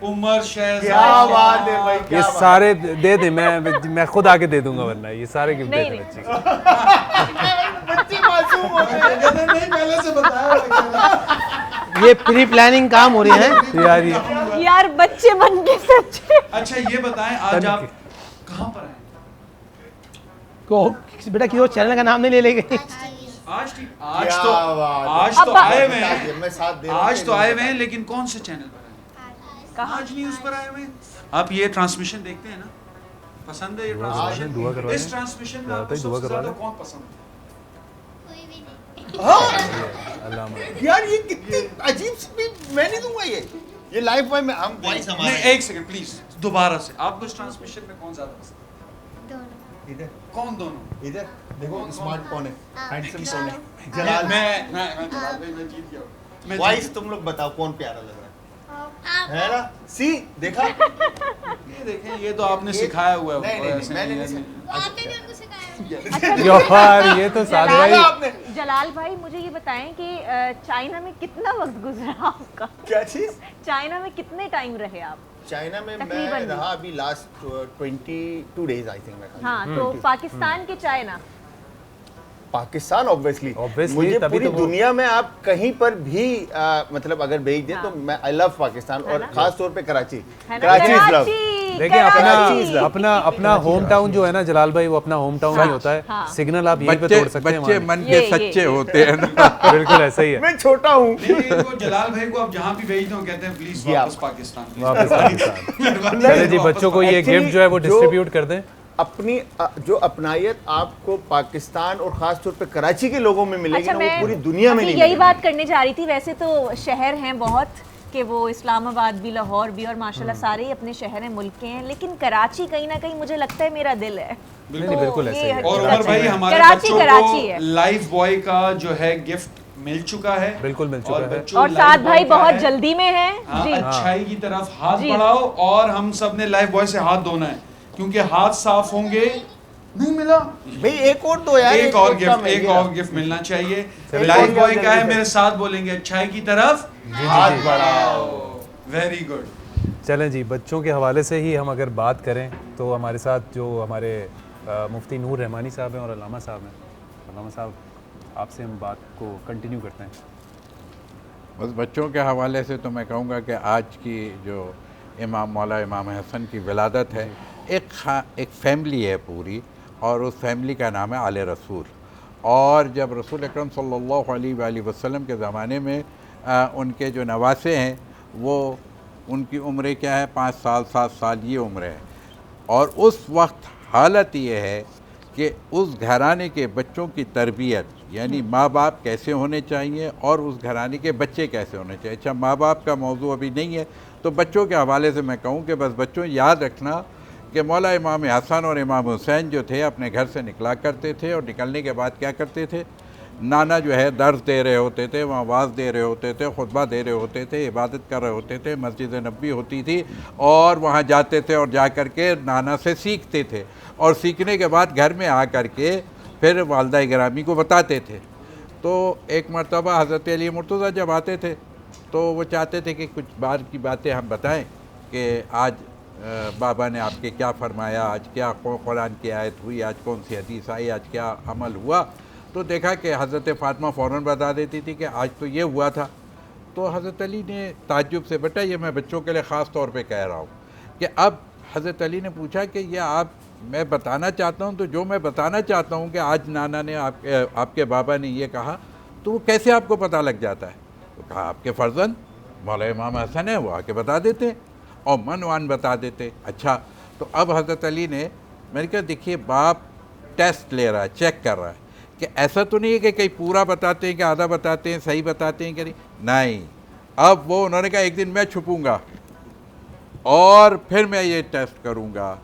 उमर शहजाद। क्या बात है भाई, क्या ये बात। सारे दे दे, मैं खुद आके दे दूंगा, वरना ये सारे गिफ्ट दे दे बच्ची को। बच्चे मासूम होते हैं। नहीं पहले से बताया। ये प्री प्लानिंग काम हो रही है यार बच्चे बन के सच्चे। अच्छा ये बताएं आज आप कहाँ पर हैं? को बेटा किसी चैनल का नाम नहीं ले लेंगे। आज क्या तो बात है। आज तो आए हुए मैं साथ दे हैं, रहा हूं। आज तो आए हुए हैं, लेकिन कौन से चैनल पर आए? आज न्यूज़ पर आए हुए हैं। आप ये ट्रांसमिशन देखते हैं ना, पसंद है ये ट्रांसमिशन? इस ट्रांसमिशन में आपको सबसे ज्यादा कौन पसंद है? यार ये कितनी अजीब सी, मैं नहीं दूंगा ये लाइफ बॉय में हम वॉइस हमारे। नहीं एक सेकंड प्लीज, दोबारा से आपको इस ट्रांसमिशन में कौन ज्यादा पसंद है? दोनों। इधर कौन दोनों? इधर देखो, स्मार्ट कौन है, हैंडसम कौन है। जलाल मैं जीत गया। वॉइस तुम लोग बताओ कौन प्यारा लग रहा है ना? सी देखा? ये देखें, ये तो आपने सिखाया हुआ है। नहीं मैंने नहीं। आपने भी उनको सिखाया। यार ये तो साथ भाई। जलाल भाई मुझे ये बताएं कि चाइना में कितना वक्त गुजरा आपका? क्या चीज? चाइना में कितने टाइम रहे आप? चाइना में मैं रहा अभी लास्ट 22 डेज आई थिंक। हाँ तो पाकिस्तान के चाइना? पाकिस्तान ऑब्वियसली मुझे पूरी दुनिया में आप कहीं पर भी मतलब अगर भेज दें तो मैं आई लव पाकिस्तान, और खास तौर पे कराची। Karachi is love. देखिए अपना होम टाउन जो है ना जलाल भाई, वो अपना होम टाउन ही होता है। सिग्नल आप यहीं पे तोड़ सकते हैं। बच्चे मन के सच्चे होते हैं ना। बिल्कुल ऐसा ही है। मैं छोटा हूँ। जलाल भाई को आप जहाँ भी भेज दो कहते हैं प्लीज वापस पाकिस्तान। वापस पाकिस्तान। चलिए जी, बच्चों को ये गिफ्ट जो है वो डिस्ट्रीब्यूट कर दें। अपनी जो अपनायत आपको पाकिस्तान और खास तौर पे कराची के लोगों में मिलेगी ना, वो पूरी दुनिया में नहीं यही बात करने जा रही थी। वैसे तो शहर हैं बहुत कि वो इस्लामाबाद भी, लाहौर भी, और माशाल्लाह सारे ही अपने शहर हैं, मुल्क के हैं, लेकिन कराची कहीं ना कहीं मुझे लगता है मेरा दिल है। बिल्कुल ऐसा ही है। और उमर भाई हमारे बच्चों को लाइफ बॉय का जो है गिफ्ट मिल चुका है। बिल्कुल मिल चुका है। और साथ भाई बहुत जल्दी में है। अच्छाई की तरफ हाथ बढ़ाओ, और हम सब ने लाइफ बॉय से हाथ धोना है, क्योंकि हाथ साफ होंगे नहीं मिला भाई एक और दो यार, एक और कम गिफ्ट, है एक ये। और गिफ्ट मिलना चाहिए। एक लाइफ और बॉय क्या का है, जल्दी मेरे से। साथ बोलेंगे अच्छाई की तरफ हाथ बढ़ाओ। Very good. चलें जी, बच्चों के हवाले से ही हम अगर बात करें तो हमारे साथ जो हमारे मुफ्ती नूर रहमानी साहब हैं और अल्लामा साहब हैं। अल्लामा साहब, आपसे हम बात को कंटिन्यू करते हैं। बस बच्चों के हवाले से तो मैं कहूँगा कि आज की जो मौला इमाम हसन की विलादत है, एक फैमिली है पूरी, और उस फैमिली का नाम है आले रसूल। और जब रसूल अकरम सल्लल्लाहु अलैहि वसल्लम के ज़माने में उनके जो नवासे हैं वो उनकी उम्र क्या है, 5 साल 7 साल ये उम्र है। और उस वक्त हालत ये है कि उस घराने के बच्चों की तरबियत, यानी माँ बाप कैसे होने चाहिए और उस घराने के बच्चे कैसे होने चाहिए। अच्छा, माँ बाप का मौजू अभी नहीं है, तो बच्चों के हवाले से मैं कहूँ कि बस बच्चों याद रखना कि मौला इमाम हसन और इमाम हुसैन जो थे अपने घर से निकला करते थे, और निकलने के बाद क्या करते थे, नाना जो है दर्स दे रहे होते थे, वहाँ वाज दे रहे होते थे, खुतबा दे रहे होते थे, इबादत कर रहे होते थे, मस्जिद नबी होती थी, और वहाँ जाते थे और जा कर के नाना से सीखते थे, और सीखने के बाद घर में आ कर के फिर वालदा गिरामी को बताते थे। तो एक मरतबा हज़रत अली मुर्तज़ा जब आते थे तो वो चाहते थे कि कुछ बार की बातें हम बताएं कि आज बाबा ने आपके क्या फरमाया, आज क्या कुरान की आयत हुई, आज कौन सी हदीस आई, आज क्या अमल हुआ। तो देखा कि हज़रत फ़ातिमा फ़ौरन बता देती थी कि आज तो ये हुआ था। तो हज़रत अली ने ताज्जुब से, बेटा ये मैं बच्चों के लिए ख़ास तौर पे कह रहा हूँ, कि अब हज़रत अली ने पूछा कि ये मैं बताना चाहता हूँ, तो जो मैं बताना चाहता हूँ कि आज नाना ने आपके बाबा ने ये कहा, तो वो कैसे आपको पता लग जाता है। तो कहा आपके फ़र्जंद मौला इमाम हसन है, वो आके बता देते और मनवान बता देते। अच्छा, तो अब हज़रत अली ने, मैंने कहा देखिए बाप टेस्ट ले रहा है, चेक कर रहा है कि ऐसा तो नहीं है कि कहीं पूरा बताते हैं कि आधा बताते हैं, सही बताते हैं कि नहीं। अब वो उन्होंने कहा एक दिन मैं छुपूंगा और फिर मैं ये टेस्ट करूँगा।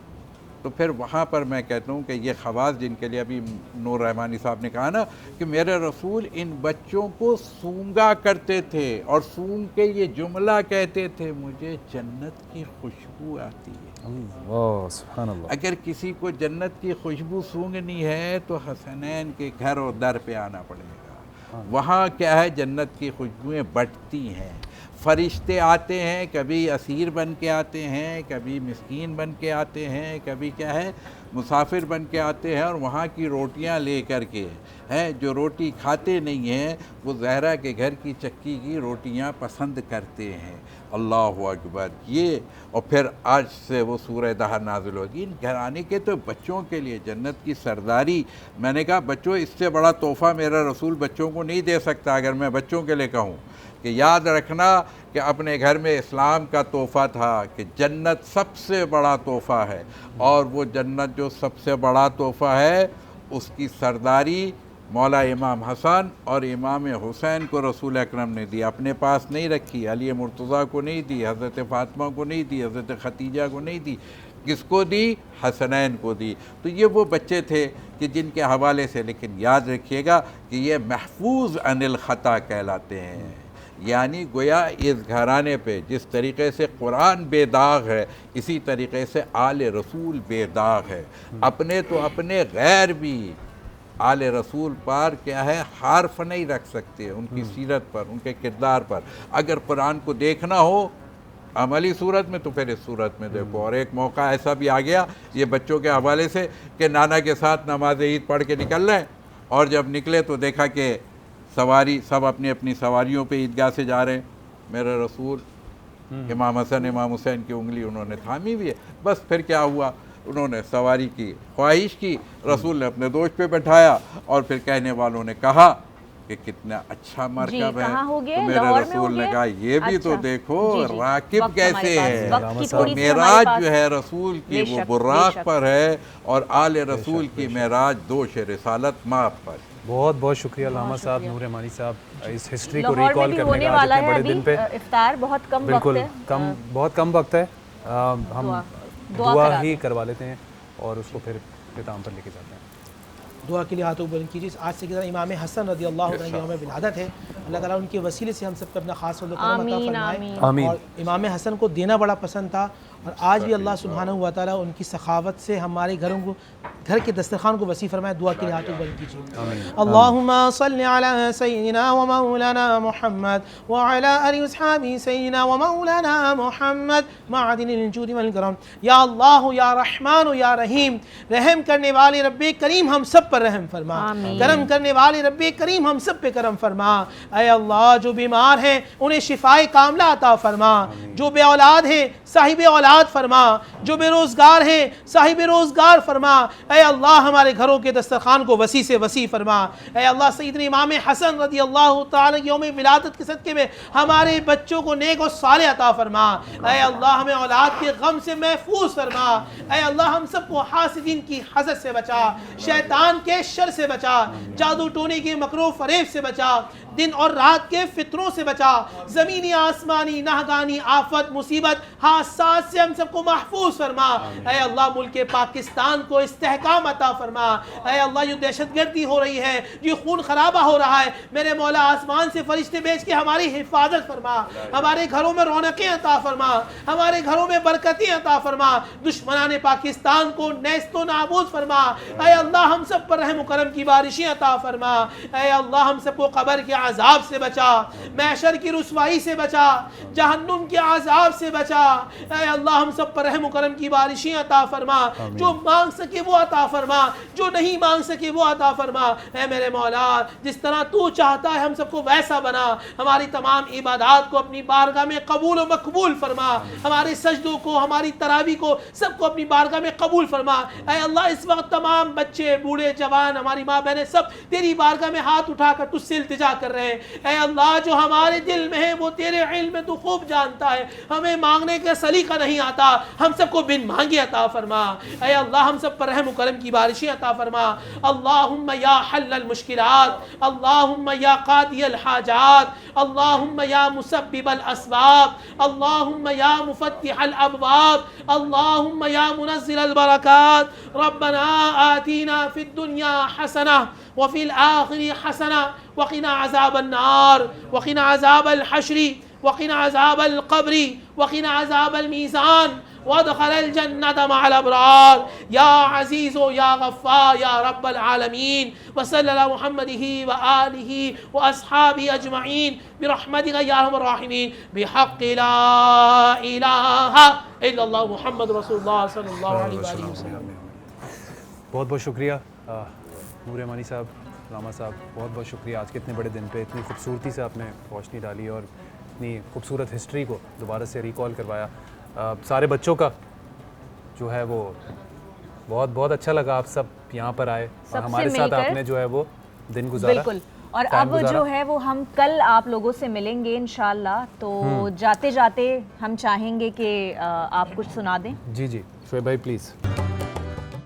तो फिर वहाँ पर मैं कहता हूँ कि ये ख़वास जिनके लिए अभी नूर रहमानी साहब ने कहा ना कि मेरे रसूल इन बच्चों को सूंघा करते थे और सूंघ के ये जुमला कहते थे, मुझे जन्नत की खुशबू आती है। सुभान अल्लाह। अगर किसी को जन्नत की खुशबू सूंघनी है तो हसनैन के घर और दर पे आना पड़ेगा। वहाँ क्या है, जन्नत की खुशबुएँ बटती हैं, फरिश्ते आते हैं, कभी असीर बन के आते हैं, कभी मिस्कीन बन के आते हैं, कभी क्या है मुसाफिर बन के आते हैं, और वहाँ की रोटियाँ ले कर के हैं, जो रोटी खाते नहीं हैं वो ज़हरा के घर की चक्की की रोटियाँ पसंद करते हैं। अल्लाहु अकबर। ये और फिर आज से वो सूरह दहर नाज़िल होगी। इन घराने के तो बच्चों के लिए जन्नत की सरदारी, मैंने कहा बच्चों इससे बड़ा तोहफ़ा मेरा रसूल बच्चों को नहीं दे सकता। अगर मैं बच्चों के लिए कहूँ कि याद रखना कि अपने घर में इस्लाम का तोहफ़ा था कि जन्नत सबसे बड़ा तोहफ़ा है, और वो जन्नत जो सबसे बड़ा तोहफ़ा है उसकी सरदारी मौला इमाम हसन और इमाम हुसैन को रसूल अकरम ने दी। अपने पास नहीं रखी, अली मुर्तज़ा को नहीं दी, हज़रत फ़ातिमा को नहीं दी, हज़रत खतीजा को नहीं दी, किसको दी? हसनैन को दी। तो ये वो बच्चे थे कि जिनके हवाले से, लेकिन याद रखिएगा कि ये महफूज अनिल ख़ता कहलाते हैं। यानी गोया इस घराने पे जिस तरीक़े से कुरान बेदाग है, इसी तरीक़े से आले रसूल बेदाग है। अपने तो अपने गैर भी आले रसूल पर क्या है हार्फ नहीं रख सकते, उनकी सीरत पर, उनके किरदार पर। अगर कुरान को देखना हो अमली सूरत में तो फिर इस सूरत में देखो। और एक मौका ऐसा भी आ गया ये बच्चों के हवाले से कि नाना के साथ नमाज ईद पढ़ के निकल रहे, और जब निकले तो देखा कि सवारी सब अपनी अपनी सवारियों पे ईदगाह से जा रहे हैं। मेरे रसूल इमाम हसन इमाम हुसैन की उंगली उन्होंने थामी हुई है। बस फिर क्या हुआ, उन्होंने सवारी की ख्वाहिश की, रसूल ने अपने दोस्त पे बैठाया, और फिर कहने वालों ने कहा कि कितना अच्छा मरकब है। तो मेरे रसूल ने कहा ये भी तो देखो राकिब कैसे है। तो मेराज जो है रसूल की वो बुर्राक पर है, और आले रसूल की मेराज दोष रिसालत माप पर। बहुत बहुत शुक्रिया अल्लामा साहब, नूर रहमानी साहब, इस हिस्ट्री को रिकॉल करने का आज इतने बड़े दिन पे। इफ्तार बहुत कम वक्त है, बहुत कम वक्त है। हम दुआ ही करवा लेते हैं और उसको फिर इख्तिताम पर लेके जाते हैं। दुआ के लिए हाथों बुलंद कीजिए। आज से इमाम हसन रज़ी अल्लाह अन्हु की यौम विलादत है। अल्लाह ताला उनके वसीले से हम सब पे अपना खास फज़ल करम अता फरमाए। और इमाम हसन को देना बड़ा पसंद था, और आज भी अल्लाह सुब्हानहू व तआला उनकी सखावत से हमारे घरों को, घर के दस्तरखान को वसी फरमाए। दुआ के लिए हाथ बुलंद कीजिए। अल्लाहुम्मा सल्लि अला सय्यिदिना व मौलाना मुहम्मद व अला आलि वअस्हाबि सय्यिदिना व मौलाना मुहम्मद मादिनिल जूदि वल करम। या अल्लाह या रहमान या रहीम, रहम करने वाले रब्बे करीम हम सब पर रहम फरमा, करम करने वाले रब्बे करीम हम सब पे करम फरमा। ऐ अल्लाह जो बीमार हैं उन्हें शिफाए कामला अता फरमा, जो बे औलाद हैं साहिब औलाद फरमा, जो बेरोज़गार हैं साहिब रोज़गार फरमा। ऐ अल्लाह हमारे घरों के दस्तरखान को वसी से वसी फरमा। ऐ अल्लाह सैयदना इमाम हसन रज़ी अल्लाह तआला की यौम विलादत के सदक़े में हमारे बच्चों को नेक और सालेह अता फरमा। ऐ अल्लाह हमें औलाद के गम से महफूज फरमा। ऐ अल्लाह हम सबको हासिदीन की हसद से बचा, शैतान के शर से बचा, जादू टोने के मकरो फरेब से बचा, दिन और रात के फितरों से बचा, ज़मीनी आसमानी नाहगानी आफत मुसीबत हादसात से हम सबको महफूज फरमा। ऐ अल्लाह मुल्क पाकिस्तान को इस्तेहकाम अता फरमा। ऐ अल्लाह जो दहशतगर्दी हो रही है, जो खून खराबा हो रहा है, मेरे मौला आसमान से फरिश्ते भेज के हमारी हिफाजत फरमा, हमारे घरों में रौनकें अता फरमा, हमारे घरों में बरकतें अता फरमा, दुश्मनाने पाकिस्तान को नेस्तो नाबूद फरमा। ऐ अल्लाह हम सब पर रहम करम की बारिशें अता फरमा। ऐ अल्लाह हम सबको कब्र के आज़ाब से बचा, महशर की रुसवाई से बचा, जहन्नुम के आज़ाब से बचा। ऐ अल्लाह हम सब पर रहम करम की बारिशें अता फरमा, जो मांग सके वो अता फरमा, जो नहीं मांग सके वो अता फरमा। ऐ मेरे मौला जिस तरह तू चाहता है हम सबको वैसा बना, हमारी तमाम इबादत को अपनी बारगाह में कबूल और मकबूल फरमा, हमारे सजदों को, हमारी तरावी को सबको अपनी बारगाह में कबूल फरमा। ऐ अल्लाह इस वक्त तमाम बच्चे बूढ़े जवान हमारी माँ बहनें सब तेरी बारगाह में हाथ उठाकर तुझसे इल्तिजा कर रहे हैं। ऐ अल्लाह जो हमारे दिल में है वो तेरे इल्म में तू खूब जानता है, हमें मांगने का सलीका नहीं आता, हम सबको बिन मांगे अता फरमा। ऐ अल्लाह हम सब पर रहम करम की बारिशें अता फरमा। अल्लाहुम्मा या हल्लल मुश्किलात, अल्लाहुम्मा या कादियल हाजात, अल्लाहुम्मा या मुसब्बिबल अस्बाब, अल्लाहुम्मा या मुफत्तिहल अबवाब, अल्लाहुम्मा या मुनज़्ज़िलल बरकात। रब्बना आतीना फिद दुनिया हसना व फिल आखिरी हसना वक़िना अज़ाबन नार वक़िना अज़ाबल हश्री वक़िना अज़ाबल क़ब्री वक़िना अज़ाबल मीज़ान वदखिल जन्नत मअल अबरार। या अज़ीज़ो या गफ़्फ़ार या रब्बल आलमीन व सल्लल्लाहु मुहम्मदिही व आलिही व अस्हाबिही अजमईन बिरहमतिका या अरहमर राहिमीन बिहक़्क़ि ला इलाहा इल्लल्लाह मुहम्मद रसूलुल्लाह सल्लल्लाहु अलैहि वसल्लम। बहुत बहुत शुक्रिया नूर यमानी साहब, रामा साहब, बहुत बहुत शुक्रिया। आज के इतने बड़े दिन पे इतनी खूबसूरती से आपने रोशनी डाली और इतनी खूबसूरत हिस्ट्री को दोबारा से रिकॉल करवाया। सारे बच्चों का जो है वो बहुत बहुत अच्छा लगा, आप सब यहाँ पर आए और हमारे साथ आपने जो है वो दिन गुजारा। बिल्कुल। और अब जो है वो हम कल आप लोगों से मिलेंगे इंशाल्लाह। तो जाते जाते हम चाहेंगे कि आप कुछ सुना दें। जी जी शोएब भाई प्लीज़।